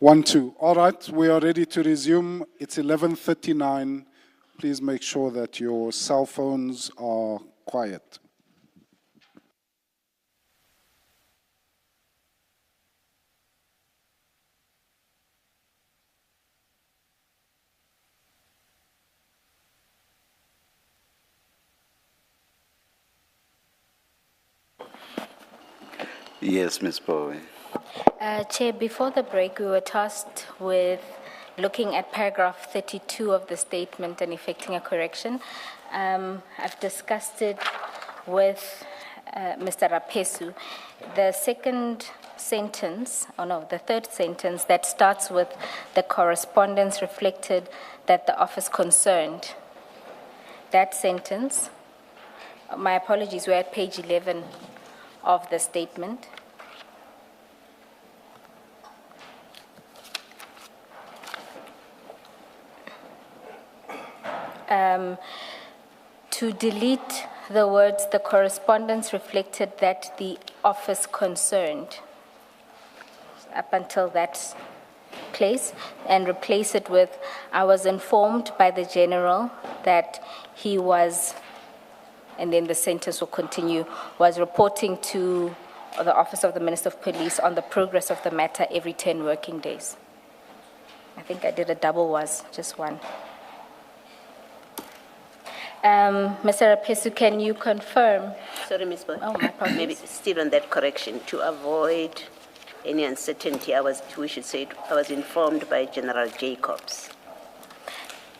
1-2. All right, we are ready to resume. It's 11:39. Please make sure that your cell phones are quiet. Yes, Ms. Bowie. Chair, before the break, we were tasked with looking at paragraph 32 of the statement and effecting a correction. I've discussed it with Mr. Rapesu. The second sentence, the third sentence that starts with the correspondence reflected that the office concerned. That sentence, my apologies, we're at page 11 of the statement. To delete the words, the correspondence reflected that the office concerned, up until that place, and replace it with, I was informed by the general that he was, and then the sentence will continue, was reporting to the Office of the Minister of Police on the progress of the matter every 10 working days. I think I did a double was, just one. Mr. Rapesu, can you confirm? Sorry, Ms. Boy. Oh, my apologies. Maybe still on that correction, to avoid any uncertainty, we should say, I was informed by General Jacobs,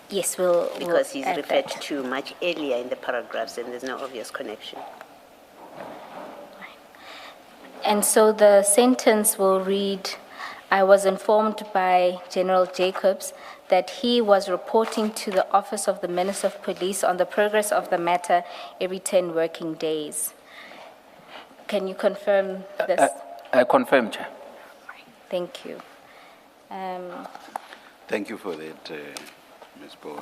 Yes, we'll because he's add referred that. to much earlier in the paragraphs, and there's no obvious connection. And so the sentence will read, I was informed by General Jacobs that he was reporting to the Office of the Minister of Police on the progress of the matter every 10 working days. Can you confirm this? I confirm, Chair. Thank you. Thank you for that, Ms. Bowie.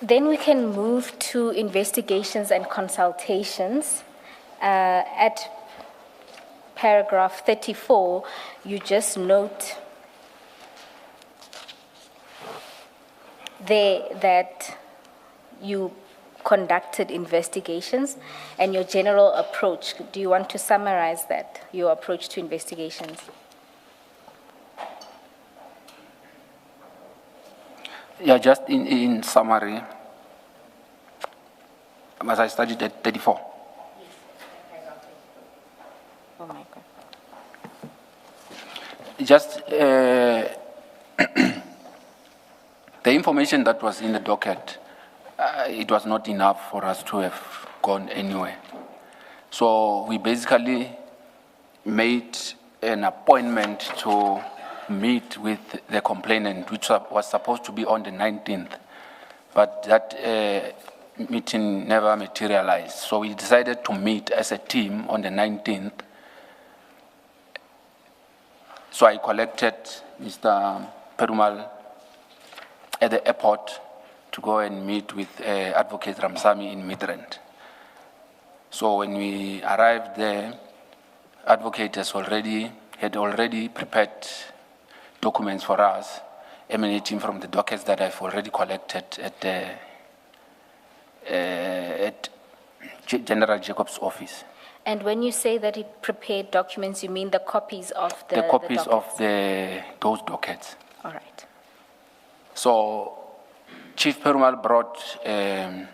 Then we can move to investigations and consultations. At paragraph 34, you just note there that you conducted investigations and your general approach. Do you want to summarize that, your approach to investigations? Yeah, just in summary, as I studied at 34. Oh my God. Just the information that was in the docket, it was not enough for us to have gone anywhere. So we basically made an appointment to meet with the complainant, which was supposed to be on the 19th, but that meeting never materialized. So we decided to meet as a team on the 19th. So I collected Mr. Perumal at the airport to go and meet with Advocate Ramsamy in Midrand. So when we arrived there, Advocate had already prepared documents for us emanating from the dockets that I've already collected at General Jacobs' office. And when you say that he prepared documents, you mean the copies of the copies dockets? of those dockets. All right. So Chief Perumal brought a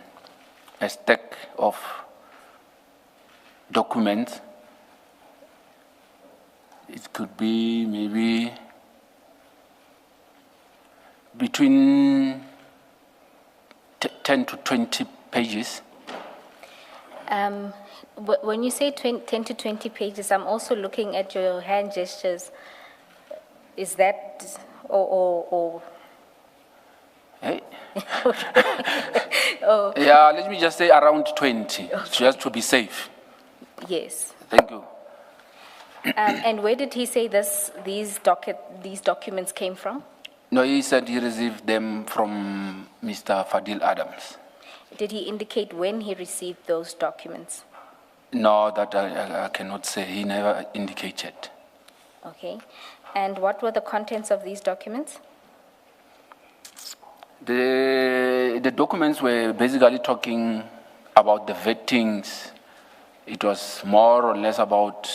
stack of documents. It could be maybe between 10 to 20 pages. When you say 10 to 20 pages, I'm also looking at your hand gestures. Is that, or Hey. oh, Yeah, let me just say around 20, just to be safe. yes. Thank you. And where did he say these documents came from? No, he said he received them from Mr. Fadil Adams. Did he indicate when he received those documents? No, that I cannot say. He never indicated. Okay. And what were the contents of these documents? The documents were basically talking about the vettings. It was more or less about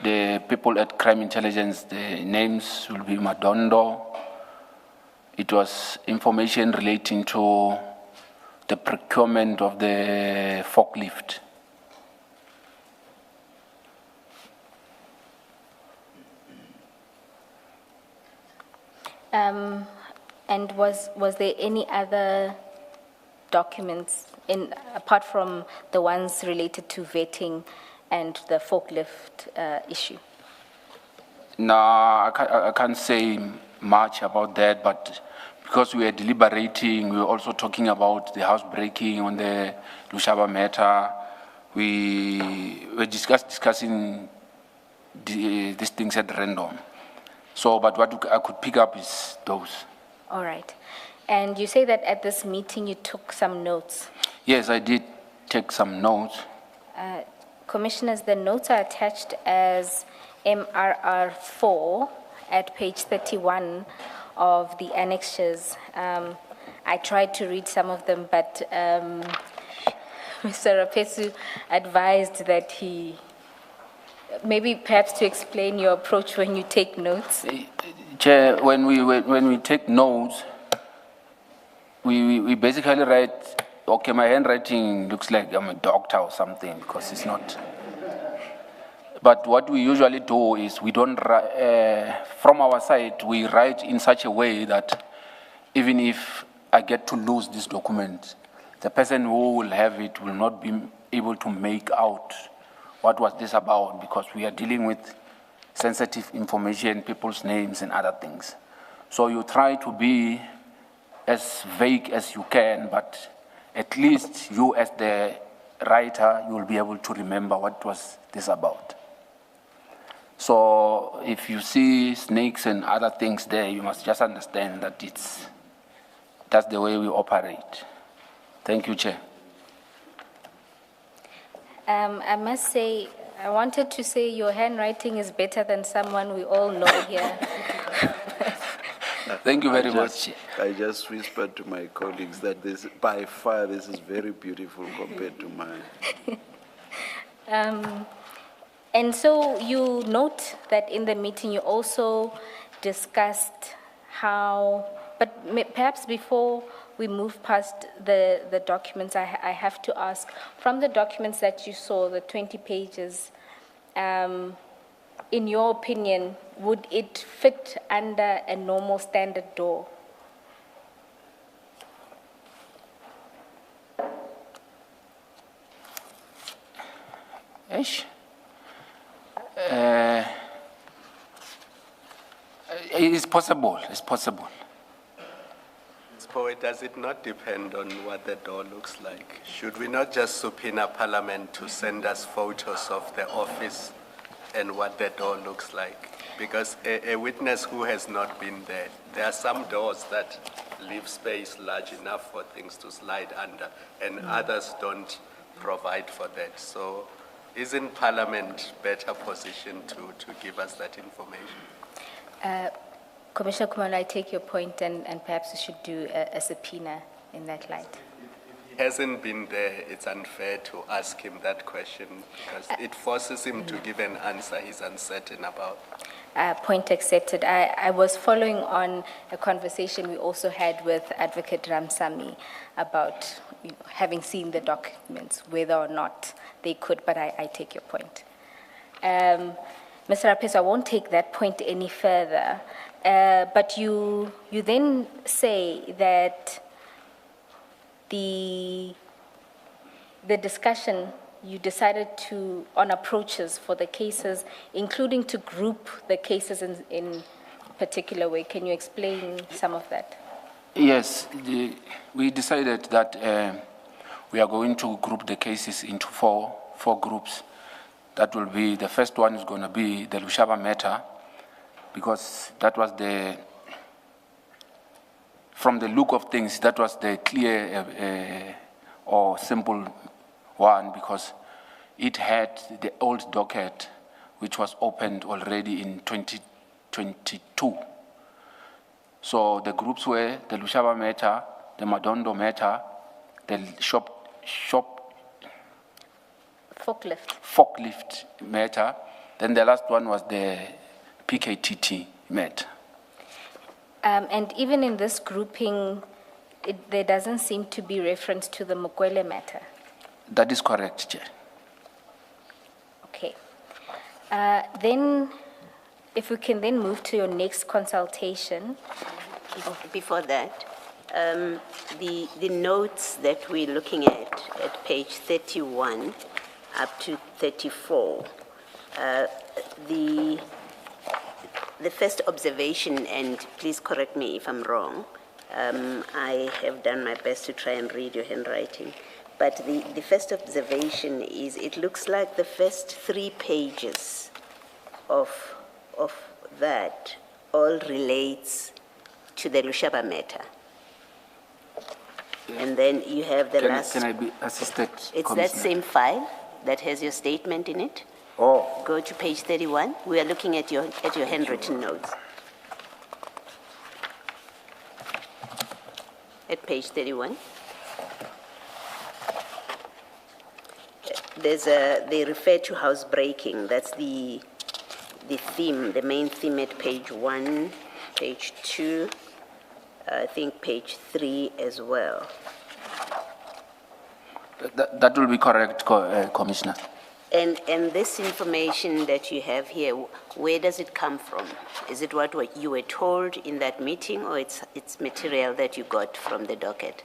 the people at Crime Intelligence. The names will be Madondo. It was information relating to the procurement of the forklift. And was there any other documents apart from the ones related to vetting and the forklift issue? No, I can't say much about that, but because we were deliberating, we were also talking about the housebreaking on the Lushaba matter. We were discussing these things at random. So, but what I could pick up is those. All right. And you say that at this meeting you took some notes. Yes, I did take some notes. Commissioners, the notes are attached as MRR 4 at page 31 of the annexures. I tried to read some of them, but Mr. Rapesu advised that maybe perhaps to explain your approach when you take notes. Chair, when we take notes, we basically write, okay, my handwriting looks like I'm a doctor or something, because it's not. But what we usually do is we don't, from our side, we write in such a way that even if I get to lose this document, the person who will have it will not be able to make out what was this about, because we are dealing with sensitive information, people's names and other things. So you try to be as vague as you can, but at least you as the writer, you will be able to remember what was this about. So if you see snakes and other things there, you must just understand that that's the way we operate. Thank you, Chair. I must say, I wanted to say your handwriting is better than someone we all know here. Thank you very much. I just whispered to my colleagues that by far, this is very beautiful compared to mine. And so you note that in the meeting you also discussed how, but perhaps before we move past the documents, I have to ask, from the documents that you saw, the 20 pages, in your opinion, would it fit under a normal standard door? Ish. It's possible. It's possible. Poet, does it not depend on what the door looks like? Should we not just subpoena Parliament to send us photos of the office and what the door looks like? Because a witness who has not been there are some doors that leave space large enough for things to slide under, and others don't provide for that. So isn't Parliament better positioned to give us that information? Commissioner Kumalo, I take your point, and perhaps we should do a subpoena in that light. If he hasn't been there, it's unfair to ask him that question, because it forces him to give an answer he's uncertain about. Point accepted. I was following on a conversation we also had with Advocate Ramsamy about having seen the documents, whether or not they could, but I take your point. Mr. Rapesu, I won't take that point any further. But you then say that the discussion, you decided on approaches for the cases, including to group the cases in particular way. Can you explain some of that? Yes, we decided that we are going to group the cases into four groups. That will be, the first one is going to be the Lushaba matter, because that was from the look of things, that was the clear or simple one, because it had the old docket which was opened already in 2022. So the groups were the Lushaba matter, the Madondo matter, the forklift matter, then the last one was the PKTT matter. And even in this grouping, there doesn't seem to be reference to the Mukwele matter. That is correct, Chair. Okay. Then, if we can then move to your next consultation. Before that, the notes that we're looking at page 31 up to 34, the first observation, and please correct me if I'm wrong, I have done my best to try and read your handwriting, but the first observation is it looks like the first 3 pages of that all relates to the Lushaba matter. And then you have the last... Can I be assisted, It's that same file that has your statement in it. Oh. Go to page 31. We are looking at your handwritten notes. At page 31. They refer to housebreaking. That's the theme, the main theme at page 1, page 2, I think page 3 as well. That will be correct, Commissioner. And this information that you have here, where does it come from? Is it what you were told in that meeting, or it's material that you got from the docket?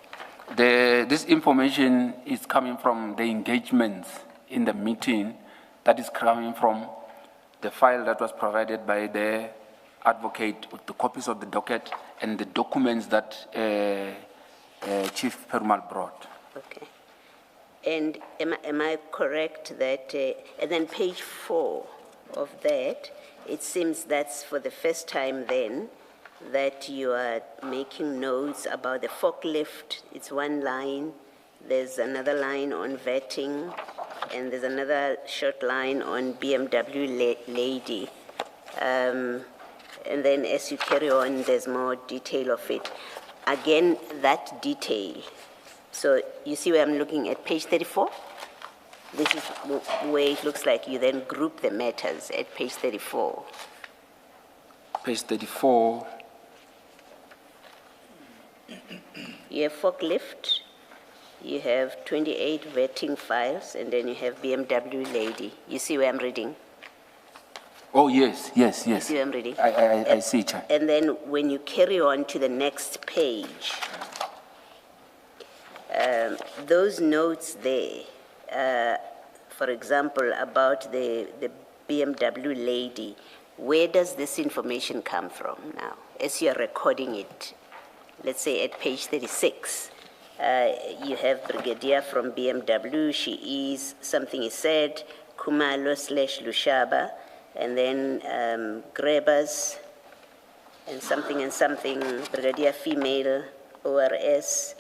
This information is coming from the engagements in the meeting, that is coming from the file that was provided by the advocate with the copies of the docket and the documents that Chief Perumal brought. Okay. And am I correct that, and then page 4 of that, it seems that's for the first time then that you are making notes about the forklift. It's one line, there's another line on vetting, and there's another short line on BMW lady. And then as you carry on, there's more detail of it. Again, that detail. So you see where I'm looking at page 34? This is where it looks like you then group the matters at page 34. Page 34. You have forklift, you have 28 vetting files, and then you have BMW lady. You see where I'm reading? Oh, yes. You see where I'm reading? I see, Chair. And then when you carry on to the next page, those notes there, for example, about the BMW lady, where does this information come from now, as you're recording it? Let's say at page 36, you have Brigadier from BMW, she is, something is said, Kumalo/Lushaba, and then Grabbers, and something, Brigadier female, ORS.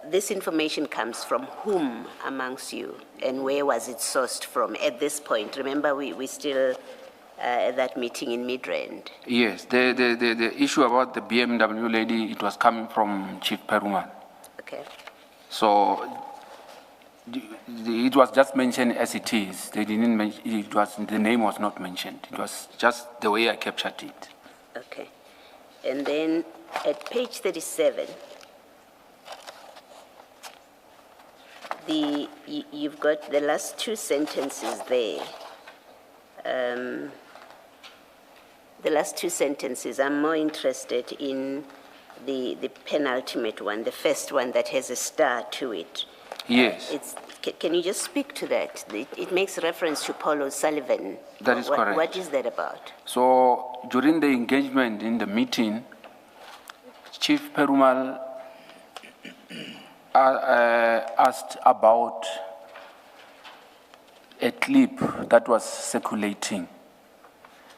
This information comes from whom amongst you, and where was it sourced from at this point? Remember, we still at that meeting in Midrand. Yes, the issue about the BMW lady, it was coming from Chief Perumal. Okay. So it was just mentioned as it is. They didn't mention, the name was not mentioned. It was just the way I captured it. Okay. And then at page 37, you've got the last 2 sentences there. The last 2 sentences, I'm more interested in the penultimate one, the first one that has a star to it. Yes. Can you just speak to that? It makes reference to Paul O'Sullivan. That is correct. What is that about? So during the engagement in the meeting, Chief Perumal asked about a clip that was circulating.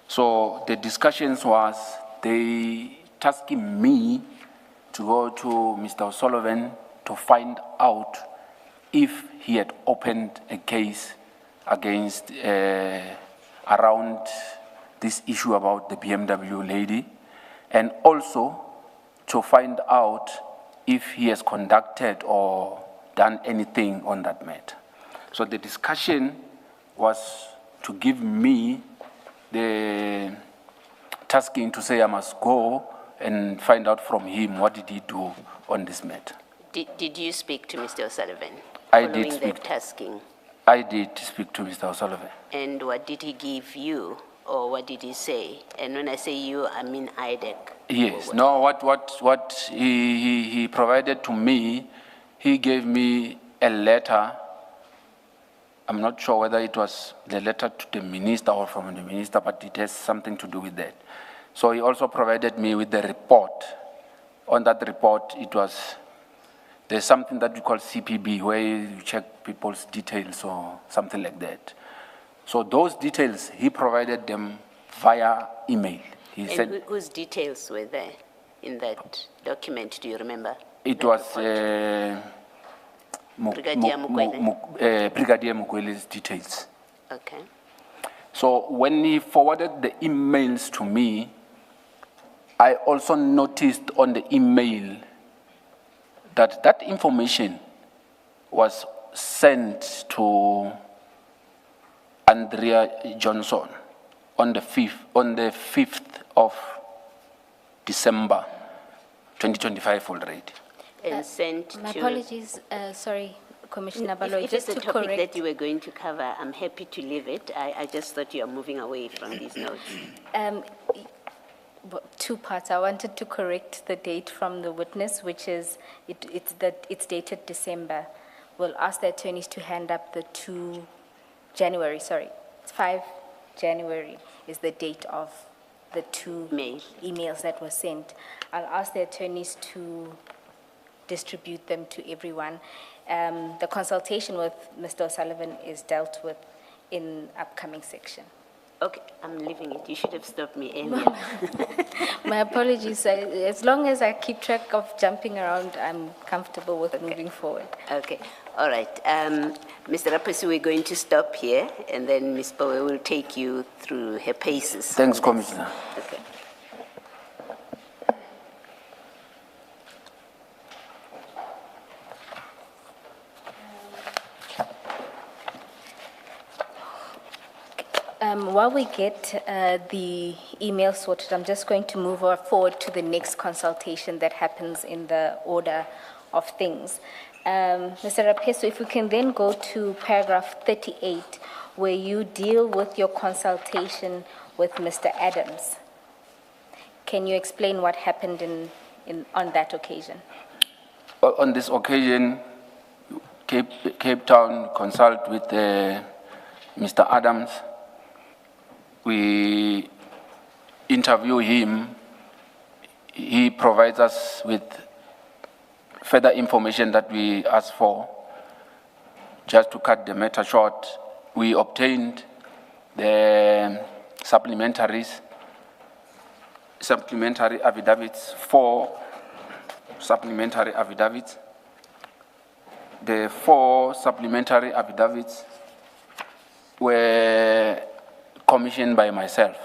So the discussions was they tasking me to go to Mr. O'Sullivan to find out if he had opened a case against around this issue about the BMW lady, and also to find out if he has conducted or done anything on that matter. So the discussion was to give me the tasking to say I must go and find out from him what did he do on this matter. Did you speak to Mr. O'Sullivan? I did Following speak. the tasking? I did speak to Mr. O'Sullivan. And what did he give you, or what did he say? And when I say you, I mean IDEC. Yes. No, what he provided to me, he gave me a letter. I'm not sure whether it was the letter to the minister or from the minister, but it has something to do with that. So he also provided me with the report. On that report, there's something that we call CPB, where you check people's details or something like that. So those details, he provided them via email. He And said whose details were there in that document, do you remember? it That was report? Brigadier Mukwele? Brigadier Mukwele's details. Okay. So when he forwarded the emails to me, I also noticed on the email that that information was sent to Andrea Johnson on the 5th of December 2025 already. And sent My to... apologies, sorry, Commissioner Baloyi, If it's just a to topic correct. that you were going to cover, I'm happy to leave it. I just thought you were moving away from these notes. Two parts. I wanted to correct the date from the witness, which is, it's dated December. We'll ask the attorneys to hand up the 2 January, sorry. It's 5 January is the date of the two emails that were sent. I'll ask the attorneys to distribute them to everyone. The consultation with Mr. O'Sullivan is dealt with in upcoming section. Okay, I'm leaving it. You should have stopped me earlier. My apologies. As long as I keep track of jumping around, I'm comfortable with moving forward. Okay, all right. Mr. Raposi, we're going to stop here, and then Ms. Bowe will take you through her paces. Thanks, Commissioner. Okay. While we get the email sorted, I'm just going to move forward to the next consultation that happens in the order of things. Mr. Rapeso, if we can then go to paragraph 38, where you deal with your consultation with Mr. Adams. Can you explain what happened on that occasion? On this occasion, Cape Town consult with Mr. Adams. We interview him. He provides us with further information that we asked for. Just to cut the matter short, we obtained the supplementary affidavits, 4 supplementary affidavits. The 4 supplementary affidavits were commissioned by myself.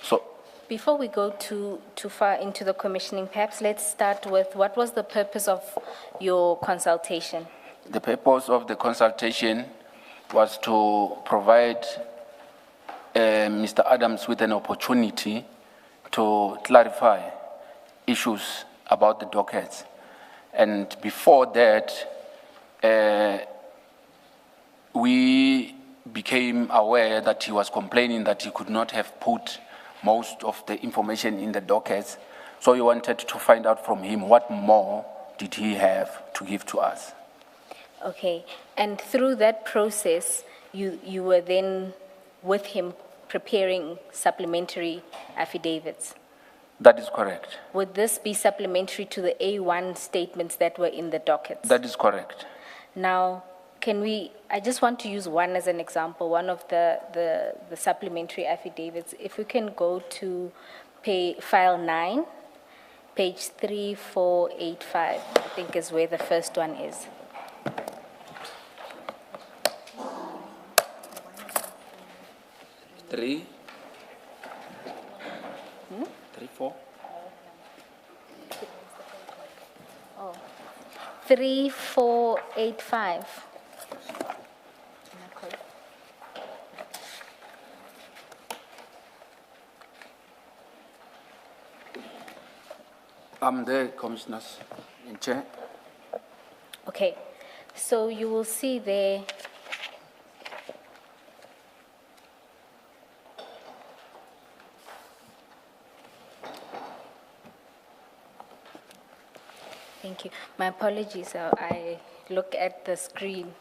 So, before we go too far into the commissioning, perhaps let's start with what was the purpose of your consultation? The purpose of the consultation was to provide Mr. Adams with an opportunity to clarify issues about the dockets. And before that, we became aware that he was complaining that he could not have put most of the information in the dockets. So we wanted to find out from him what more did he have to give to us. Okay, and through that process, you were then with him preparing supplementary affidavits? That is correct. Would this be supplementary to the A1 statements that were in the dockets? That is correct. Now, I just want to use one as an example, one of the supplementary affidavits. If we can go to file 9, page 3485, I think is where the first one is. 3, 3, 4. 3485. I'm there, Commissioners in Chair. Okay, so you will see there. Thank you. My apologies, I look at the screen.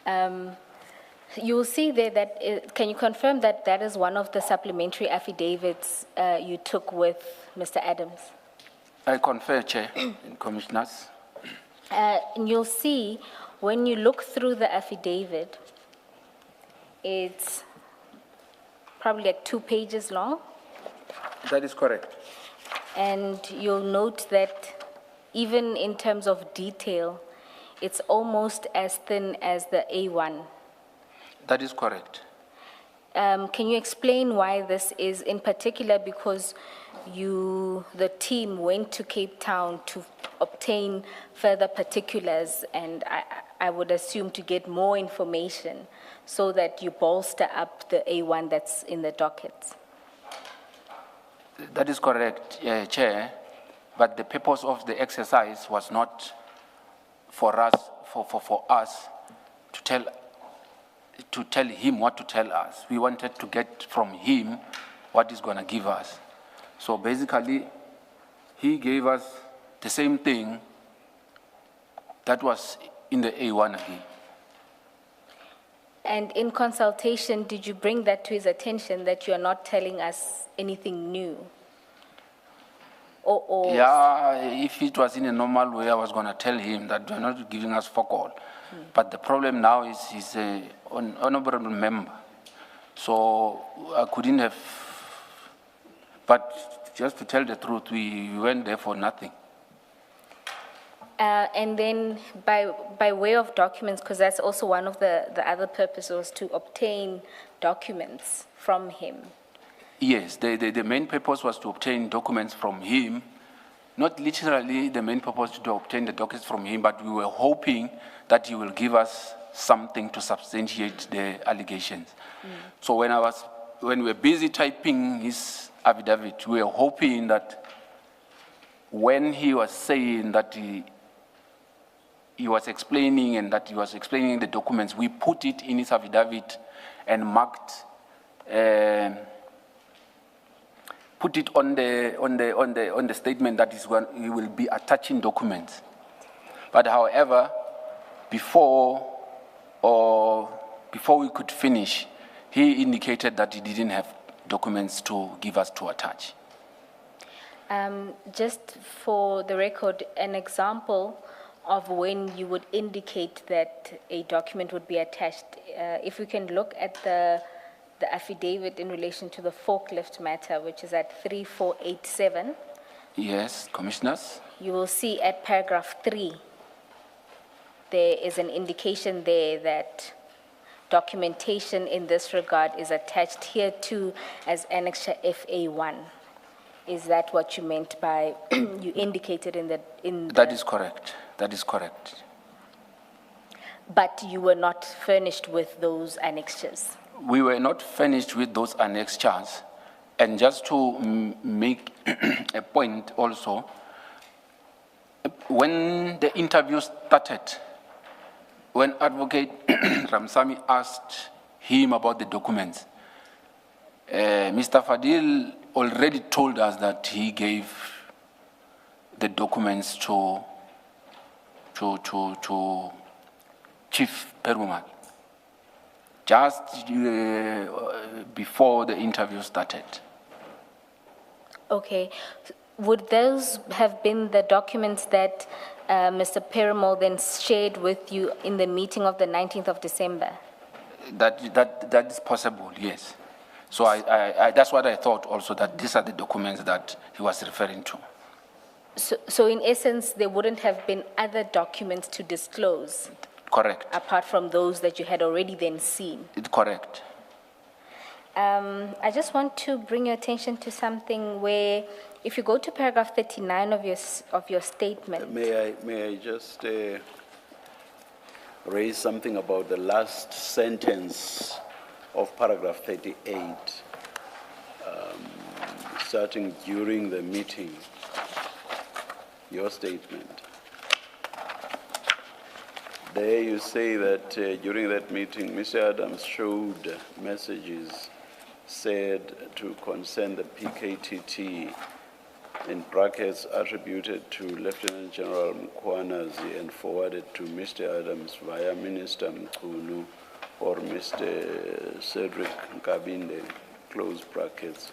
You will see there that, can you confirm that that is one of the supplementary affidavits you took with Mr. Adams? I confer, Chair and Commissioners. And you'll see, when you look through the affidavit, it's probably like 2 pages long. That is correct. And you'll note that even in terms of detail, it's almost as thin as the A1. That is correct. Can you explain why this is, in particular because the team went to Cape Town to obtain further particulars, and I would assume to get more information so that you bolster up the A1 that's in the dockets? That is correct, Chair. But the purpose of the exercise was not for us, for us to tell him what to tell us. We wanted to get from him what he's going to give us. So basically, he gave us the same thing that was in the A1 again. And in consultation, did you bring that to his attention that you are not telling us anything new? Or Yeah, if it was in a normal way, I was going to tell him that you're not giving us fuck all. But the problem now is he's an honorable member. So I couldn't have, but just to tell the truth, we went there for nothing. And then by way of documents, because that's also one of the other purposes, to obtain documents from him. Yes, the main purpose was to obtain documents from him. Not literally the main purpose to obtain the documents from him, but we were hoping that he will give us something to substantiate the allegations. So when we were busy typing his affidavit, we were hoping that when he was saying that he was explaining and that he was explaining the documents, we put it in his affidavit and marked, put it on the statement that he will be attaching documents. But however, before we could finish, he indicated that he didn't have documents to give us to attach. Just for the record, an example of when you would indicate that a document would be attached, if we can look at the affidavit in relation to the forklift matter, which is at 3487. Yes, Commissioners. You will see at paragraph 3, there is an indication there that documentation in this regard is attached here too as Annexure FA1. Is that what you meant by, you indicated in the... That is correct. That is correct. But you were not furnished with those annexures? We were not finished with those annexures. And just to make a point also, when the interview started, when Advocate Ramsamy asked him about the documents, Mr. Fadil already told us that he gave the documents to Chief Perumal, just before the interview started. Okay. Would those have been the documents that Mr. Perumal then shared with you in the meeting of the 19th of December? That is possible, yes. So I that's what I thought also, that these are the documents that he was referring to. So in essence, there wouldn't have been other documents to disclose? Correct. Apart from those that you had already then seen? Correct. I just want to bring your attention to something where, if you go to paragraph 39 of your statement. May I just raise something about the last sentence of paragraph 38, starting during the meeting, your statement. There you say that during that meeting, Mr. Adams showed messages said to concern the PKTT, in brackets attributed to Lieutenant General Mkhwanazi and forwarded to Mr. Adams via Minister Mkhunu or Mr. Cedric Nkabinde, close brackets.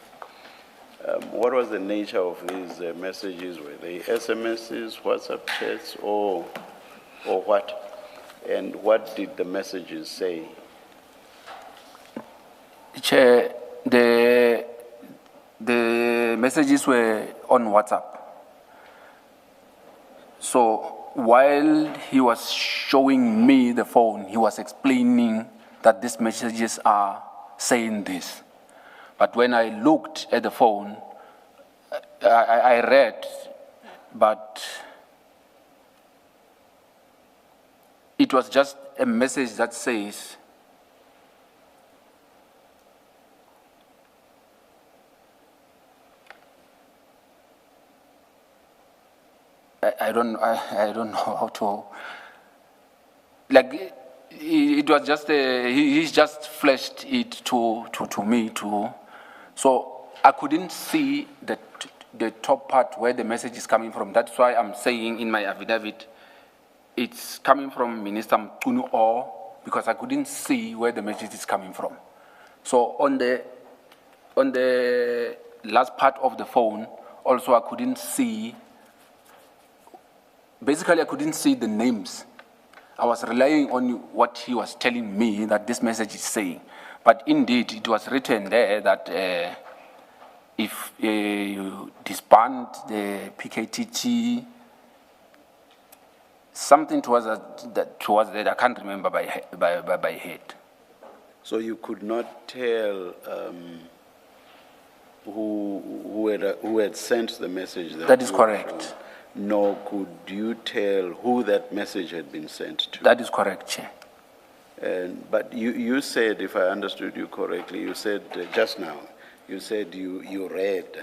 What was the nature of these messages? Were they SMSs, WhatsApp chats, or what? And what did the messages say? Chair, the messages were on WhatsApp. So while he was showing me the phone, he was explaining that these messages are saying this. But when I looked at the phone, I read, but it was just a message that says, I don't know how to, like, it was just, he's just flashed it to me too. So I couldn't see the top part where the message is coming from. That's why I'm saying in my affidavit, it's coming from Minister Mkhunu, or because I couldn't see where the message is coming from. So on the last part of the phone, also I couldn't see. Basically, I couldn't see the names. I was relying on what he was telling me that this message is saying. But indeed, it was written there that if you disband the PKTT, something towards that, I can't remember by head. So you could not tell who had sent the message? That is correct. Nor could you tell who that message had been sent to? That is correct, Chair. But you said, if I understood you correctly, you said just now, you said you read.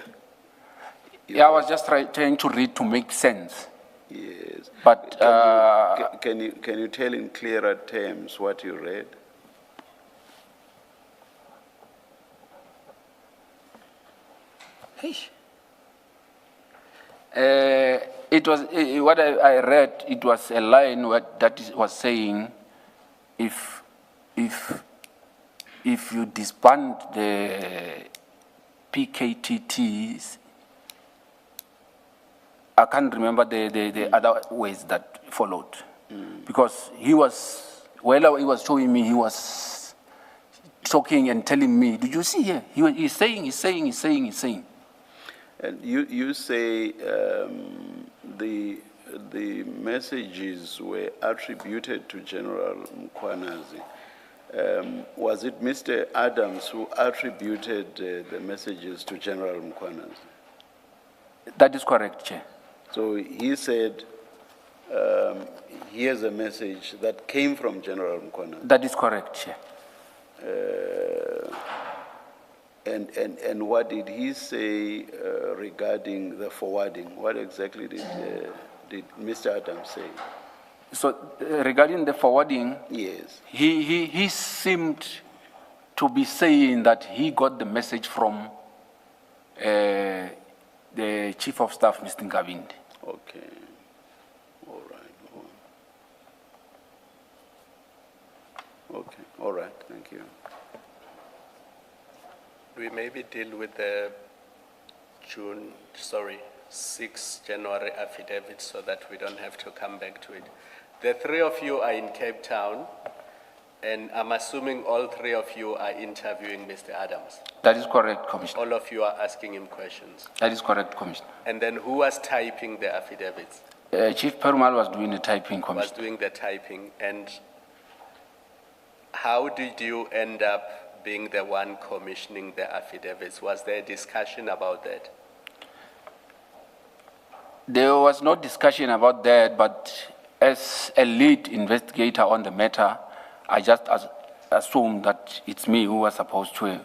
Yeah, I was just trying to read to make sense. Yes. But can you tell in clearer terms what you read? It was what I read. It was a line that was saying, if you disband the PKTTs, I can't remember the other ways that followed, because he was showing me, he was talking and telling me, did you see here? He's saying. And you say the messages were attributed to General Mkhwanazi. Was it Mr. Adams who attributed the messages to General Mkhwanazi? That is correct, Chair. So he said, here's a message that came from General Mkhwanazi. That is correct, Chair. And what did he say regarding the forwarding? What exactly did Mr. Adams say? So regarding the forwarding, yes, he seemed to be saying that he got the message from the Chief of Staff, Mr. Nkabinde. Okay. All right. Okay. All right. Thank you. We maybe deal with the 6 January affidavit so that we don't have to come back to it. The three of you are in Cape Town, and I'm assuming all three of you are interviewing Mr. Adams. That is correct, Commissioner. All of you are asking him questions. That is correct, Commissioner. And then who was typing the affidavits? Chief Perumal was doing the typing, Commissioner. Was doing the typing. And how did you end up being the one commissioning the affidavits. Was there a discussion about that? There was no discussion about that, but as a lead investigator on the matter, I just assumed that it's me who was supposed to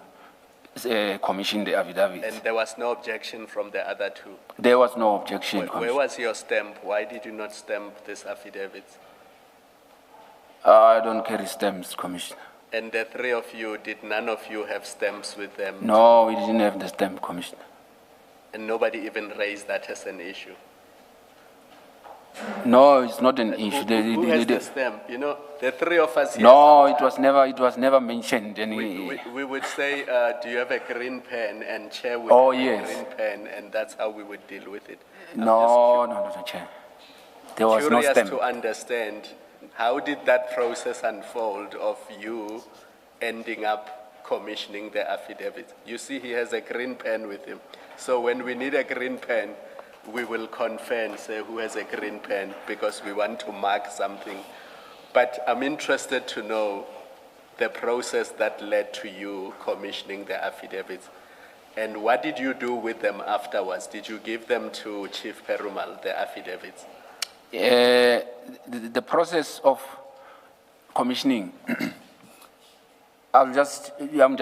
commission the affidavits. And there was no objection from the other two? There was no objection. Where was your stamp? Why did you not stamp this affidavits? I don't carry stamps, Commissioner. And the three of you, did none of you have stamps with them? No, we didn't have the stamp, Commissioner. And nobody even raised that as an issue? No, it's not an issue. Who has the stamp? You know, the three of us here. No, it was never mentioned. We would say, do you have a green pen? And Chair would Oh, have yes. a green pen, and that's how we would deal with it. No, Chair. There was no Curious stamp. to understand, how did that process unfold of you ending up commissioning the affidavit? You see, he has a green pen with him. So when we need a green pen, we will confer and say who has a green pen because we want to mark something. But I'm interested to know the process that led to you commissioning the affidavits. And what did you do with them afterwards? Did you give them to Chief Perumal, the affidavits? The process of commissioning, I'm just going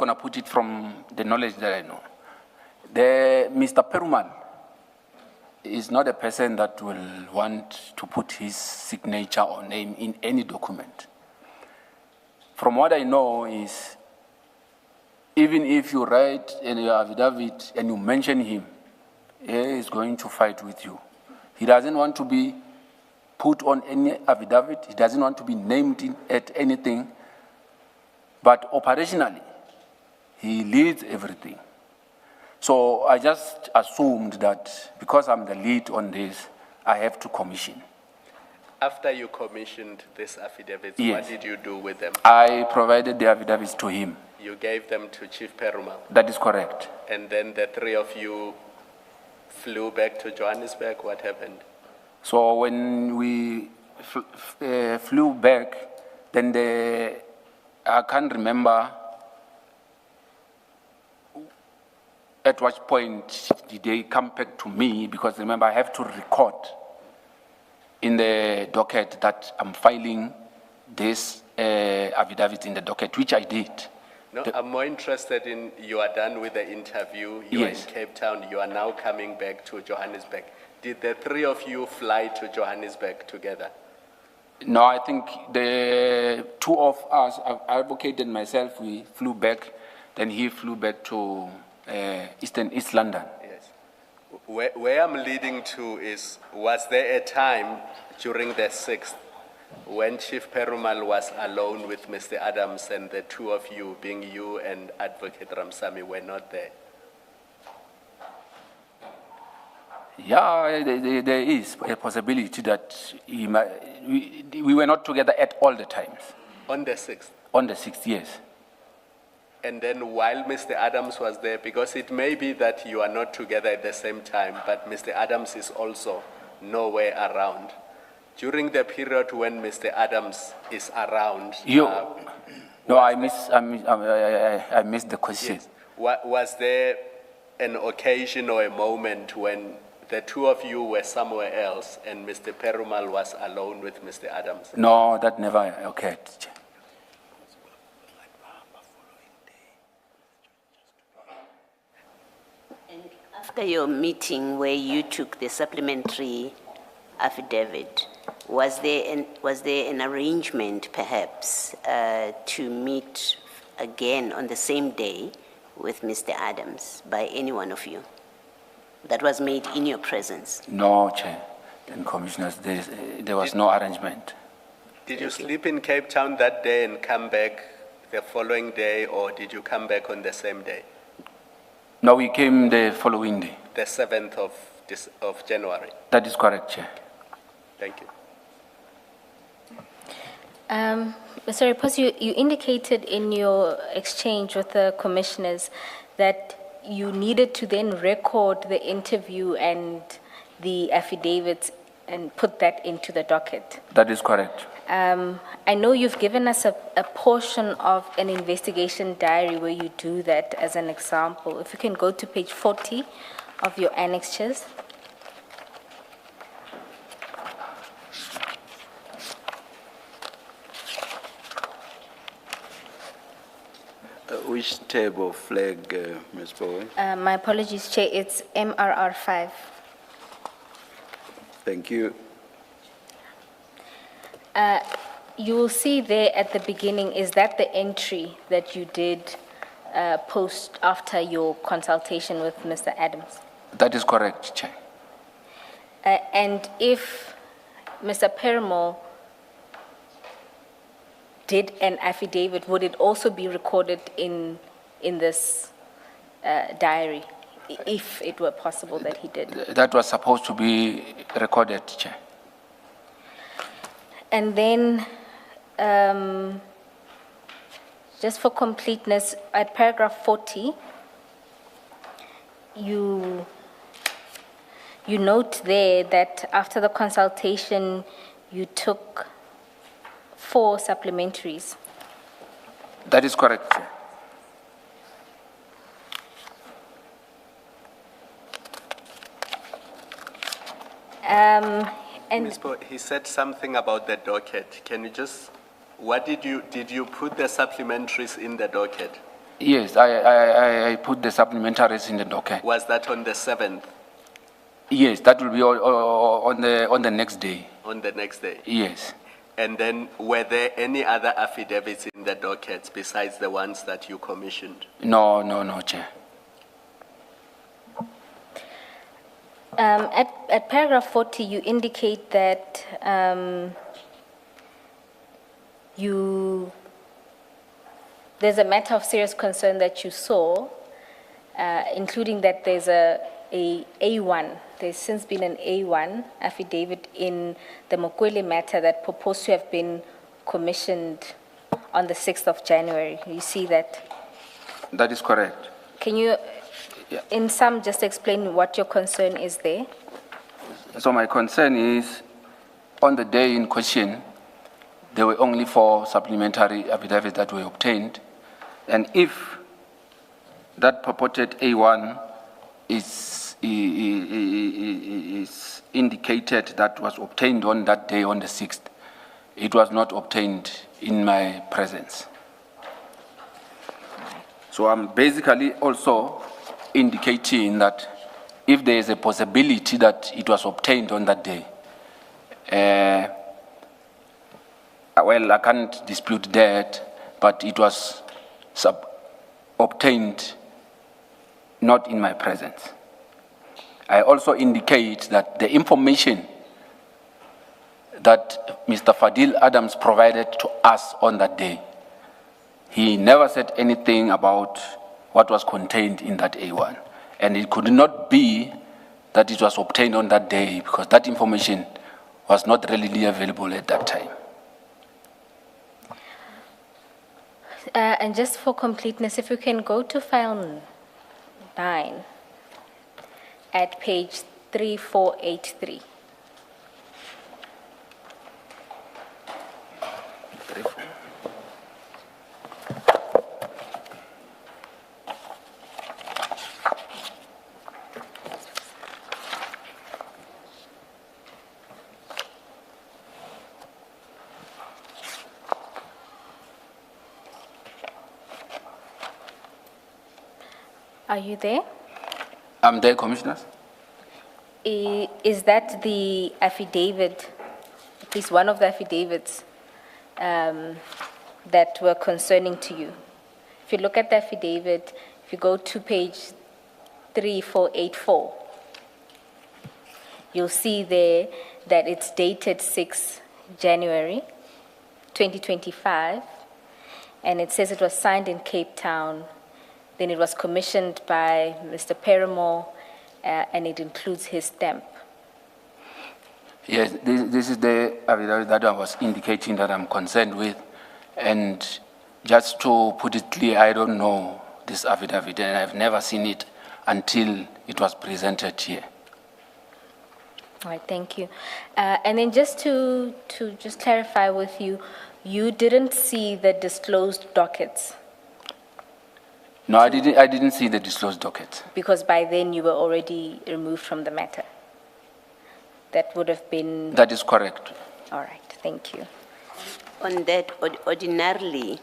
to put it from the knowledge that I know. Mr. Perumal is not a person that will want to put his signature or name in any document. From what I know is, even if you write in your affidavit and you mention him, he is going to fight with you. He doesn't want to be put on any affidavit. He doesn't want to be named at anything. But operationally, he leads everything. So I just assumed that because I'm the lead on this, I have to commission. After you commissioned this affidavits, Yes. what did you do with them? I provided the affidavits to him. You gave them to Chief Perumal, That is correct. and then the three of you flew back to Johannesburg. What happened? So when we flew back, then I can't remember at what point did they come back to me, because remember I have to record in the docket that I'm filing this affidavit in the docket, which I did. No, I'm more interested in, you are done with the interview, you Yes. are in Cape Town, you are now coming back to Johannesburg. Did the three of you fly to Johannesburg together? No, I think the two of us, I advocated myself, we flew back, then he flew back to East London. Yes. Where I'm leading to is, was there a time during the 6th when Chief Perumal was alone with Mr. Adams and the two of you, being you and Advocate Ramsamy, were not there? Yeah, there is a possibility that we were not together at all the times. On the 6th? On the 6th, yes. And then while Mr. Adams was there, because it may be that you are not together at the same time, but Mr. Adams is also nowhere around. During the period when Mr. Adams is around... No, I missed the question. Yes. Was there an occasion or a moment when the two of you were somewhere else and Mr. Perumal was alone with Mr. Adams? No, that never occurred. After your meeting where you took the supplementary affidavit, was there an arrangement perhaps to meet again on the same day with Mr. Adams by any one of you that was made in your presence? No, Chair and Commissioners, there was no arrangement. Did you sleep in Cape Town that day and come back the following day, or did you come back on the same day? No, we came the following day. The 7th of January. That is correct, Chair. Thank you. Mr. Repos, you indicated in your exchange with the commissioners that you needed to then record the interview and the affidavits and put that into the docket. That is correct. I know you've given us a portion of an investigation diary where you do that as an example. If you can go to page 40 of your annexures. Which table flag, Ms. Bowen? My apologies, Chair, it's MRR 5. Thank you. You will see there at the beginning, is that the entry that you did post after your consultation with Mr. Adams? That is correct, Chair. And if Mr. Perumal did an affidavit, would it also be recorded in this diary, if it were possible that he did? That was supposed to be recorded, Chair. And then, just for completeness, at paragraph 40, you note there that after the consultation, you took 4 supplementaries. That is correct, Chair. And Ms. Bo, he said something about the docket. Can you just, did you put the supplementaries in the docket? Yes, I put the supplementaries in the docket. Was that on the 7th, Yes, that will be on the next day. on the next day? Yes. And then were there any other affidavits in the dockets besides the ones that you commissioned? No, Chair. at paragraph 40, you indicate that there's a matter of serious concern that you saw, including that there's A1. There's since been an A1 affidavit in the Mokwele matter that purports to have been commissioned on the 6th of January. You see that? That is correct. Can you, Yeah. in sum, just explain what your concern is there? So my concern is, on the day in question, there were only 4 supplementary affidavits that were obtained. And if that purported A1 is indicated that was obtained on that day, on the 6th, it was not obtained in my presence. So I'm basically also indicating that if there is a possibility that it was obtained on that day, well, I can't dispute that, but it was obtained not in my presence. I also indicate that the information that Mr. Fadil Adams provided to us on that day, he never said anything about what was contained in that A1. And it could not be that it was obtained on that day because that information was not readily available at that time. And just for completeness, if you can go to file 9 at page 3483. Are you there? I'm there, Commissioners. Is that the affidavit, at least one of the affidavits that were concerning to you? If you look at the affidavit, if you go to page 3484, you'll see there that it's dated 6 January 2025, and it says it was signed in Cape Town. Then it was commissioned by Mr. Perumal, and it includes his stamp. Yes, this is the affidavit that I was indicating that I'm concerned with. And just to put it clear, I don't know this affidavit, and I've never seen it until it was presented here. All right, thank you. And then just to just clarify with you, you didn't see the disclosed dockets No, I didn't see the disclosed docket. because by then you were already removed from the matter. That would have been, That is correct. all right, thank you. On that, ordinarily,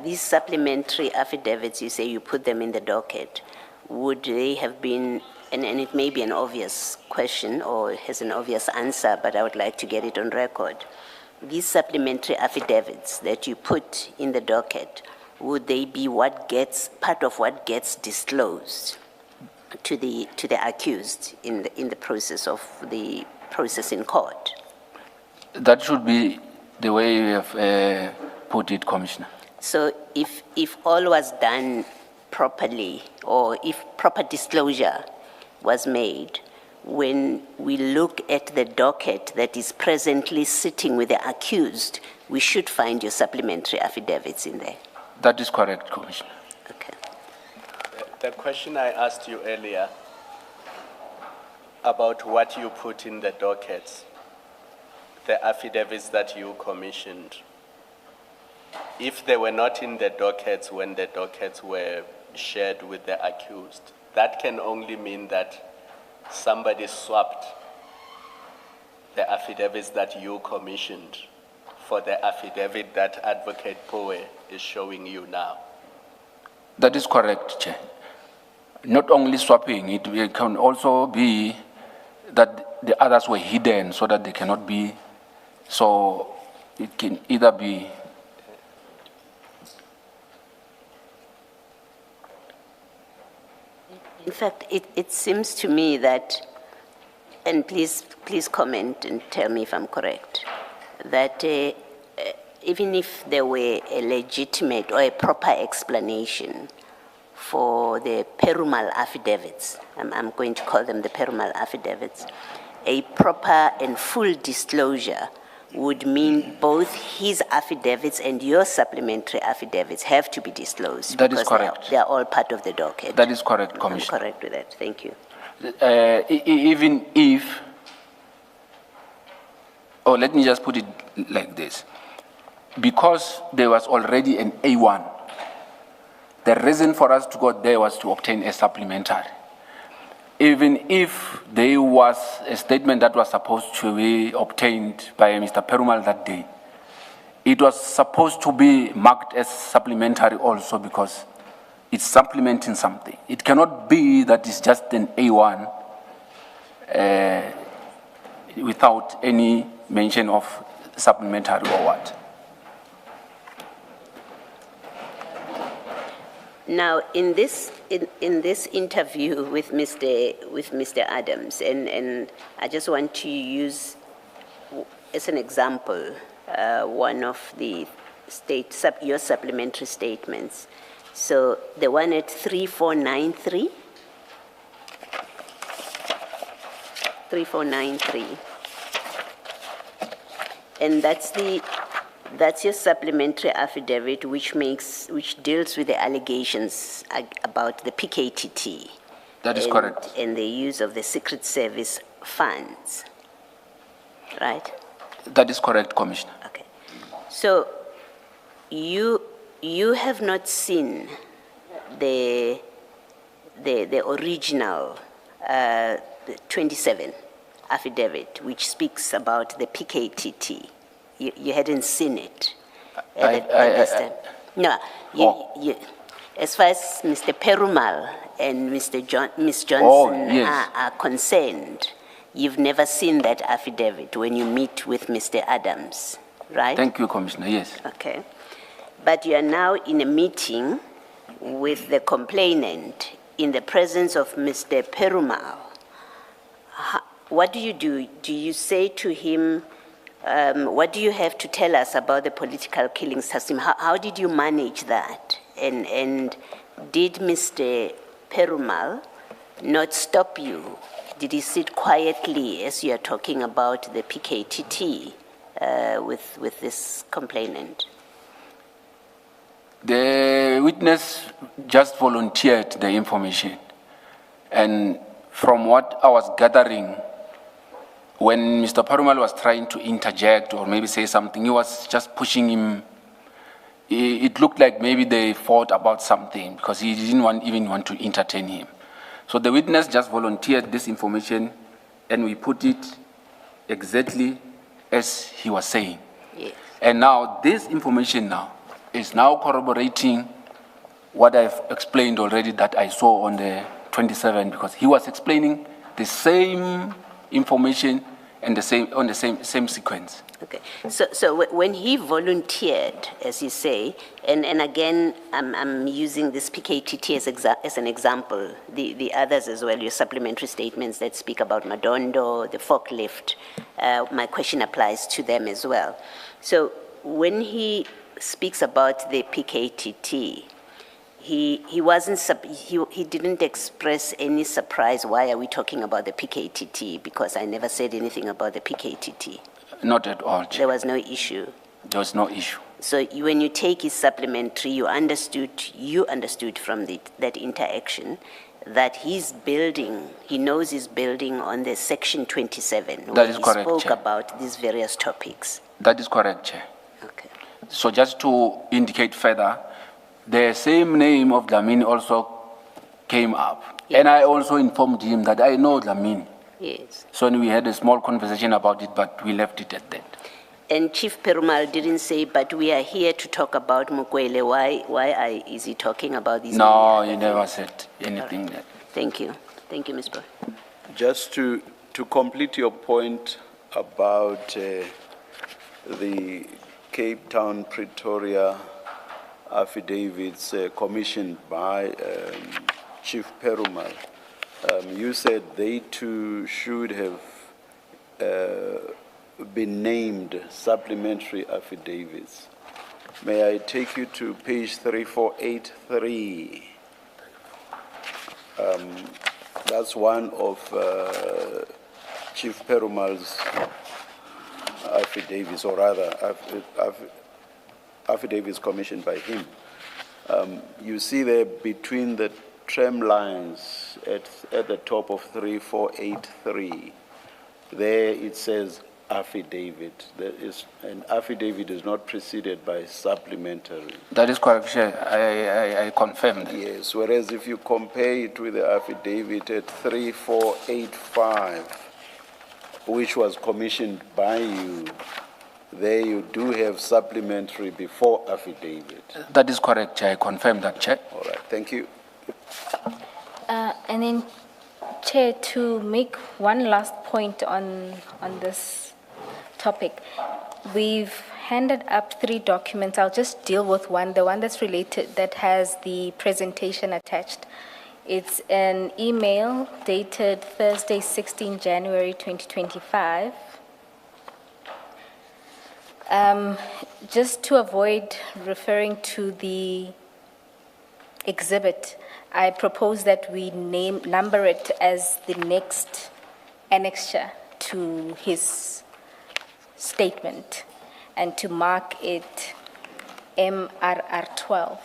these supplementary affidavits, you say you put them in the docket, would they have been, and it may be an obvious question or has an obvious answer, but I would like to get it on record. These supplementary affidavits that you put in the docket, would they be part of what gets disclosed to the accused in the process of the process in court? That should be the way you have put it, Commissioner. So if all was done properly, or if proper disclosure was made, when we look at the docket that is presently sitting with the accused, we should find your supplementary affidavits in there. That is correct, Commissioner. Okay. The question I asked you earlier about what you put in the dockets, the affidavits that you commissioned, if they were not in the dockets when the dockets were shared with the accused, that can only mean that somebody swapped the affidavits that you commissioned for the affidavit that Advocate Poe is showing you now. That is correct, Chair. Not only swapping, it can also be that the others were hidden so that they cannot be, so it can either be. In fact, it seems to me that, and please comment and tell me if I'm correct, that even if there were a legitimate or a proper explanation for the Perumal affidavits, I'm going to call them the Perumal affidavits, a proper and full disclosure would mean both his affidavits and your supplementary affidavits have to be disclosed. That is because correct. They are all part of the docket. That is correct, Commissioner. I'm correct with that. Thank you. Even if, or let me just put it like this, because there was already an A1, the reason for us to go there was to obtain a supplementary. Even if there was a statement that was supposed to be obtained by Mr. Perumal that day, it was supposed to be marked as supplementary also because it's supplementing something. It cannot be that it's just an A1 without any mention of supplementary or what. Now, in this interview with Mr. Adams, and I just want to use as an example one of the your supplementary statements. So the one at 3493. 3493. And that's your supplementary affidavit, which deals with the allegations about the PKTT. That is correct. And the use of the Secret Service funds, right? That is correct, Commissioner. Okay. So you have not seen the original 27 affidavit, which speaks about the PKTT. You hadn't seen it at this time. No, as far as Mr. Perumal and Ms. Johnson yes. are concerned, you've never seen that affidavit when you meet with Mr. Adams, right? Thank you, Commissioner, yes. Okay. But you are now in a meeting with the complainant in the presence of Mr. Perumal. What do you do? Do you say to him, what do you have to tell us about the political killing system? How did you manage that? And did Mr. Perumal not stop you? Did he sit quietly as you are talking about the PKTT with this complainant? The witness just volunteered the information. And from what I was gathering, when Mr. Parumal was trying to interject or maybe say something, he was just pushing him. It looked like maybe they fought about something because he didn't even want to entertain him. So the witness just volunteered this information and we put it exactly as he was saying. Yes. And now this information now is now corroborating what I've explained already that I saw on the 27th, because he was explaining the same information and on the same sequence. Okay, so when he volunteered, as you say, and again, I'm using this PKTT as an example, the others as well, your supplementary statements that speak about Madondo, the forklift, my question applies to them as well. So when he speaks about the PKTT, he didn't express any surprise. Why are we talking about the PKTT? Because I never said anything about the PKTT. Not at all, Chair. There was no issue. There was no issue. So when you take his supplementary, you understood from that interaction that he's building, he knows he's building on the section 27. That is correct, He spoke Chair. about these various topics. That is correct, Chair. Okay. So just to indicate further, the same name of Dlamini also came up. Yes. And I also informed him that I know Dlamini. Yes. So we had a small conversation about it, but we left it at that. And Chief Perumal didn't say, but we are here to talk about Mukwele. Why is he talking about these? No, he never said anything. Right. Thank you. Thank you, Ms. Boy. Just to complete your point about the Cape Town Pretoria affidavits commissioned by Chief Perumal, you said they too should have been named supplementary affidavits. May I take you to page 3483? That's one of Chief Perumal's affidavits, or rather affidavits commissioned by him. You see there between the tram lines at the top of 3483, there it says affidavit. An affidavit is not preceded by supplementary. That is correct, Chair. I confirm that. Yes, whereas if you compare it with the affidavit at 3485, which was commissioned by you, there you do have supplementary before affidavit. That is correct, Chair. I confirm that, Chair. All right, thank you. And then, Chair, to make one last point on this topic, we've handed up 3 documents. I'll just deal with one, the one that's related, that has the presentation attached. It's an email dated Thursday, 16 January 2025. Just to avoid referring to the exhibit, I propose that we number it as the next annexure to his statement and to mark it MRR 12.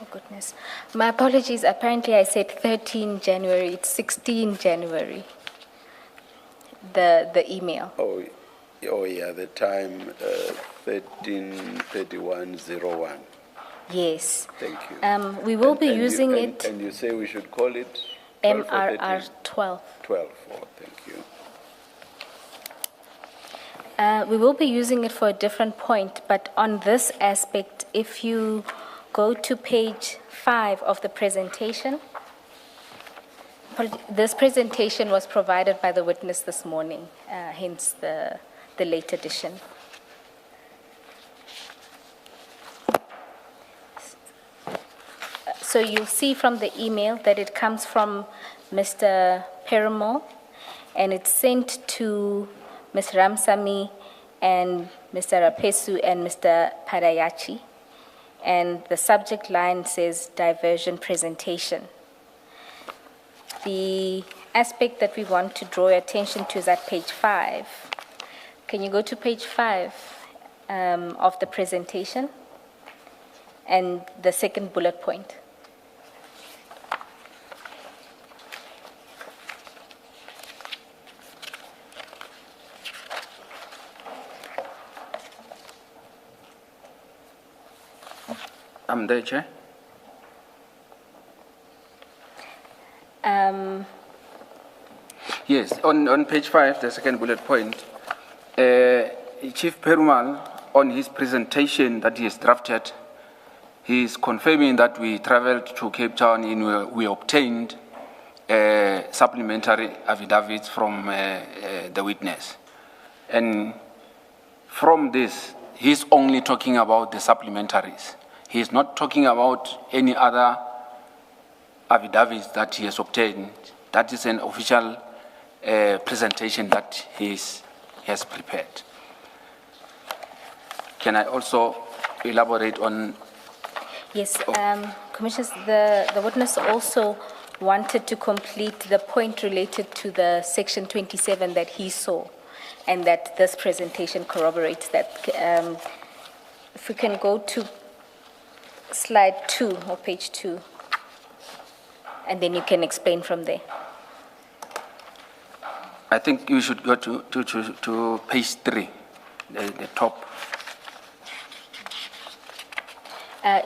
Oh, goodness. My apologies. Apparently, I said 13 January. It's 16 January. The email. Oh yeah, the time 13:31:01. Yes. Thank you. We will be using it. And you say we should call it 12 or 13? MRR 12. 12. Oh, thank you. We will be using it for a different point, but on this aspect, if you go to page 5 of the presentation, this presentation was provided by the witness this morning, hence the late edition. So you'll see from the email that it comes from Mr. Perumal, and it's sent to Ms. Ramsamy and Mr. Rapesu and Mr. Parayachi. And the subject line says diversion presentation. The aspect that we want to draw your attention to is at page 5. Can you go to page 5 of the presentation? And the second bullet point. I'm there, Chair. Yes, on page 5, the second bullet point, Chief Perumal, on his presentation that he has drafted, he is confirming that we traveled to Cape Town and we obtained supplementary affidavits from the witness. And from this, he's only talking about the supplementaries. He's not talking about any other affidavits that he has obtained. That is an official presentation that he has prepared. Can I also elaborate on? Yes, Commissioners, the witness also wanted to complete the point related to the section 27 that he saw, and that this presentation corroborates that. If we can go to slide 2 or page 2, and then you can explain from there. I think you should go to page 3, the top.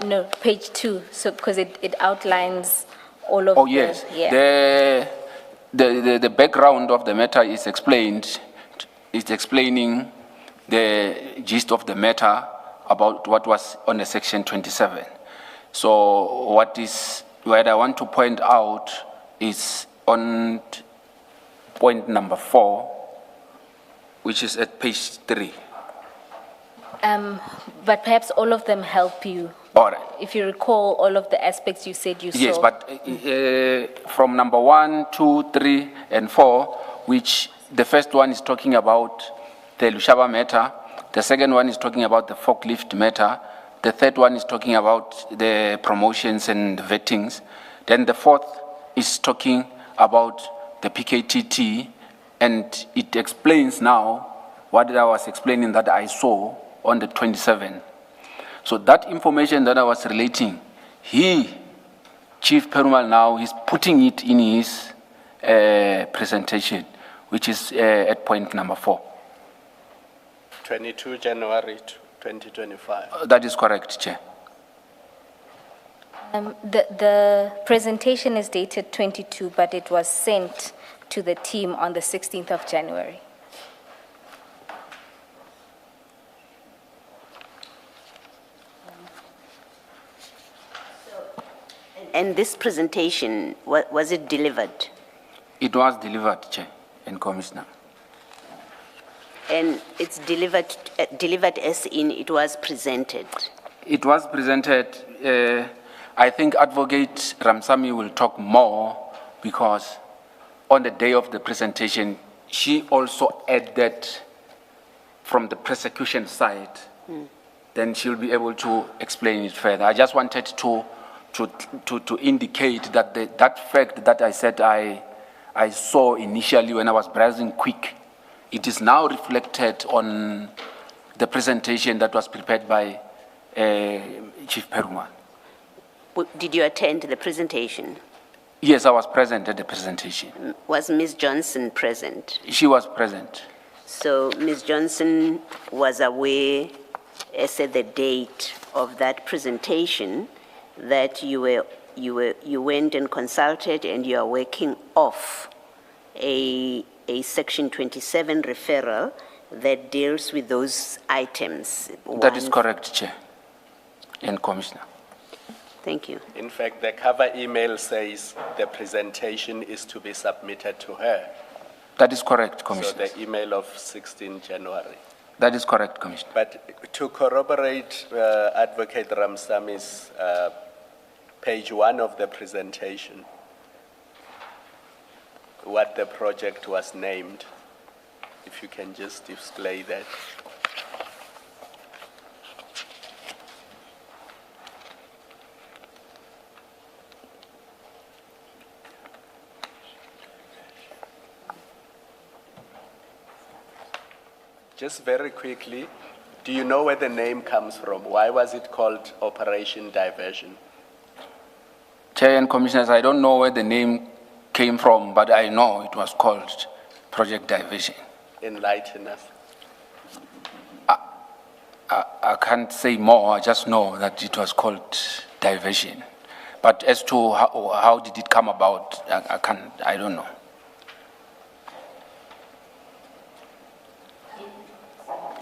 No, page 2, so because it outlines all of Oh, yes. yeah. The background of the matter is explained. It's explaining the gist of the matter about what was on the section 27. So what I want to point out is on point number 4, which is at page 3. But perhaps all of them help you. All right. If you recall all of the aspects you said you saw. Yes, but from number 1, 2, 3, and 4, which the first one is talking about the Lushaba matter, the second one is talking about the forklift matter, the third one is talking about the promotions and vettings, then the fourth is talking about the PKTT, and it explains now what I was explaining that I saw on the 27th. So that information that I was relating, Chief Perumal now, he's putting it in his presentation, which is at point number 4. 22 January 2025. That is correct, Chair. The presentation is dated 22, but it was sent to the team on the 16th of January. And this presentation, was it delivered? It was delivered, Chair and Commissioner. And it's delivered as in it was presented? It was presented. I think Advocate Ramsamy will talk more because on the day of the presentation, she also added from the prosecution side. Then she'll be able to explain it further. I just wanted to indicate that that fact that I said I saw initially when I was browsing quick, it is now reflected on the presentation that was prepared by Chief Perumal. Did you attend the presentation? Yes, I was present at the presentation. Was Ms. Johnson present? She was present. So Ms. Johnson was aware, as at the date of that presentation, that you went and consulted and you are working off a Section 27 referral that deals with those items. That is correct, Chair and Commissioner. Thank you. In fact, the cover email says the presentation is to be submitted to her. That is correct, Commissioner. So the email of 16 January. That is correct, Commissioner. But to corroborate Advocate Ramsamy's page 1 of the presentation, what the project was named, if you can just display that. Just very quickly, do you know where the name comes from? Why was it called Operation Diversion? Chair and Commissioners, I don't know where the name came from, but I know it was called Project Diversion. Enlighten us. I can't say more, I just know that it was called diversion. But as to how did it come about, I don't know.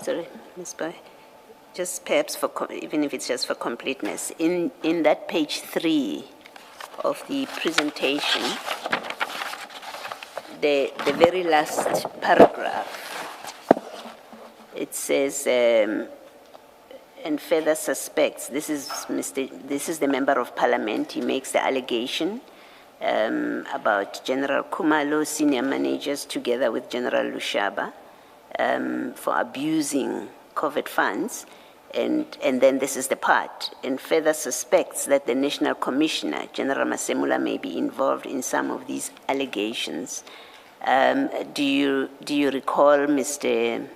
Sorry, Ms. Boy. Just perhaps for, even if it's just for completeness, in that page 3 of the presentation, the very last paragraph, it says, and further suspects, this is the Member of Parliament, he makes the allegation about General Kumalo, senior managers, together with General Lushaba, for abusing COVID funds, and then this is the part, and further suspects that the National Commissioner, General Masemula, may be involved in some of these allegations. Do you recall Mr.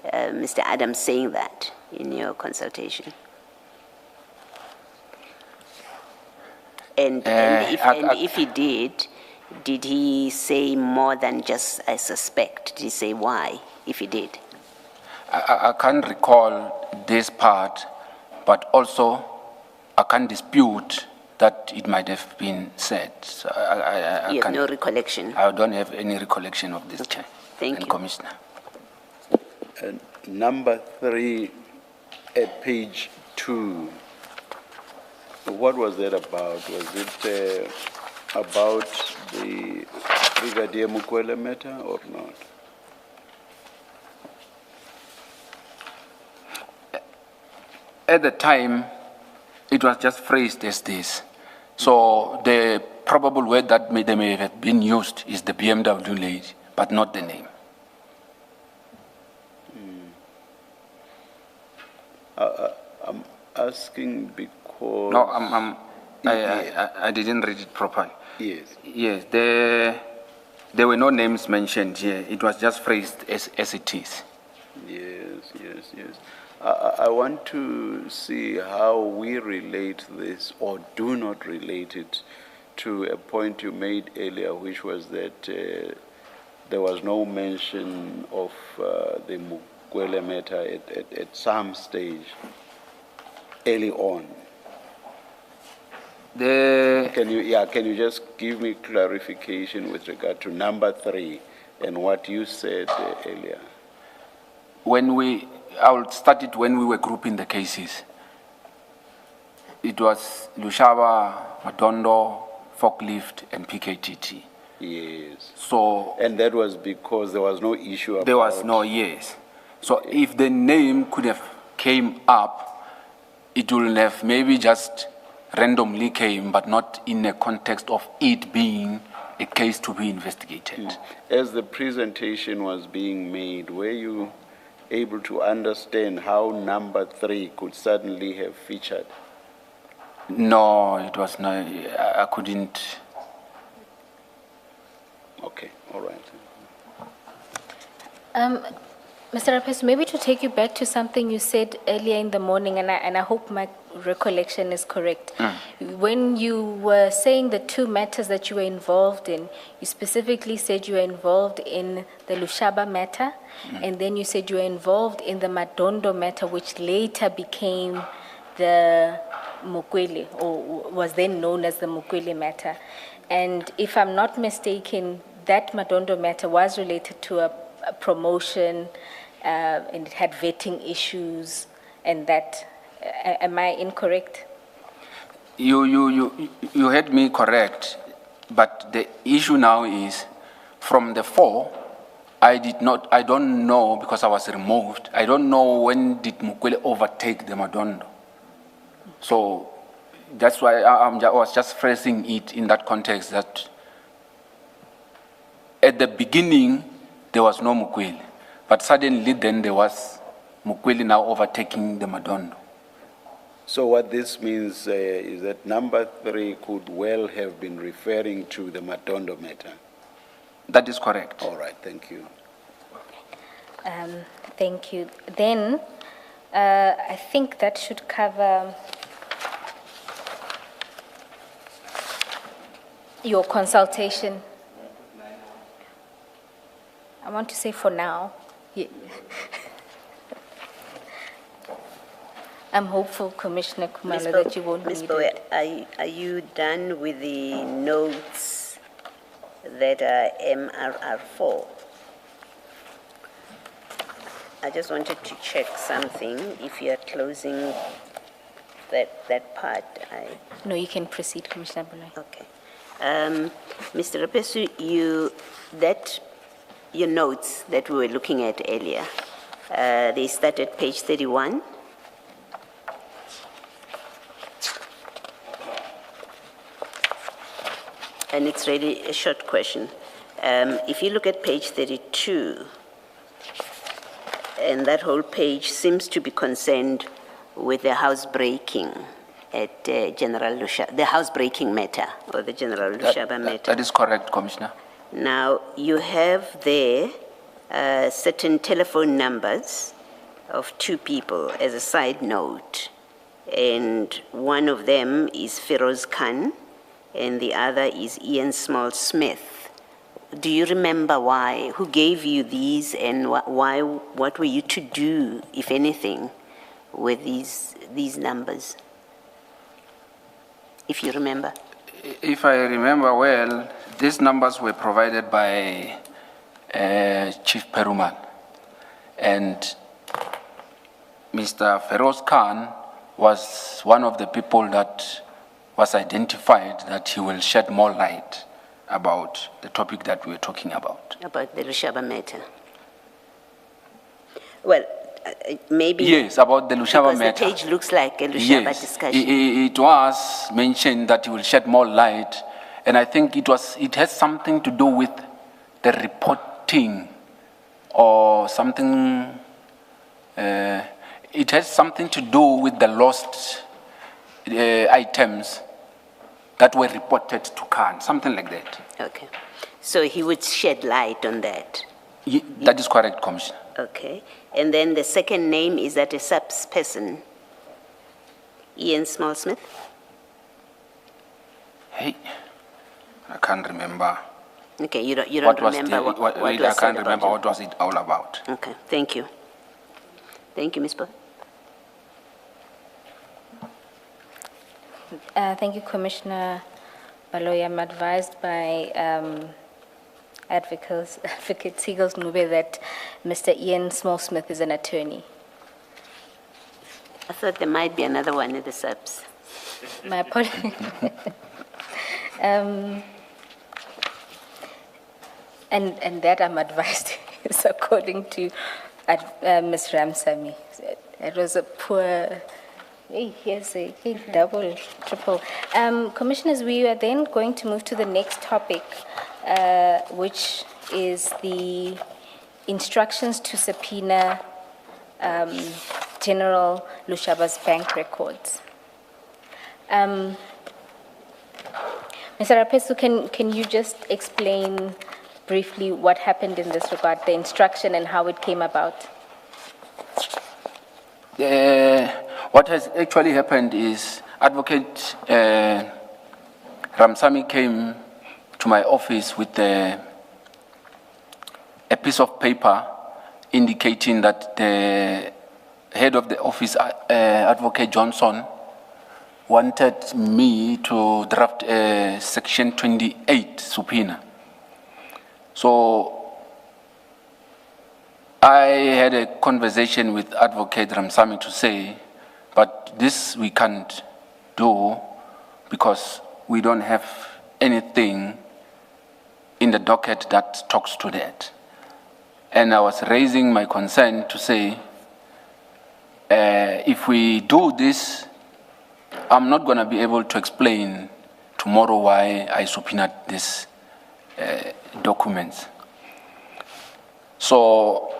Adams saying that in your consultation? And if he did he say more than just I suspect? Did he say why, if he did? I can't recall this part, but also I can't dispute that it might have been said. So You have no recollection? I don't have any recollection of this, Chair. Thank and you. Commissioner. Number 3 at page 2. What was that about? Was it about the Brigadier Mukwele matter or not? At the time, it was just phrased as this. So the probable word that they may have been used is the BMW lady, but not the name. I'm asking because... No, I didn't read it properly. Yes. Yes, there were no names mentioned here. It was just phrased as it is. Yes. I want to see how we relate this or do not relate it to a point you made earlier, which was that there was no mention of the Mukwele matter at some stage early on. Can you just give me clarification with regard to number 3 and what you said earlier? I will start it when we were grouping the cases. It was Lushaba, Madondo, Forklift, and PKTT. Yes. So, and that was because there was no issue about... There was no, yes. So if the name could have came up, it would have maybe just randomly came, but not in a context of it being a case to be investigated. As the presentation was being made, were you able to understand how number 3 could suddenly have featured? No, it was not. I couldn't. Okay, all right. Mr. Rapes, maybe to take you back to something you said earlier in the morning, and I hope my recollection is correct. When you were saying the 2 matters that you were involved in, you specifically said you were involved in the Lushaba matter, and then you said you were involved in the Madondo matter, which later became the Mukwele, or was then known as the Mukwele matter. And if I'm not mistaken, that Madondo matter was related to a promotion, and it had vetting issues, and that, am I incorrect? You had me correct, but the issue now is, from the 4, I don't know, because I was removed, I don't know when did Mukwele overtake the Madondo. So that's why I was just phrasing it in that context, that at the beginning, there was no Mukwele, but suddenly then there was Mukwele now overtaking the Madondo. So what this means is that number 3 could well have been referring to the Madondo matter. That is correct. All right, thank you. Thank you. Then, I think that should cover your consultation. I want to say for now. Yeah. I'm hopeful, Commissioner Kumalo, that you won't Ms. need Bowe, it. are you done with the notes that are MRR4? I just wanted to check something. If you are closing that part, No, you can proceed, Commissioner Boloyi. okay. Mr. Rapesu, your notes that we were looking at earlier, they start at page 31. And it's really a short question. If you look at page 32, and that whole page seems to be concerned with the housebreaking at General Lushaba, the housebreaking matter, or the General Lushaba matter. That is correct, Commissioner. Now, you have there certain telephone numbers of two people as a side note, and one of them is Feroz Khan, and the other is Ian Small Smith. Do you remember why? Who gave you these, and why? What were you to do, if anything, with these numbers? If you remember. If I remember well, these numbers were provided by Chief Perumal, and Mr. Feroz Khan was one of the people that was identified that he will shed more light about the topic that we're talking about. About the Lushaba matter. Well, maybe. Yes, about the Lushaba because matter. the page looks like a Lushaba Yes, discussion. it was mentioned that he will shed more light, and I think it has something to do with the reporting or something. It has something to do with the lost items that were reported to Khan, something like that. Okay. So he would shed light on that. That is correct, Commissioner. Okay. And then the second name, is that a subs person? Ian Small Smith? Hey, I can't remember. Okay, you don't remember what was I said can't about remember him. what was it all about. Okay, thank you. Thank you, Ms. Bo. Thank you, Commissioner Baloyi. I'm advised by Advocate Sigels Nube that Mr. Ian Small-Smith is an attorney. I thought there might be another one in the subs. My apologies. And that I'm advised is according to Ms. Ramsamy. It was a poor. Hey, here's a double, triple. Commissioners, we are then going to move to the next topic, which is the instructions to subpoena General Lushaba's bank records. Mr. Rapesu, can you just explain briefly what happened in this regard, the instruction and how it came about? What has actually happened is Advocate Ramsamy came to my office with a piece of paper indicating that the head of the office, Advocate Johnson, wanted me to draft a Section 28 subpoena. So I had a conversation with Advocate Ramsamy to say, but this we can't do because we don't have anything in the docket that talks to that. And I was raising my concern to say, if we do this, I'm not going to be able to explain tomorrow why I subpoenaed these documents. So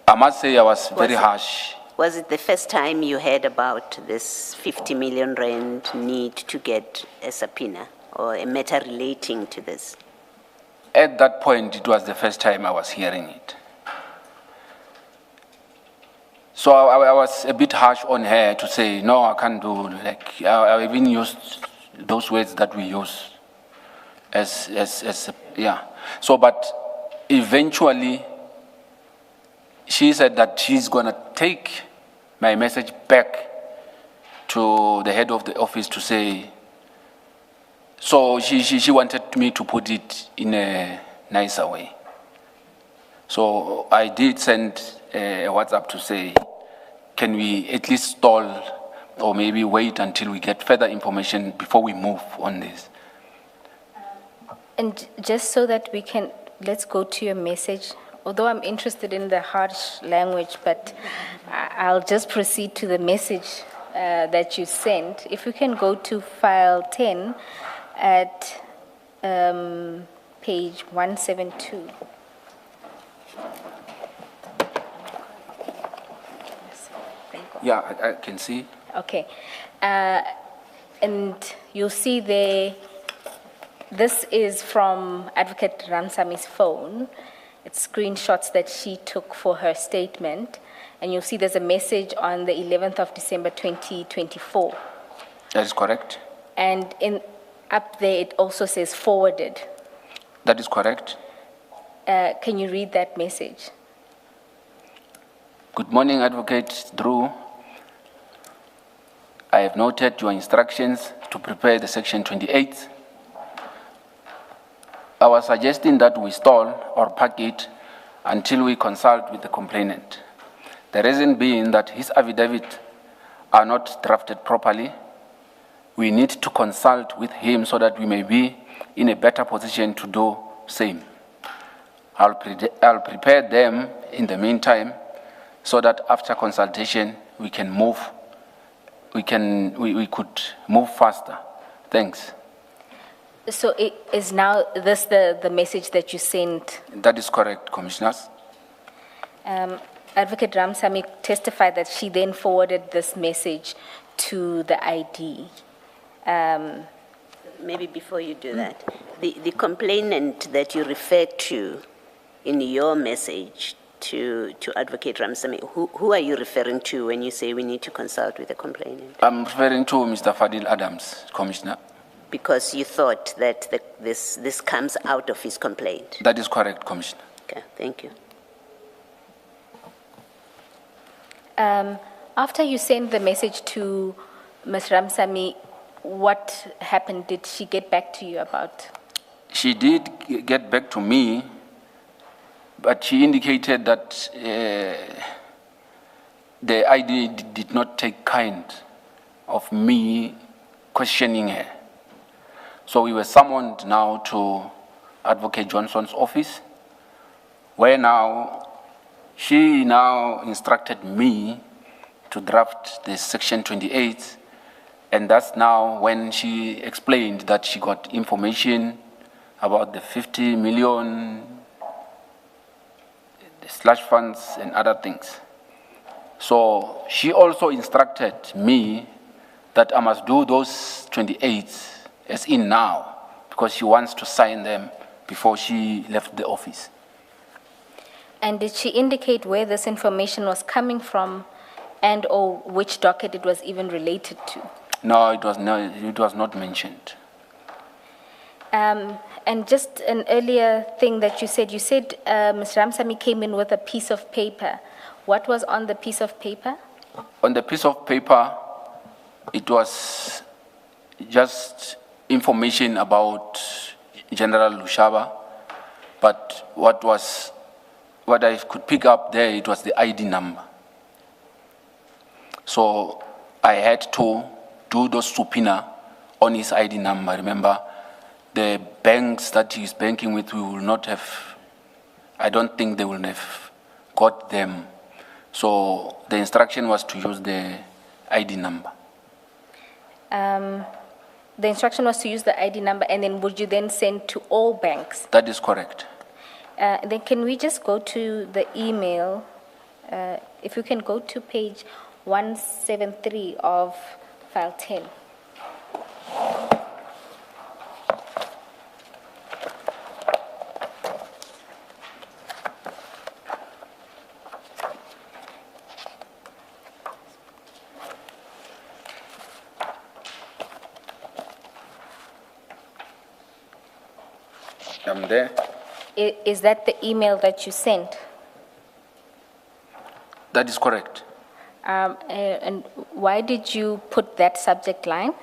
I must say I was very harsh. Was it the first time you heard about this 50 million rand need to get a subpoena or a matter relating to this? At that point, it was the first time I was hearing it. So I was a bit harsh on her to say, no, I can't do, like, I even used those words that we use yeah. So, but eventually, she said that she's gonna take my message back to the head of the office to say, so she wanted me to put it in a nicer way. So I did send a WhatsApp to say, can we at least stall or maybe wait until we get further information before we move on this? And just so that we can, let's go to your message. Although I'm interested in the harsh language, but I'll just proceed to the message that you sent. If we can go to file 10 at page 172. Yeah, I can see. Okay. And you'll see there, this is from Advocate Ramsami's phone. It's screenshots that she took for her statement. And you'll see there's a message on the 11th of December 2024. That is correct. And up there it also says forwarded. That is correct. Can you read that message? Good morning, Advocate Drew. I have noted your instructions to prepare the Section 28. I was suggesting that we stall or park it until we consult with the complainant. The reason being that his affidavit are not drafted properly. We need to consult with him so that we may be in a better position to do same. I'll prepare them in the meantime so that after consultation we can move. We could move faster. Thanks. So it is now this the message that you sent? That is correct, Commissioners. Advocate Ramsamy testified that she then forwarded this message to the ID. Maybe before you do that, the complainant that you referred to in your message to Advocate Ramsamy, who are you referring to when you say we need to consult with the complainant? I'm referring to Mr. Fadil Adams, Commissioner. Because you thought that this comes out of his complaint? That is correct, Commissioner. Okay, thank you. After you sent the message to Ms. Ramsamy, what happened? Did she get back to you about? She did get back to me, but she indicated that the ID did not take kind of me questioning her. So we were summoned now to Advocate Johnson's office, where now she now instructed me to draft the Section 28, and that's now when she explained that she got information about the 50 million, the slush funds and other things. So she also instructed me that I must do those 28 as in now, because she wants to sign them before she left the office. And did she indicate where this information was coming from and or which docket it was even related to? No, it was not mentioned. And just an earlier thing that you said Ms. Ramsamy came in with a piece of paper. What was on the piece of paper? On the piece of paper, it was just information about General Lushaba, but what I could pick up there, it was the ID number. So I had to do those subpoena on his ID number. Remember, the banks that he's banking with, we will not have, I don't think they will have got them. So the instruction was to use the ID number. The instruction was to use the ID number, and then would you then send to all banks? That is correct. Then can we just go to the email? If you can go to page 173 of file 10. I'm there. Is that the email that you sent? That is correct. And why did you put that subject line?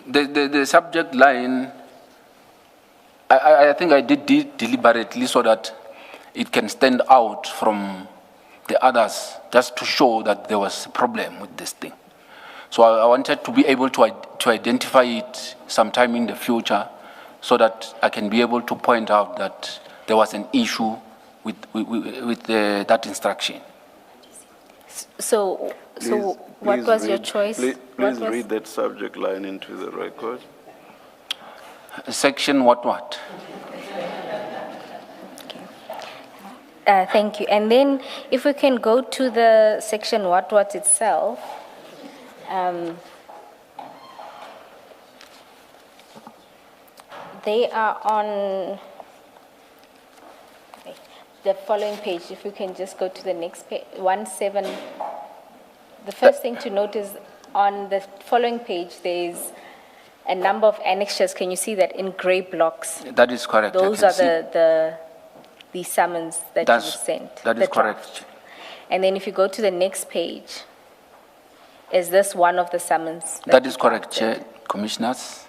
The subject line, I think I did deliberately so that it can stand out from the others, just to show that there was a problem with this thing. So I wanted to be able to identify it sometime in the future so that I can be able to point out that there was an issue with that instruction. So what was your choice? Please What was- read that subject line into the record. Section what? Thank you. And then if we can go to the section what itself. They are on the following page. If we can just go to the next page, 17. The first thing to note is on the following page, there's a number of annexures. Can you see that in gray blocks? That is correct. I Those can are see. the summons that you sent. That the is correct. draft. And then if you go to the next page, is this one of the summons? That you is correct, drafted Chair, Commissioners.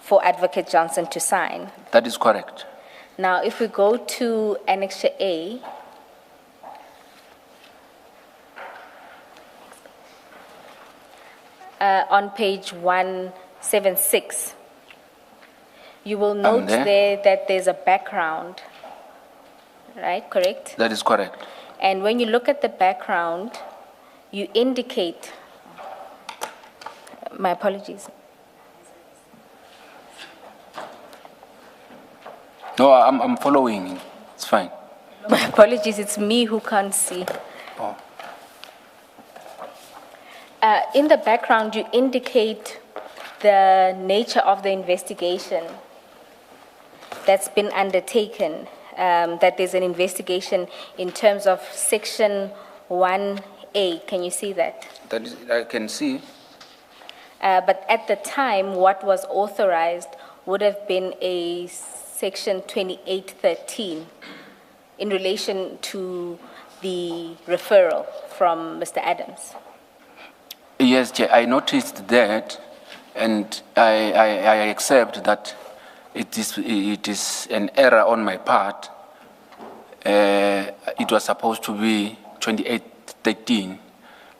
For Advocate Johnson to sign? That is correct. Now, if we go to Annexure A, on page 176, you will note there that there's a background, right? Correct? That is correct. And when you look at the background, you indicate, my apologies. No, I'm following. It's fine. My apologies, it's me who can't see. Oh. In the background, you indicate the nature of the investigation that's been undertaken, that there's an investigation in terms of Section 1A. Can you see that? That is, I can see. But at the time, what was authorized would have been a Section 2813 in relation to the referral from Mr. Adams. Yes, Chair, I noticed that, and I accept that it is an error on my part. It was supposed to be 2813.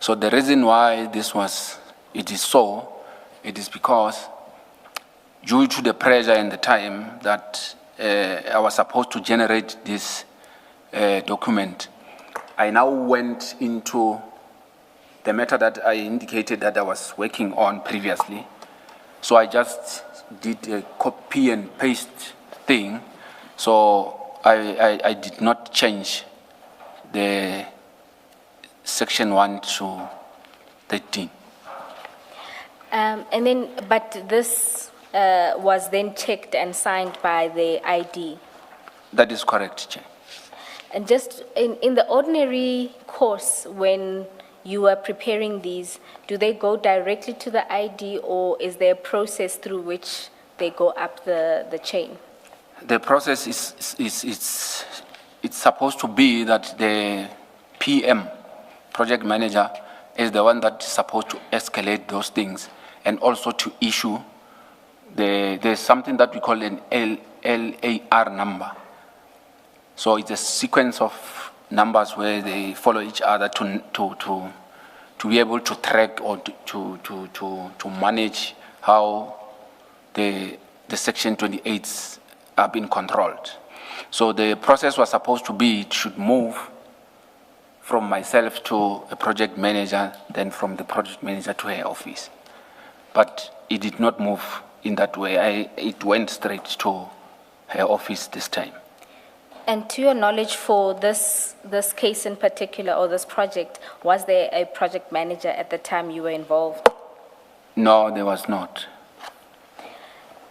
So the reason why it is so, it is because due to the pressure and the time that I was supposed to generate this document, I now went into the matter that I indicated that I was working on previously. So I just did a copy and paste thing. So I did not change the Section 1 to 13. And then, but this was then checked and signed by the ID. That is correct, Chair. And just in the ordinary course, when you are preparing these, do they go directly to the ID, or is there a process through which they go up the chain? The process it's supposed to be that the PM, project manager, is the one that is supposed to escalate those things and also to issue there's something that we call an LAR number. So it's a sequence of numbers where they follow each other to be able to track or to manage how the Section 28s are being controlled. So the process was supposed to be, it should move from myself to a project manager, then from the project manager to her office. But it did not move in that way. It went straight to her office this time. And to your knowledge, for this case in particular, or this project, was there a project manager at the time you were involved? No, there was not.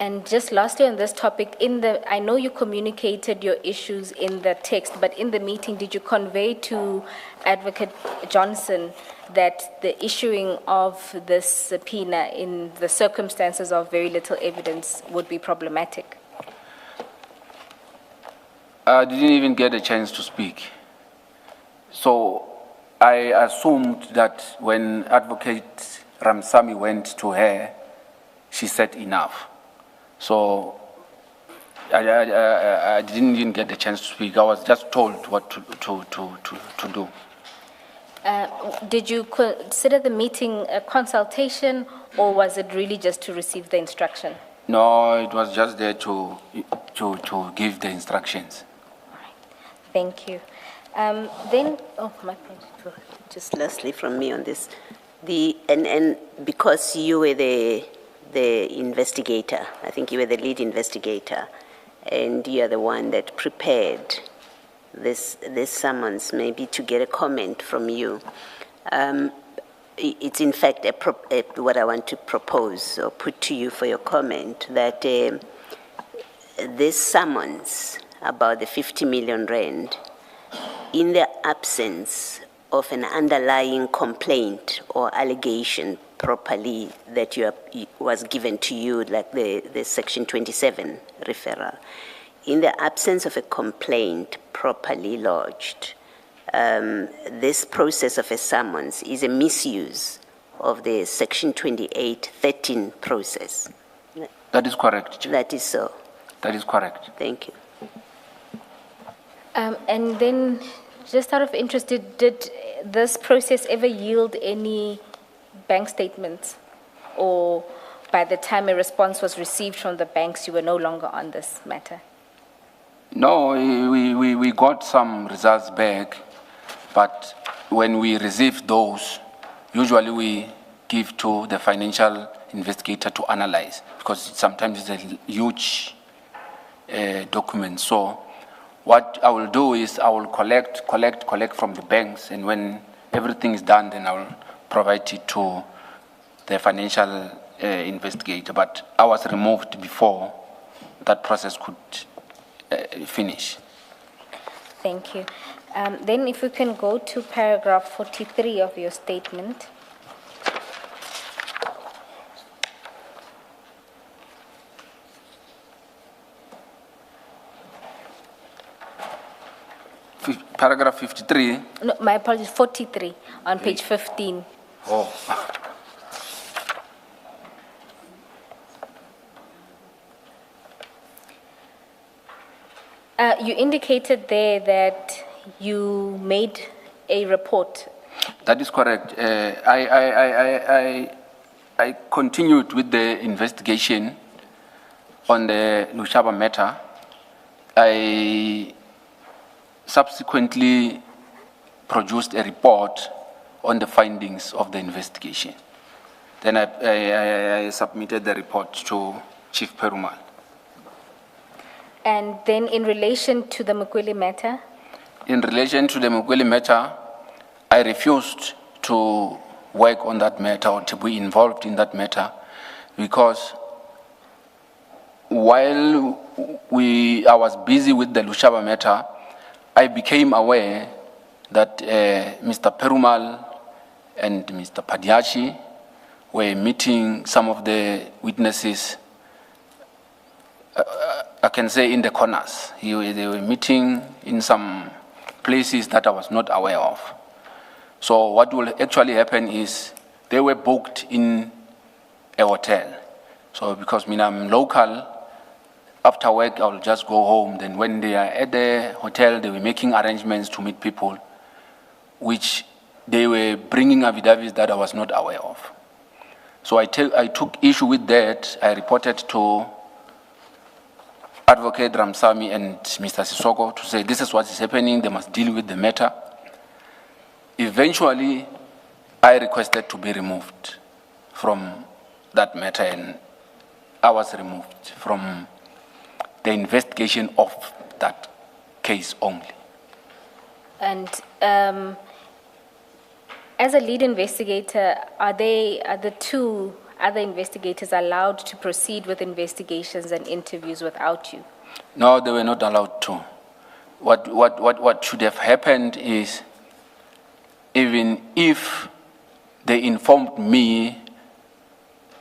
And just lastly on this topic, I know you communicated your issues in the text, but in the meeting, did you convey to Advocate Johnson that the issuing of this subpoena in the circumstances of very little evidence would be problematic? I didn't even get a chance to speak. So I assumed that when Advocate Ramsamy went to her, she said enough. So I didn't even get the chance to speak. I was just told what to do. Did you consider the meeting a consultation, or was it really just to receive the instruction? No, it was just there to give the instructions. Thank you. Then, oh, my point. Just lastly from me on this, and because you were the investigator, I think you were the lead investigator, and you are the one that prepared this summons, maybe to get a comment from you. It's in fact what I want to propose or put to you for your comment, that this summons about the 50 million rand, in the absence of an underlying complaint or allegation properly that was given to you, like the Section 27 referral, in the absence of a complaint properly lodged, this process of a summons is a misuse of the Section 28(13) process. That is correct. That is so. That is correct. Thank you. And then, just out of interest, did this process ever yield any bank statements? Or by the time a response was received from the banks, you were no longer on this matter? No, we got some results back, but when we received those, usually we give to the financial investigator to analyze, because sometimes it's a huge document. So what I will do is I will collect from the banks, and when everything is done, then I will provide it to the financial investigator. But I was removed before that process could finish. Thank you. Then if we can go to paragraph 43 of your statement. Paragraph 53. No, my apologies, 43 on page 15. Oh. You indicated there that you made a report. That is correct. I continued with the investigation on the Lushaba matter. I subsequently produced a report on the findings of the investigation. Then I submitted the report to Chief Perumal. And then in relation to the Mukweli matter? In relation to the Mukweli matter, I refused to work on that matter or to be involved in that matter, because while I was busy with the Lushaba matter, I became aware that Mr. Perumal and Mr. Padiachi were meeting some of the witnesses, I can say in the corners. They were meeting in some places that I was not aware of. So what will actually happen is they were booked in a hotel. So because I'm local, after work I'll just go home. Then when they are at the hotel, they were making arrangements to meet people, which they were bringing affidavits that I was not aware of. So I took issue with that. I reported to Advocate Ramsamy and Mr. Sisoko to say this is what is happening, they must deal with the matter. Eventually, I requested to be removed from that matter, and I was removed from the investigation of that case only. And as a lead investigator, are the two other investigators allowed to proceed with investigations and interviews without you? No, they were not allowed to. What should have happened is, even if they informed me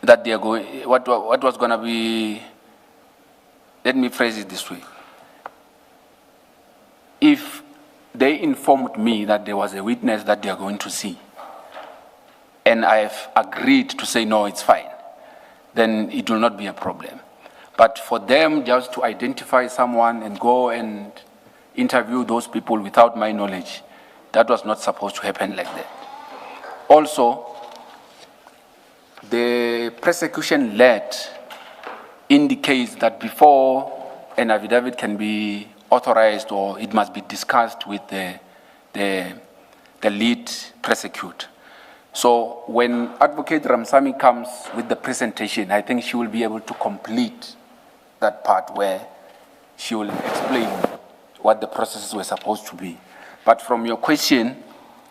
that they are going, what was going to be, let me phrase it this way. If they informed me that there was a witness that they are going to see, and I've agreed to say, no, it's fine, then it will not be a problem. But for them just to identify someone and go and interview those people without my knowledge, that was not supposed to happen like that. Also, the prosecution lead indicates that before an affidavit can be authorized, or it must be discussed with the lead prosecutor. So when Advocate Ramsamy comes with the presentation, I think she will be able to complete that part where she will explain what the processes were supposed to be. But from your question,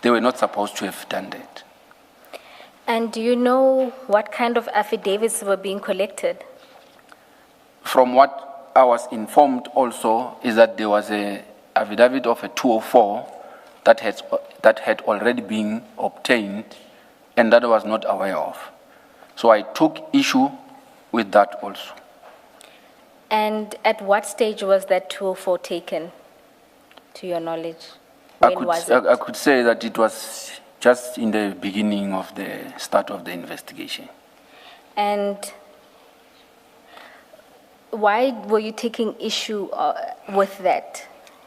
they were not supposed to have done that. And do you know what kind of affidavits were being collected? From what I was informed also is that there was an affidavit of a 204 that had already been obtained and that I was not aware of. So I took issue with that also. And at what stage was that 204 taken, to your knowledge? When was it? I could say that it was just in the beginning of the start of the investigation. And why were you taking issue with that?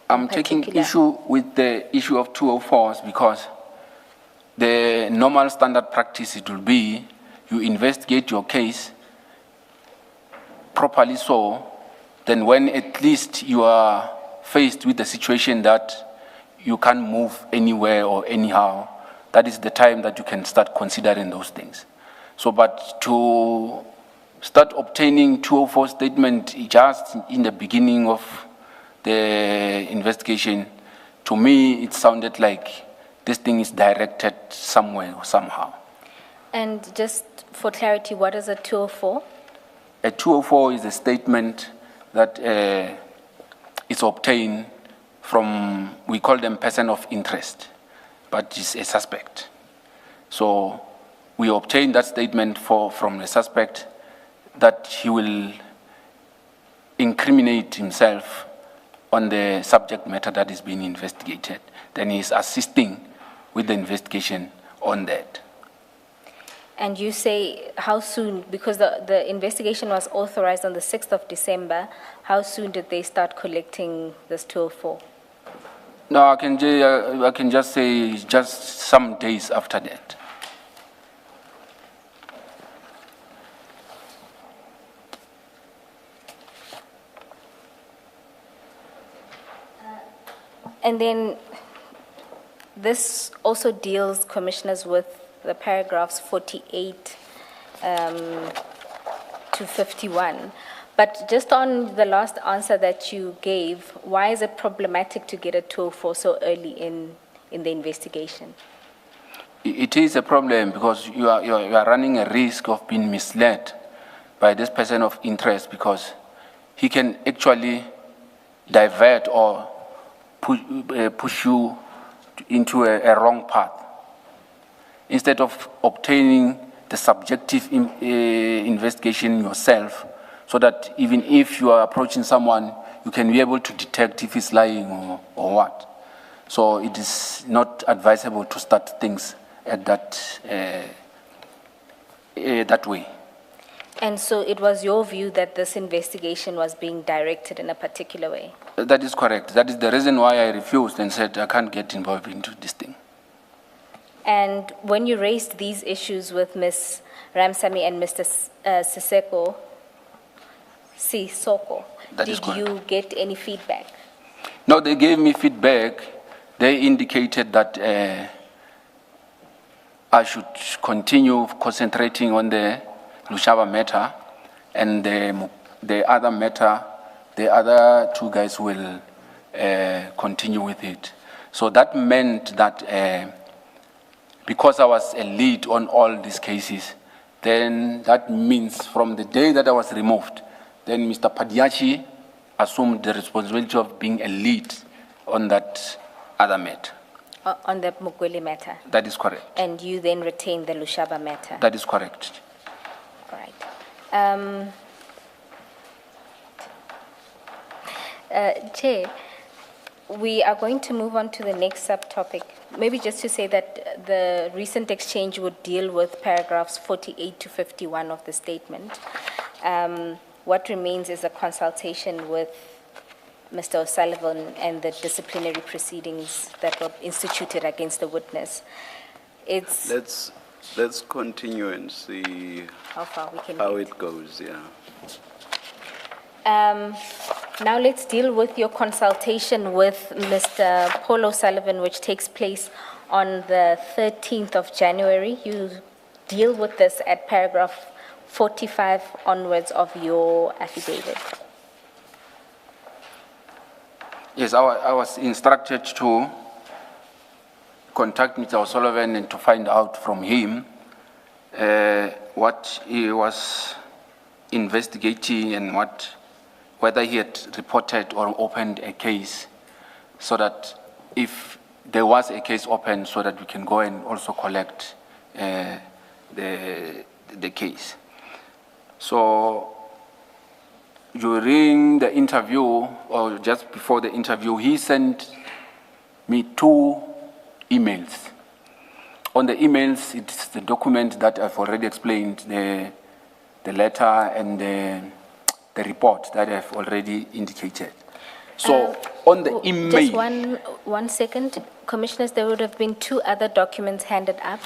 I'm taking issue with the issue of 204s because the normal standard practice it will be you investigate your case properly, so then when at least you are faced with the situation that you can't move anywhere or anyhow, that is the time that you can start considering those things. So, but to start obtaining 204 statement just in the beginning of the investigation, to me it sounded like this thing is directed somewhere or somehow. And just for clarity, what is a 204? A 204 is a statement that is obtained from, we call them person of interest, but is a suspect. So we obtain that statement from the suspect that he will incriminate himself on the subject matter that is being investigated. Then he is assisting with the investigation on that. And you say how soon, because the investigation was authorized on the 6th of December, how soon did they start collecting this 204? No, I can just say just some days after that. And then this also deals, commissioners, with the paragraphs 48 to 51. But just on the last answer that you gave, why is it problematic to get a 204 so early in the investigation? It is a problem because you are running a risk of being misled by this person of interest, because he can actually divert or push you into a wrong path. Instead of obtaining the subjective investigation yourself, so that even if you are approaching someone, you can be able to detect if he's lying or what. So it is not advisable to start things at that way. And so it was your view that this investigation was being directed in a particular way? That is correct. That is the reason why I refused and said I can't get involved into this thing. And when you raised these issues with Ms. Ramsamy and Mr. Sisoko, did you get any feedback? No, they gave me feedback. They indicated that I should continue concentrating on the Lushaba matter, and the other matter, the other two guys will continue with it. So that meant that because I was a lead on all these cases, then that means from the day that I was removed, then Mr. Padiachi assumed the responsibility of being a lead on that other matter. On the Mukwele matter? That is correct. And you then retained the Lushaba matter? That is correct. All right. Chair, we are going to move on to the next subtopic. Maybe just to say that the recent exchange would deal with paragraphs 48 to 51 of the statement. What remains is a consultation with Mr. O'Sullivan and the disciplinary proceedings that were instituted against the witness. Let's continue and see how far we can how get. it goes, yeah. Now let's deal with your consultation with Mr. Paul O'Sullivan, which takes place on the 13th of January. You deal with this at paragraph 45 onwards of your affidavit. Yes, I was instructed to contact Mr. O'Sullivan and to find out from him what he was investigating and whether he had reported or opened a case, so that if there was a case open, so that we can go and also collect the case. So during the interview, or just before the interview, he sent me 2 emails. On the emails, it's the document that I've already explained, the letter and the report that I've already indicated. So on the email... Just one second. Commissioners, there would have been 2 other documents handed up.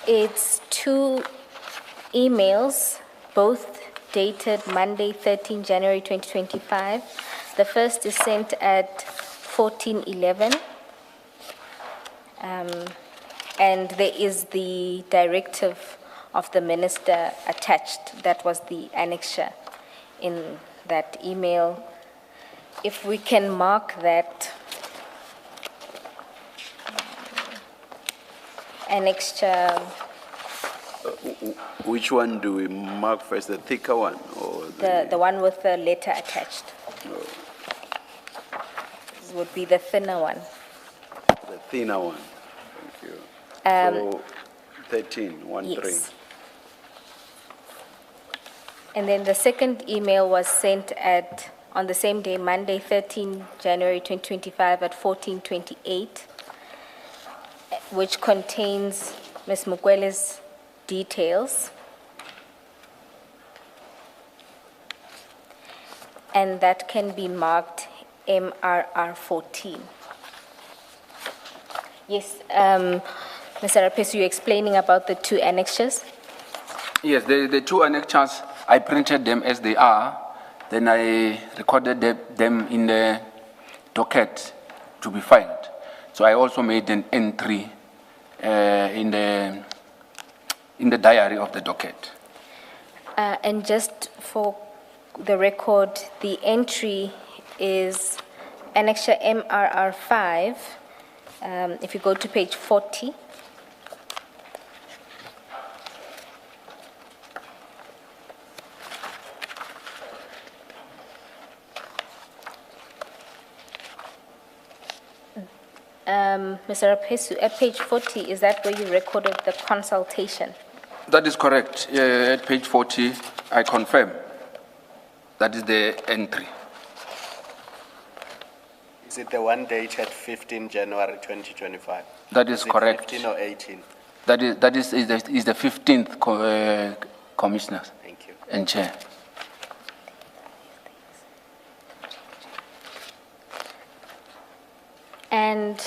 It's 2 emails, both dated Monday, 13 January 2025. The first is sent at 14:11. And there is the directive of the minister attached. That was the annexure in that email. If we can mark that annexure. Which one do we mark first, the thicker one or The one with the letter attached. No. This would be the thinner one. The thinner one? Thank you. So 13, 1-3. Yes. And then the second email was sent on the same day, Monday, 13 January 2025 at 14:28, which contains Ms. Mukwele's details. And that can be marked MRR 14. Yes, Mr. Rapesu, you're explaining about the 2 annexures? Yes, the 2 annexures, I printed them as they are, then I recorded them in the docket to be filed. So I also made an entry in the diary of the docket. And just for the record, the entry is annexure MRR 5. If you go to page 40. Mr. Rapesu, at page 40, is that where you recorded the consultation? That is correct. At page 40, I confirm. That is the entry. Is it the one dated 15 January 2025? That is correct. 15 or 18? That is the 15th commissioner. Thank you. And chair. And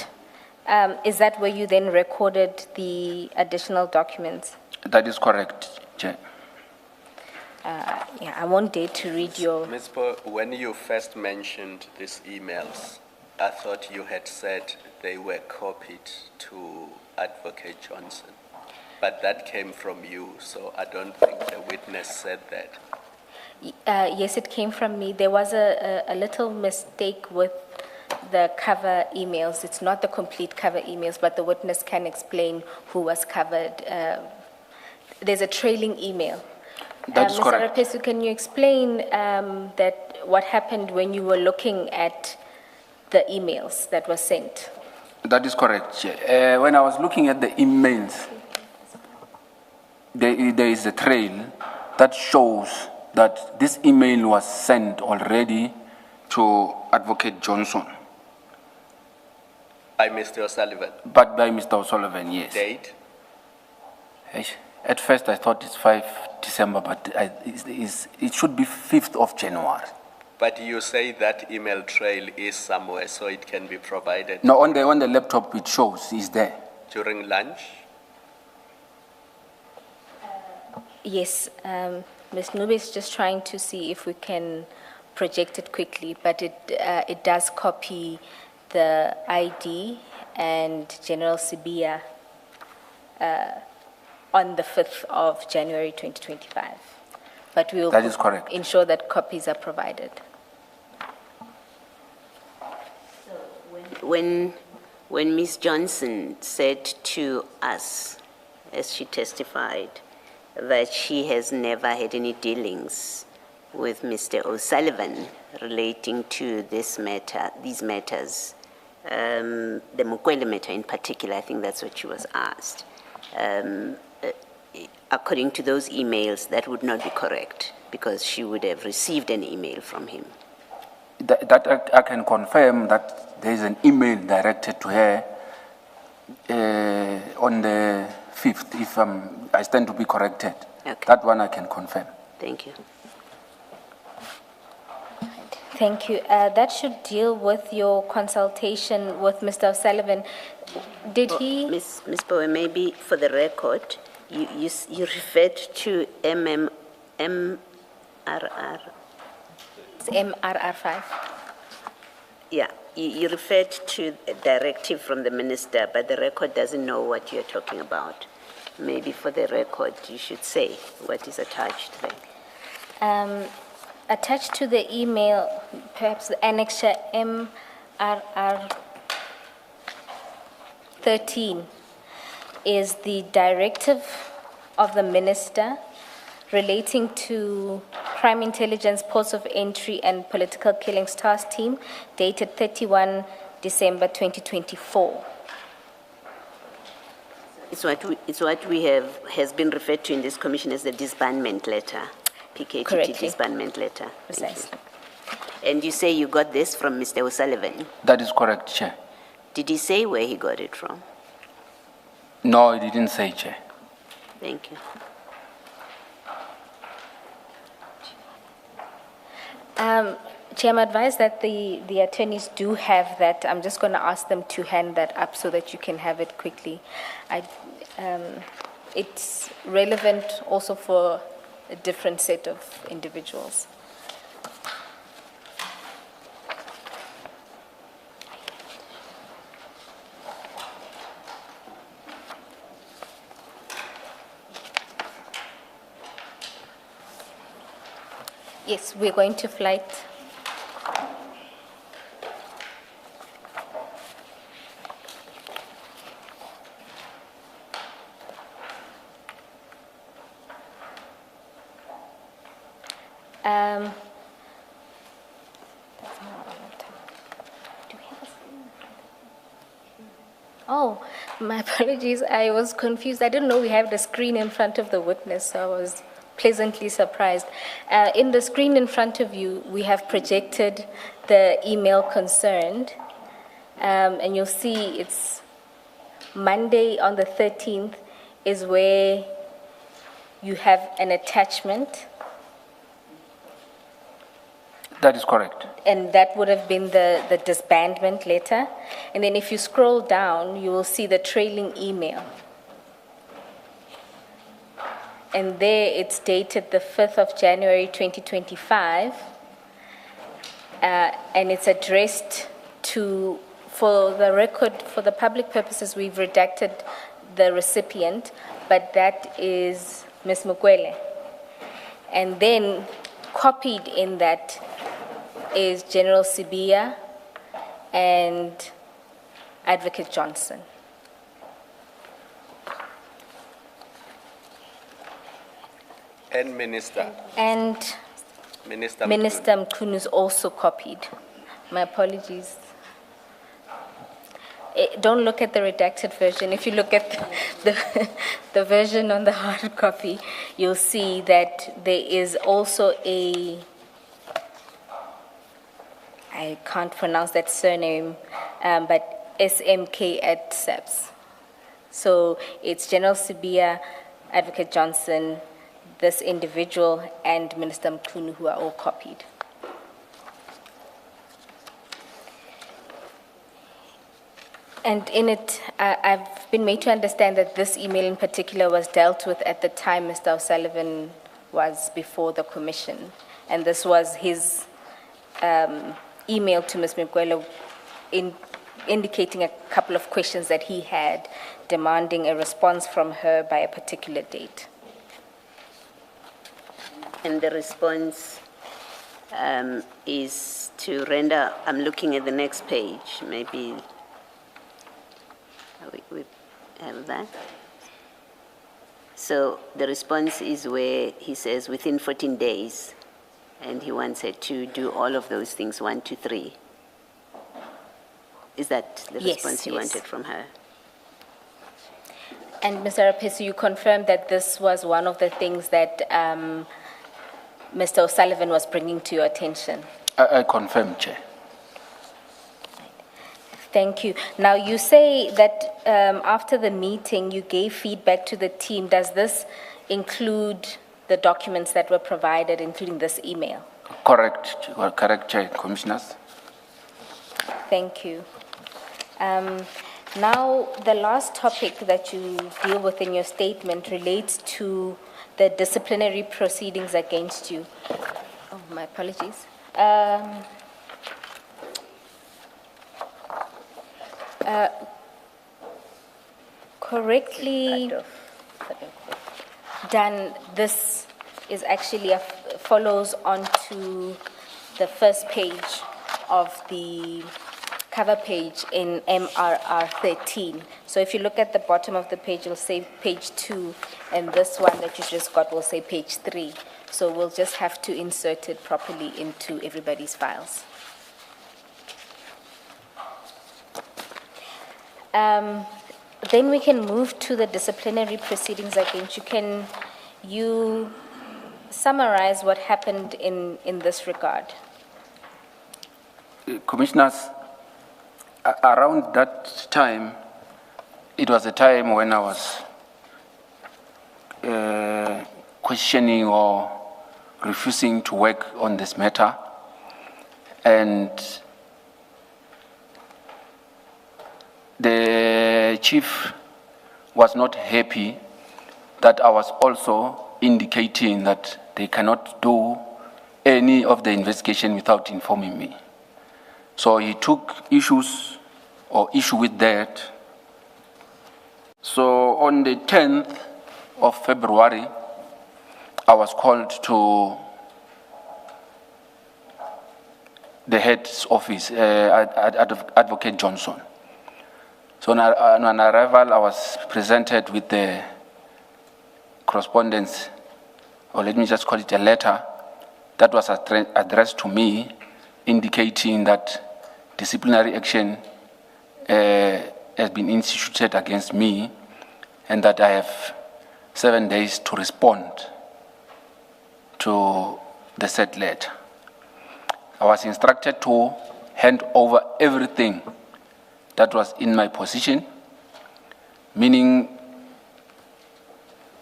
is that where you then recorded the additional documents? That is correct, chair. Yeah, I won't dare to read your... Ms. Paul, when you first mentioned these emails, I thought you had said they were copied to Advocate Johnson. But that came from you, so I don't think the witness said that. Yes, it came from me. There was a little mistake with the cover emails. It's not the complete cover emails, but the witness can explain who was covered. There's a trailing email. That is correct. Mr. Rapesu, can you explain that what happened when you were looking at the emails that were sent? That is correct, Chair. When I was looking at the emails, there is a trail that shows that this email was sent already to Advocate Johnson. By Mr. O'Sullivan. But by Mr. O'Sullivan, yes. Date? At first I thought it's 5 December, but it should be 5th of January. But you say that email trail is somewhere, so it can be provided. No, on the laptop it shows, it's there. During lunch? Yes, Ms. Nube is just trying to see if we can project it quickly, but it does copy the ID and General Sibia on the 5th of January 2025. But we will That is correct. ensure that copies are provided. When Ms. Johnson said to us, as she testified, that she has never had any dealings with Mr. O'Sullivan relating to these matters, the Mukwele matter in particular, I think that's what she was asked. According to those emails, that would not be correct because she would have received an email from him. That I can confirm that there is an email directed to her on the 5th, if I stand to be corrected. Okay. That one I can confirm. Thank you. Thank you. That should deal with your consultation with Mr. O'Sullivan. Did he? Ms. Bowe, maybe for the record, you referred to MRR. It's MRR5. Yeah, you referred to a directive from the minister, but the record doesn't know what you're talking about. Maybe for the record, you should say what is attached there. Attached to the email, perhaps the annexure MRR13 is the directive of the minister relating to Crime Intelligence Ports of Entry and Political Killings Task Team, dated 31 December 2024. It's what we have has been referred to in this commission as the disbandment letter, PKTT Correctly. disbandment letter. Thank you. Precisely. And you say you got this from Mr. O'Sullivan. That is correct, Chair. Did he say where he got it from? No, it didn't say, Chair. Thank you. Chair, I'm advised that the attorneys do have that. I'm just going to ask them to hand that up so that you can have it quickly. It's relevant also for a different set of individuals. Yes, we're going to flight. Oh, my apologies. I was confused. I didn't know we have the screen in front of the witness, so I was pleasantly surprised. In the screen in front of you, we have projected the email concerned, and you'll see it's Monday on the 13th is where you have an attachment. That is correct. And that would have been the disbandment letter. And then if you scroll down, you will see the trailing email. And there it's dated the 5th of January 2025. And it's addressed to, for the record, for the public purposes, we've redacted the recipient, but that is Ms. Mukwele. And then copied in that is General Sibia and Advocate Johnson. And Minister. And Minister. Minister Mkhunu is also copied. My apologies. Don't look at the redacted version. If you look at the version on the hard copy, you'll see that there is also I can't pronounce that surname, but SMK at SAPS. So it's General Sibia, Advocate Johnson, this individual, and Minister Mkhunu, who are all copied. And in it, I've been made to understand that this email in particular was dealt with at the time Mr. O'Sullivan was before the commission. And this was his email to Ms. Mkwelo indicating a couple of questions that he had, demanding a response from her by a particular date. And the response is to render, I'm looking at the next page, maybe we have that. So the response is where he says within 14 days, and he wants her to do all of those things, 1, 2, 3. Is that the response you wanted from her? And Mr. Rapesu, you confirmed that this was one of the things that Mr. O'Sullivan was bringing to your attention. I confirm, Chair. Thank you. Now, you say that after the meeting, you gave feedback to the team. Does this include the documents that were provided, including this email? Correct, correct, Chair, Commissioners. Thank you. Now, the last topic that you deal with in your statement relates to the disciplinary proceedings against you. Oh, my apologies. Correctly done, this is actually follows on to the first page of the cover page in MRR 13. So if you look at the bottom of the page, it'll say page 2, and this one that you just got will say page 3. So we'll just have to insert it properly into everybody's files. Then we can move to the disciplinary proceedings against you. Can you summarize what happened in this regard? Commissioners, around that time, it was a time when I was questioning or refusing to work on this matter, and the chief was not happy that I was also indicating that they cannot do any of the investigation without informing me. So he took issue with that. So on the 10th of February, I was called to the head's office, Advocate Johnson. So on arrival, I was presented with the correspondence, or let me just call it a letter, that was addressed to me, indicating that disciplinary action has been instituted against me, and that I have 7 days to respond to the said letter. I was instructed to hand over everything that was in my possession, meaning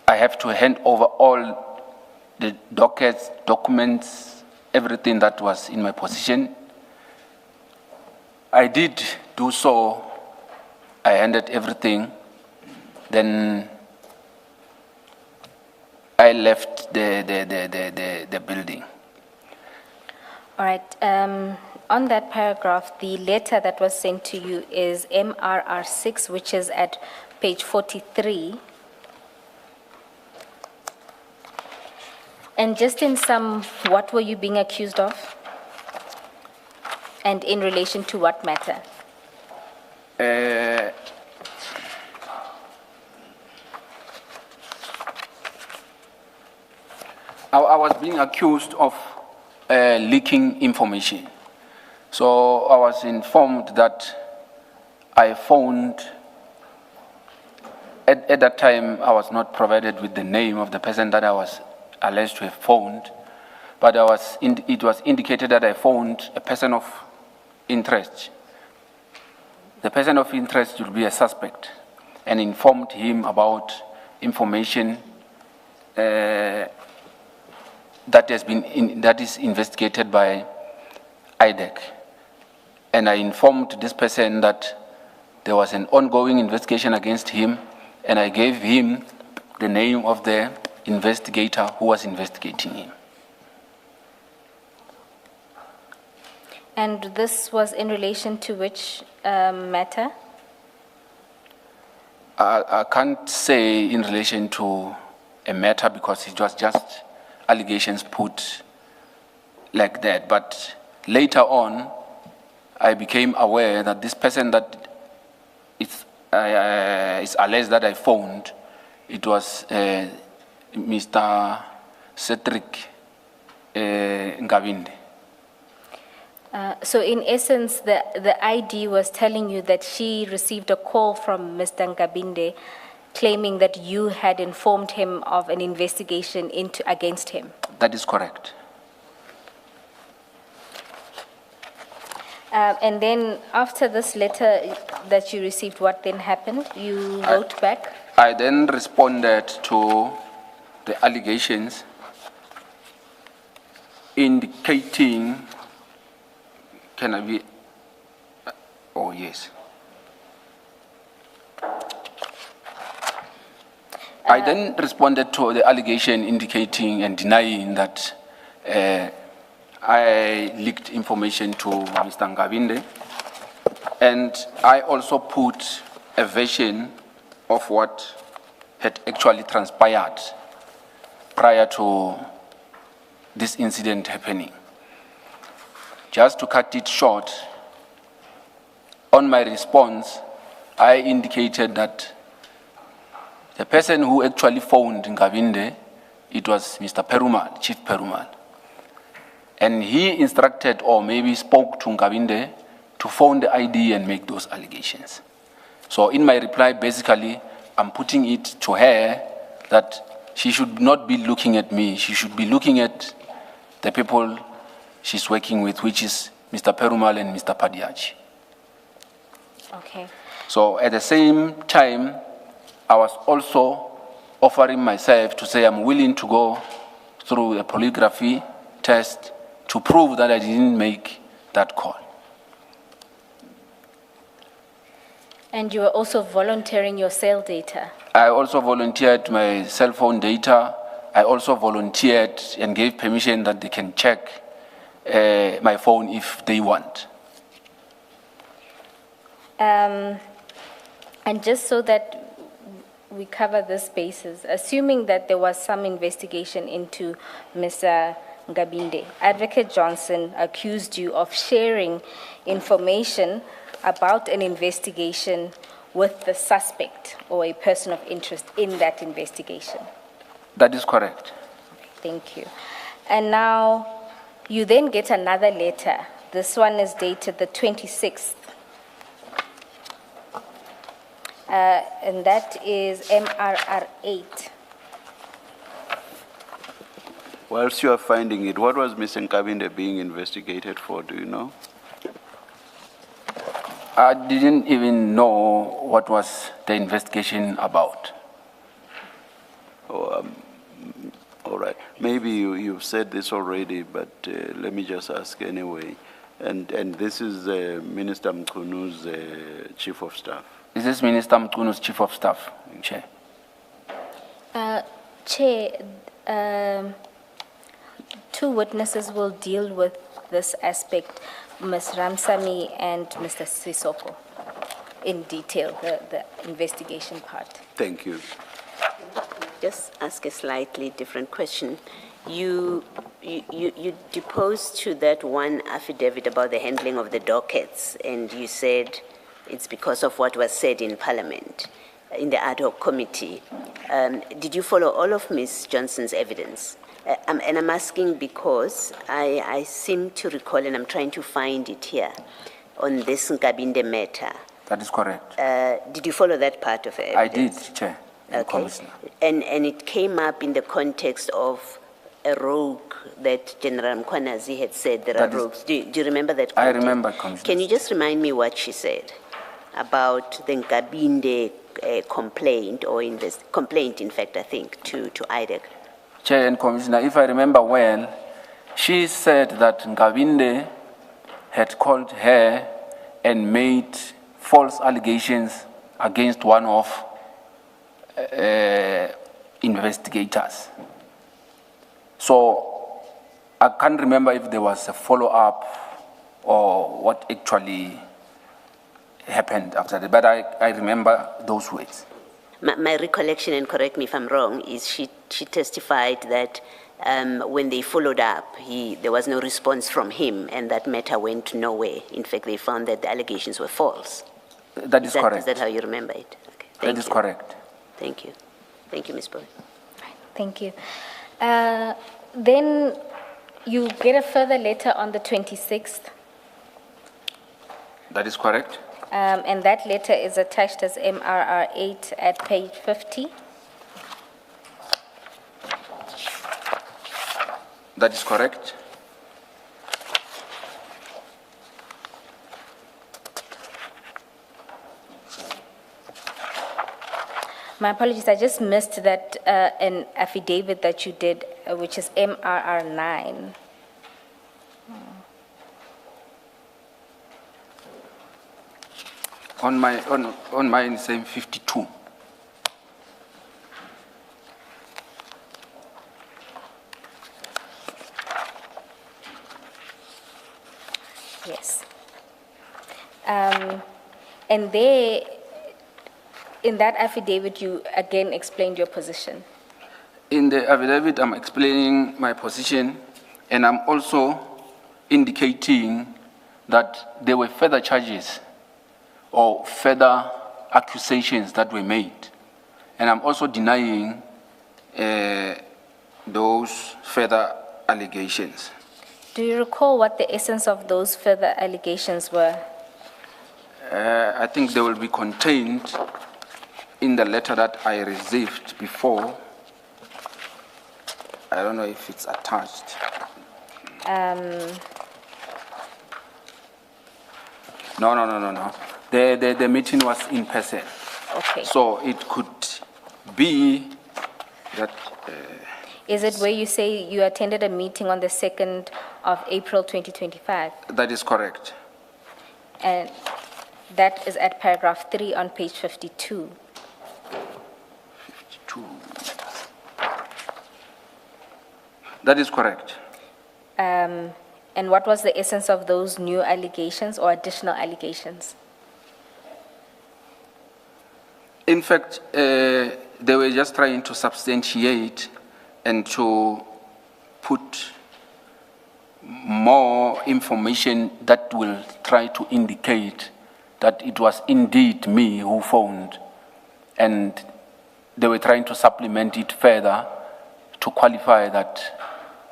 I have to hand over all the dockets, documents, everything that was in my possession. I did do so. I handed everything. Then I left the building. All right. On that paragraph, the letter that was sent to you is MRR 6, which is at page 43. And just in sum, what were you being accused of? And in relation to what matter? I was being accused of leaking information. So I was informed that I phoned, at that time I was not provided with the name of the person that I was alleged to have phoned, but it was indicated that I phoned a person of interest. The person of interest will be a suspect, and informed him about information that is investigated by IDEC. And I informed this person that there was an ongoing investigation against him, and I gave him the name of the investigator who was investigating him. And this was in relation to which matter? I can't say in relation to a matter because it was just allegations put like that. But later on, I became aware that this person that is alleged that I phoned, it was Mr. Cedric Ngabinde. So in essence, the ID was telling you that she received a call from Mr. Ngabinde claiming that you had informed him of an investigation against him. That is correct. And then after this letter that you received, what then happened? You wrote back? I then responded to the allegations indicating, can I be, oh yes. I then responded to the allegation indicating and denying that I leaked information to Mr. Ngabinde, and I also put a version of what had actually transpired prior to this incident happening. Just to cut it short, on my response, I indicated that the person who actually phoned Ngabinde, it was Mr. Perumal, Chief Perumal. And he instructed or maybe spoke to Ngabinde to phone the ID and make those allegations. So in my reply, basically, I'm putting it to her that she should not be looking at me. She should be looking at the people she's working with, which is Mr. Perumal and Mr. Padiachi. Okay. So at the same time, I was also offering myself to say I'm willing to go through a polygraphy test to prove that I didn't make that call. And you were also volunteering your cell data? I also volunteered my cell phone data. I also volunteered and gave permission that they can check my phone if they want. And just so that we cover this basis, assuming that there was some investigation into Mr. Ngabinde, Advocate Johnson accused you of sharing information about an investigation with the suspect or a person of interest in that investigation. That is correct. Thank you. And now you then get another letter. This one is dated the 26th. And that is MRR 8. Whilst you are finding it, what was Mr. Nkabinde being investigated for, do you know? I didn't even know what was the investigation about. Oh, all right. Maybe you've said this already, but let me just ask anyway. And this is Minister Mkunu's Chief of Staff. This is Minister Mkunu's Chief of Staff, Chair. Chair, two witnesses will deal with this aspect, Ms. Ramsamy and Mr. Sisoko, in detail, the investigation part. Thank you. Just ask a slightly different question. You deposed to that one affidavit about the handling of the dockets, and you said it's because of what was said in Parliament, in the ad hoc committee. Did you follow all of Ms. Johnson's evidence? And I'm asking because I seem to recall, and I'm trying to find it here, on this Nkabinde matter. That is correct. Did you follow that part of it? I did, Chair and Okay. Commissioner. And it came up in the context of a rogue that General Mkwanazi had said there That are is- rogues. Do you remember that? I context? remember, Commissioner. Can you just remind me what she said about the Nkabinde complaint, or complaint, in fact, I think, to IDEC? Chair and Commissioner, if I remember well, she said that Ngabinde had called her and made false allegations against one of investigators. So I can't remember if there was a follow-up or what actually happened after that, but I remember those words. My recollection, and correct me if I'm wrong, is she testified that when they followed up, there was no response from him, and that matter went nowhere. In fact, they found that the allegations were false. That is correct. Is that how you remember it? Okay. That is correct. Thank you. Thank you, Ms. Boy. Thank you. Then you get a further letter on the 26th, That is correct. and that letter is attached as MRR 8 at page 50. That is correct. My apologies, I just missed that an affidavit that you did, which is MRR 9. On mine, same 52. Yes. And there, in that affidavit, you again explained your position. In the affidavit, I'm explaining my position, and I'm also indicating that there were further charges or further accusations that were made. And I'm also denying those further allegations. Do you recall what the essence of those further allegations were? I think they will be contained in the letter that I received before. I don't know if it's attached. No. The meeting was in person. Okay. So it could be that, Is it where you say you attended a meeting on the 2nd of April 2025? that is correct. And that is at paragraph 3 on page 52. 52. That is correct. And what was the essence of those new allegations or additional allegations? In fact, they were just trying to substantiate and to put more information that will try to indicate that it was indeed me who phoned, and they were trying to supplement it further to qualify that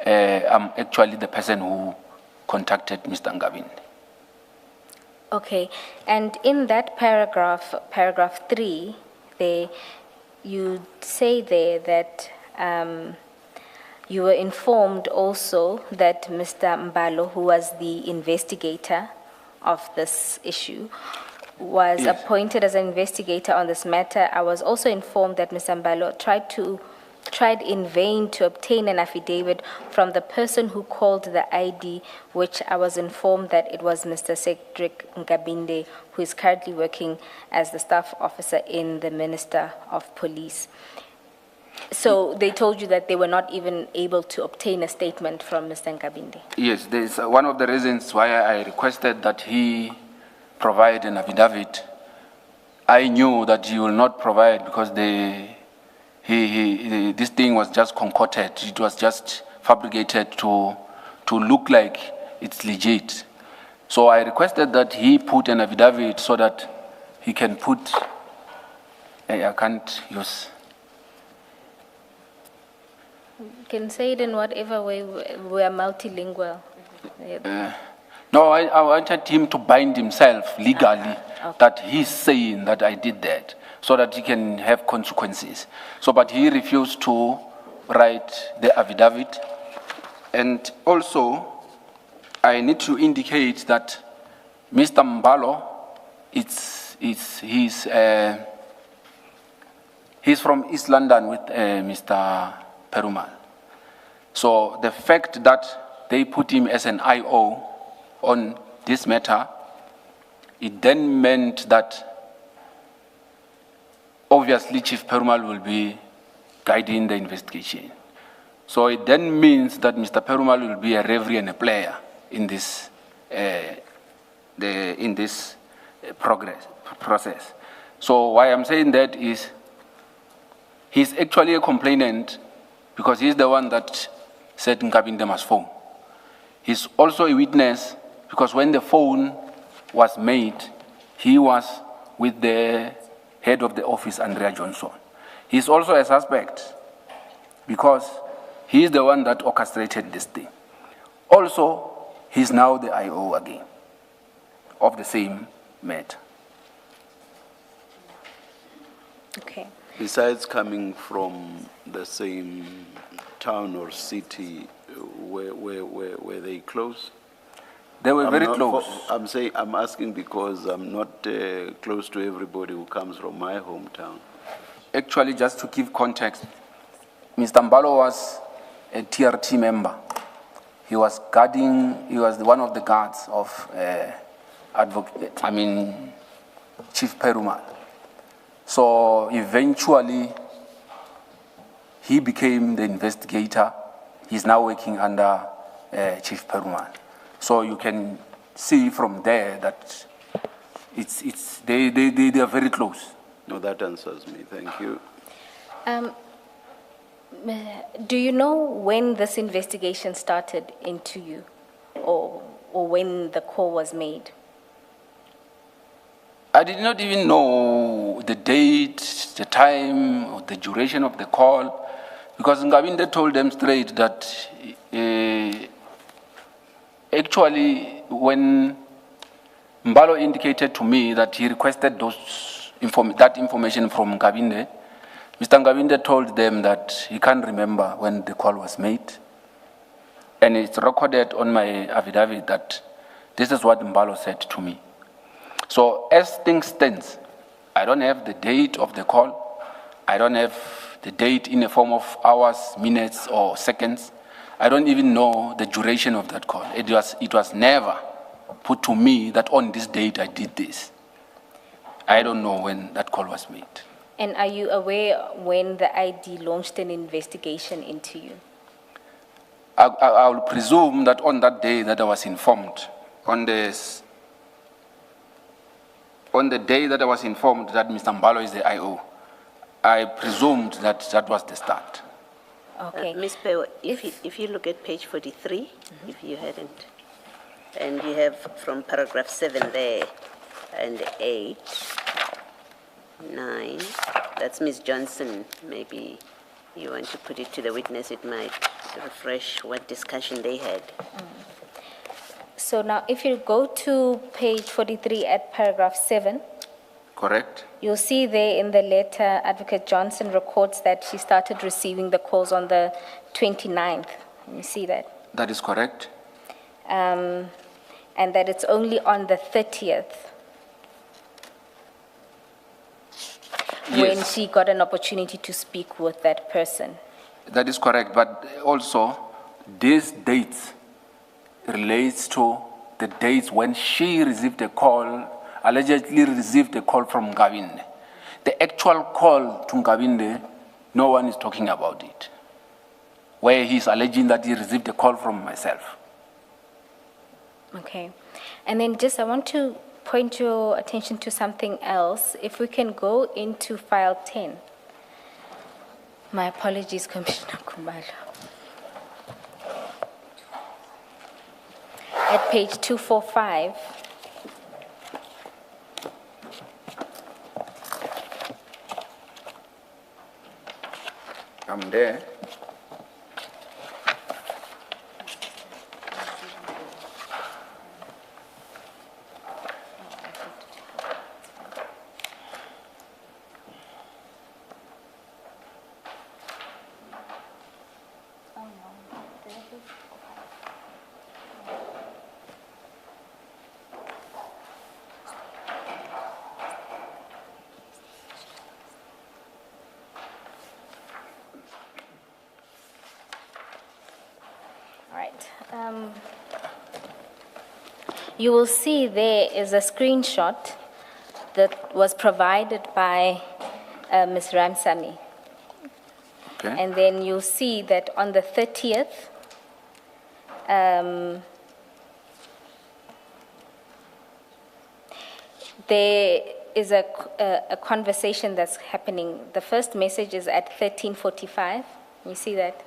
I'm actually the person who contacted Mr. Ngabinde. Okay, and in that paragraph, paragraph 3, you say there that you were informed also that Mr. Mbalo, who was the investigator of this issue, was Yes. appointed as an investigator on this matter. I was also informed that Mr. Mbalo tried in vain to obtain an affidavit from the person who called the ID, which I was informed that it was Mr. Cedric Ngabinde, who is currently working as the staff officer in the Minister of Police. So they told you that they were not even able to obtain a statement from Mr. Ngabinde. Yes, there's one of the reasons why I requested that he provide an affidavit. I knew that he will not provide because this thing was just concocted. It was just fabricated to look like it's legit. So I requested that he put an affidavit so that he can put, I can't use. You can say it in whatever way. We are multilingual. No, I wanted him to bind himself legally that he's saying that I did that so that he can have consequences. So, but he refused to write the affidavit. And also, I need to indicate that Mr. Mbalo, he's from East London with Mr. Perumal. So the fact that they put him as an IO on this matter, it then meant that obviously Chief Perumal will be guiding the investigation. So it then means that Mr. Perumal will be a referee and a player in this, process. So why I'm saying that is he's actually a complainant because he's the one that said Nkabinde must phone. He's also a witness because when the phone was made, he was with the head of the office, Andrea Johnson. He's also a suspect because he's the one that orchestrated this thing. Also, he's now the IO again of the same matter. Okay. Besides coming from the same town or city, were they close? They were very close. I'm asking because I'm not close to everybody who comes from my hometown. Actually, just to give context, Mr. Mbalo was a TRT member. He was one of the guards of Chief Perumal. So eventually, he became the investigator. He's now working under Chief Perumal. So you can see from there that they are very close. No, that answers me. Thank you. Do you know when this investigation started into you, or when the call was made? I did not even know the date, the time, or the duration of the call, because Nkabinde told them straight that actually when Mbalo indicated to me that he requested that information from Nkabinde, Mr. Nkabinde told them that he can't remember when the call was made. And it's recorded on my affidavit that this is what Mbalo said to me. So as things stand, I don't have the date of the call. I don't have the date in the form of hours, minutes, or seconds. I don't even know the duration of that call. It was never put to me that on this date I did this. I don't know when that call was made. And are you aware when the ID launched an investigation into you? I will presume that on that day that I was informed, on the day that I was informed that Mr. Mbalo is the IO, I presumed that that was the start. Okay. Ms. Pewa, if you look at page 43, if you hadn't, and you have from paragraph 7 there, and 8, 9, that's Ms. Johnson. Maybe you want to put it to the witness, it might refresh what discussion they had. So now if you go to page 43 at paragraph 7, Correct? you'll see there in the letter, Advocate Johnson records that she started receiving the calls on the 29th. You see that? That is correct. And that it's only on the 30th when Yes. she got an opportunity to speak with that person. That is correct, but also these dates relates to the dates when she received a call, allegedly received a call from Nkabinde. The actual call to Nkabinde, no one is talking about it, where he's alleging that he received a call from myself. Okay. And then just I want to point your attention to something else. If we can go into file 10. My apologies, Commissioner Kumalo. At page 245, I'm there. all right. You will see there is a screenshot that was provided by Ms. Ramsamy. Okay. And then you'll see that on the 30th, there is a conversation that's happening. The first message is at 13:45. You see that?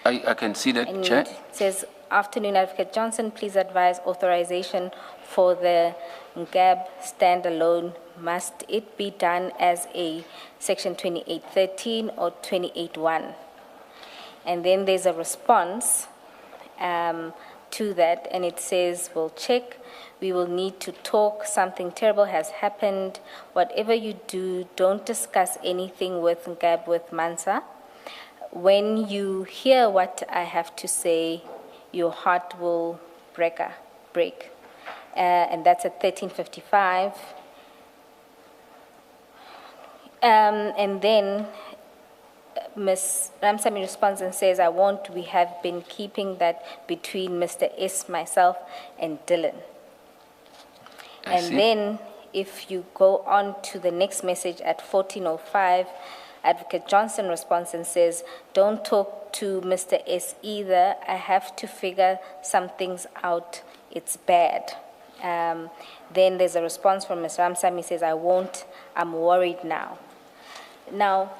I can see that, And Chair. it says, "Afternoon, Advocate Johnson, please advise authorization for the NGAB standalone. Must it be done as a Section 2813 or 281? And then there's a response to that, and it says, "We'll check. We will need to talk. Something terrible has happened. Whatever you do, don't discuss anything with NGAB with Mansa. When you hear what I have to say, your heart will break. And that's at 13:55. And then Ms. Ramsamy responds and says, "I won't. We have been keeping that between Mr. S, myself, and Dylan." I And see. then if you go on to the next message at 14:05, Advocate Johnson responds and says, "Don't talk to Mr. S either. I have to figure some things out. It's bad." Then there's a response from Ms. Ramsamy, says, "I won't. I'm worried now." Now,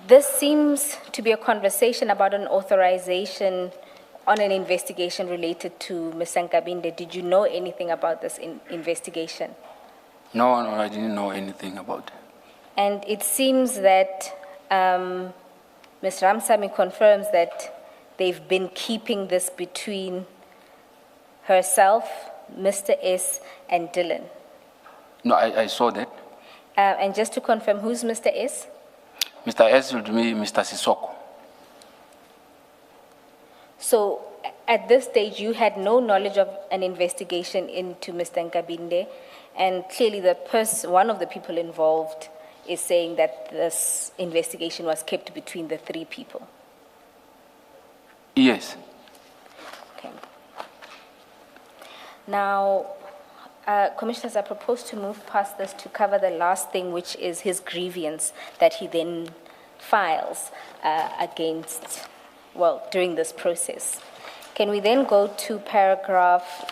this seems to be a conversation about an authorization on an investigation related to Ms. Nkabinde. Did you know anything about this investigation? No, I didn't know anything about it. And it seems that Ms. Ramsamy confirms that they've been keeping this between herself, Mr. S, and Dylan. No, I saw that. And just to confirm, who's Mr. S? Mr. S will be Mr. Sisoko. So at this stage, you had no knowledge of an investigation into Mr. Nkabinde, and clearly one of the people involved is saying that this investigation was kept between the three people. Yes. Okay. Now, Commissioners, I propose to move past this to cover the last thing, which is his grievance that he then files during this process. Can we then go to paragraph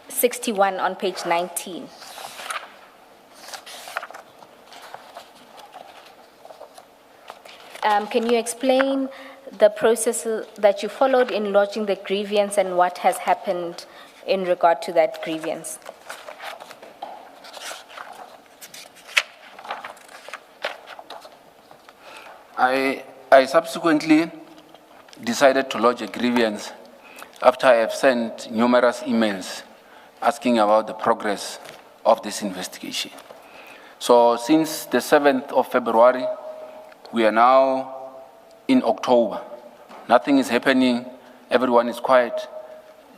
61 on page 19? Can you explain the process that you followed in lodging the grievance and what has happened in regard to that grievance? I subsequently decided to lodge a grievance after I have sent numerous emails asking about the progress of this investigation. So since the 7th of February, we are now in October. Nothing is happening. Everyone is quiet.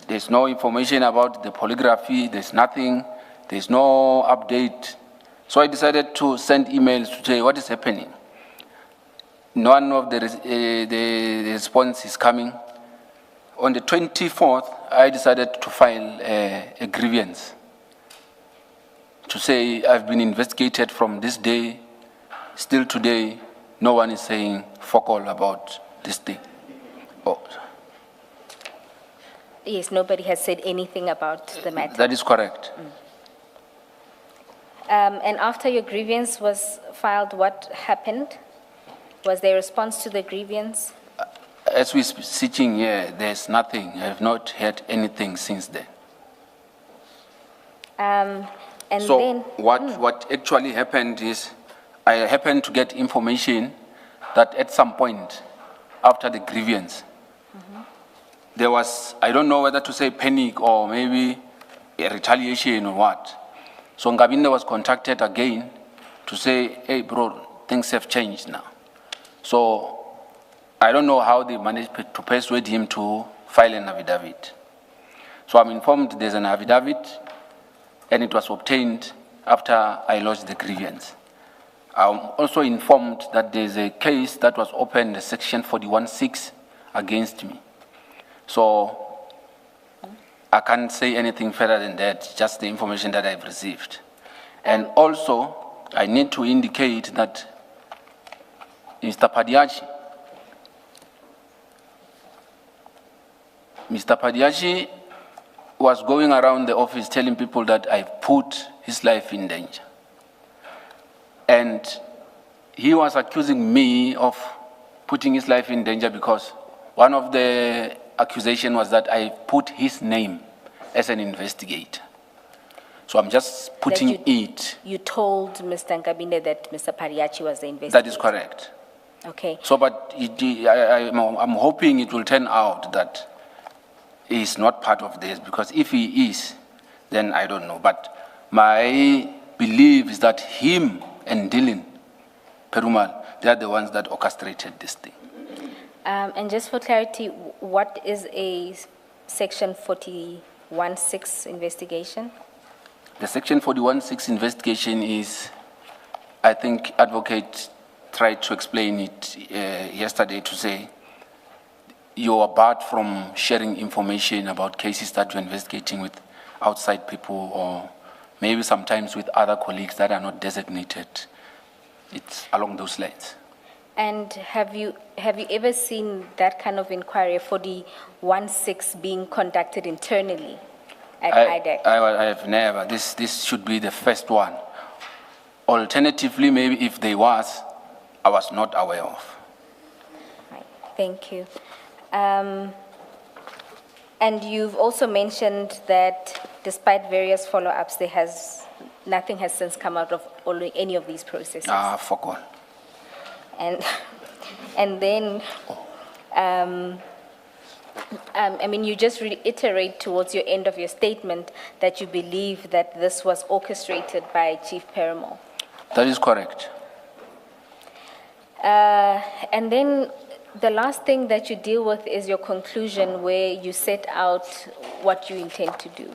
There's no information about the polygraphy. There's nothing. There's no update. So I decided to send emails to say what is happening. None of the response is coming. On the 24th, I decided to file a grievance to say I've been investigated from this day. Still today, no one is saying fuck all about this thing. Oh. Yes, nobody has said anything about the matter. That is correct. And after your grievance was filed, what happened? Was there a response to the grievance? as we're sitting here, there's nothing. I have not heard anything since then. And So then, what actually happened is I happened to get information that at some point after the grievance, there was, I don't know whether to say panic or maybe a retaliation or what. So Ngabinde was contacted again to say, hey bro, things have changed now. So I don't know how they managed to persuade him to file an affidavit. So I'm informed there's an affidavit and it was obtained after I lodged the grievance. I'm also informed that there's a case that was opened, section 41(6) against me. So I can't say anything further than that, just the information that I've received. And also, I need to indicate that Mr. Padiachi was going around the office telling people that I've put his life in danger. And he was accusing me of putting his life in danger because one of the accusations was that I put his name as an investigator. So I'm just putting it. you told Mr. Nkabinde that Mr. Pariachi was the investigator? That is correct. Okay. So, but I'm hoping it will turn out that he's not part of this, because if he is, then I don't know. But my belief is that him and Dylan Perumal, they are the ones that orchestrated this thing. And just for clarity, what is a section 41(6) investigation? The section 41(6) investigation is, I think advocate tried to explain it yesterday to say, you are barred from sharing information about cases that you're investigating with outside people or maybe sometimes with other colleagues that are not designated. It's along those lines. And have you ever seen that kind of inquiry, 41(6), being conducted internally at IDEC? I have never. This should be the first one. Alternatively, maybe if there was, I was not aware of. Right. Thank you. And you've also mentioned that despite various follow-ups, nothing has since come out of any of these processes. Fuck all. And then, I mean, you just reiterate towards your end of your statement that you believe that this was orchestrated by Chief Perumal. That is correct. And then the last thing that you deal with is your conclusion, where you set out what you intend to do.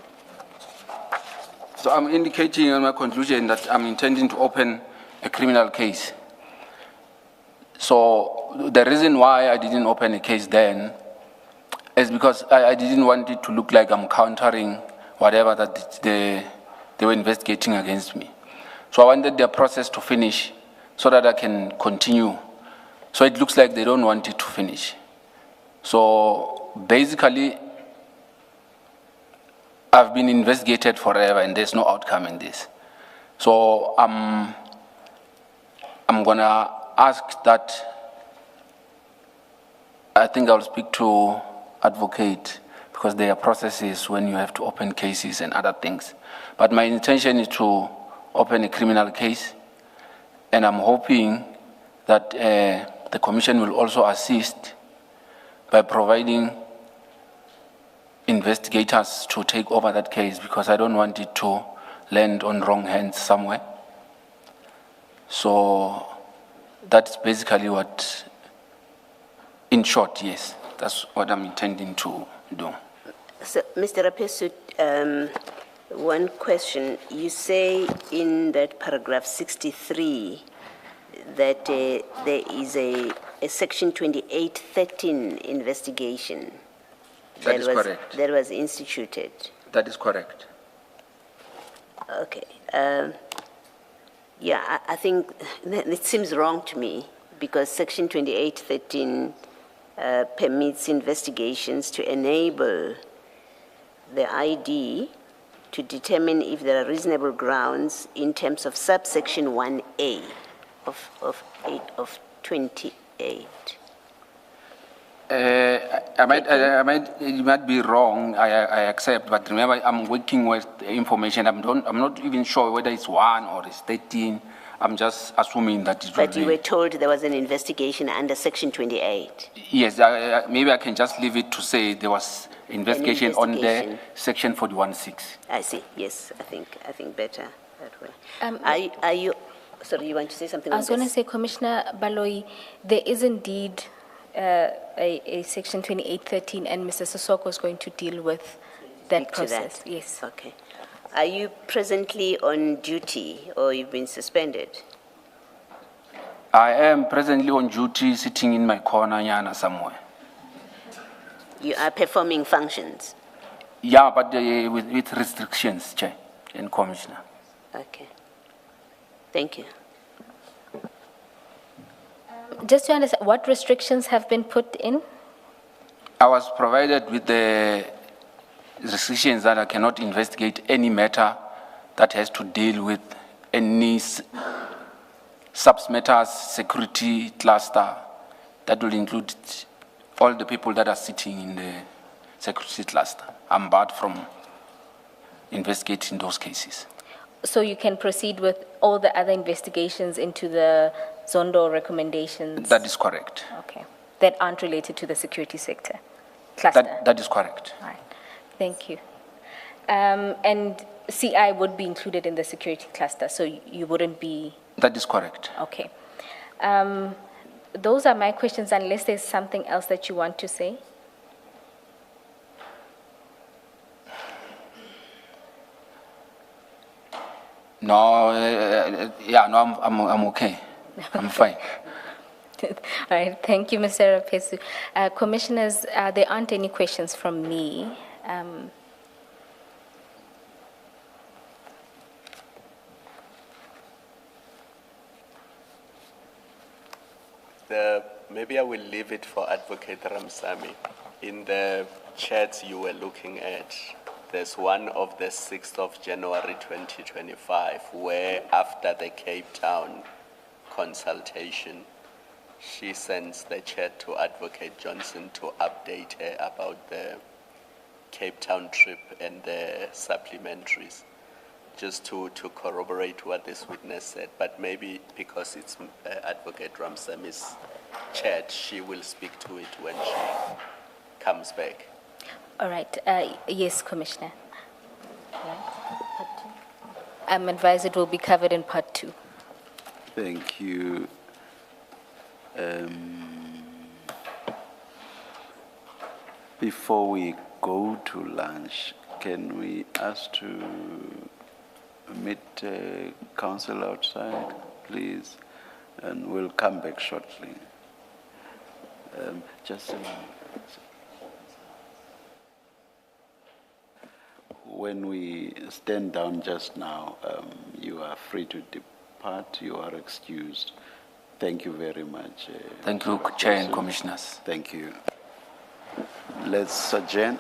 So I'm indicating in my conclusion that I'm intending to open a criminal case. So the reason why I didn't open a case then is because I didn't want it to look like I'm countering whatever that they were investigating against me. So I wanted their process to finish so that I can continue. So it looks like they don't want it to finish. So basically, I've been investigated forever and there's no outcome in this. So I'm gonna ask that, I think I'll speak to advocate because there are processes when you have to open cases and other things. But my intention is to open a criminal case, and I'm hoping that the Commission will also assist by providing investigators to take over that case, because I don't want it to land on wrong hands somewhere. So that's basically what, in short, yes, that's what I'm intending to do. So, Mr. Rapesu, one question. You say in that paragraph 63 that there is a section 2813 investigation. That is correct. That was instituted. That is correct. Okay. Yeah, I think it seems wrong to me, because section 2813 permits investigations to enable the ID to determine if there are reasonable grounds in terms of subsection 1A of 28. You might be wrong. I accept, but remember, I'm working with information. I'm not even sure whether it's 1 or it's 13. I'm just assuming that it will But be. you were told there was an investigation under Section 28. Yes, maybe I can just leave it to say there was investigation on the investigation. Section 41.6. I see. Yes, I think better that way. Are you? Sorry, you want to say something? I was going to say, Commissioner Baloyi, there is indeed a Section 2813, and Mr. Sissoko is going to deal with that Speak to process. that. Yes. Okay. Are you presently on duty or you've been suspended? I am presently on duty, sitting in my corner, Yana, somewhere. You are performing functions? Yeah, but with restrictions, Chair and Commissioner. Okay. Thank you. Just to understand, what restrictions have been put in? I was provided with the restrictions that I cannot investigate any matter that has to deal with any submatters, security cluster. That will include all the people that are sitting in the security cluster. I'm barred from investigating those cases. So you can proceed with all the other investigations into the Zondo recommendations? That is correct. Okay. That aren't related to the security sector cluster? That is correct. All right. Thank you. And CI would be included in the security cluster, so you wouldn't be... That is correct. Okay. Those are my questions, unless there's something else that you want to say. No, I'm okay. I'm fine. All right. Thank you, Mr. Rapesu. Commissioners, there aren't any questions from me. Maybe I will leave it for Advocate Ramsamy. In the chats you were looking at, there's one of the 6th of January 2025, where after the Cape Town consultation, she sends the chat to Advocate Johnson to update her about the Cape Town trip and the supplementaries, just to corroborate what this witness said. But maybe because it's Advocate Ramsamy's chat, she will speak to it when she comes back. All right. Yes, Commissioner. All right. Part 2. I'm advised it will be covered in Part 2. Thank you. Before we go to lunch, can we ask to meet council outside, please? And we'll come back shortly. Just a moment. When we stand down just now, you are free to depart. You are excused. Thank you very much. Thank you, Chair and Commissioners. Thank you. Let's adjourn.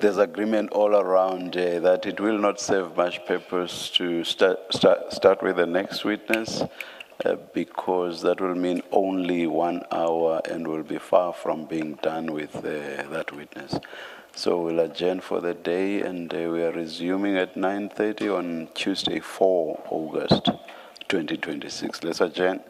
there's agreement all around that it will not serve much purpose to start with the next witness because that will mean only 1 hour and will be far from being done with that witness. So we'll adjourn for the day and we are resuming at 9:30 on Tuesday, 4 August 2026. Let's adjourn.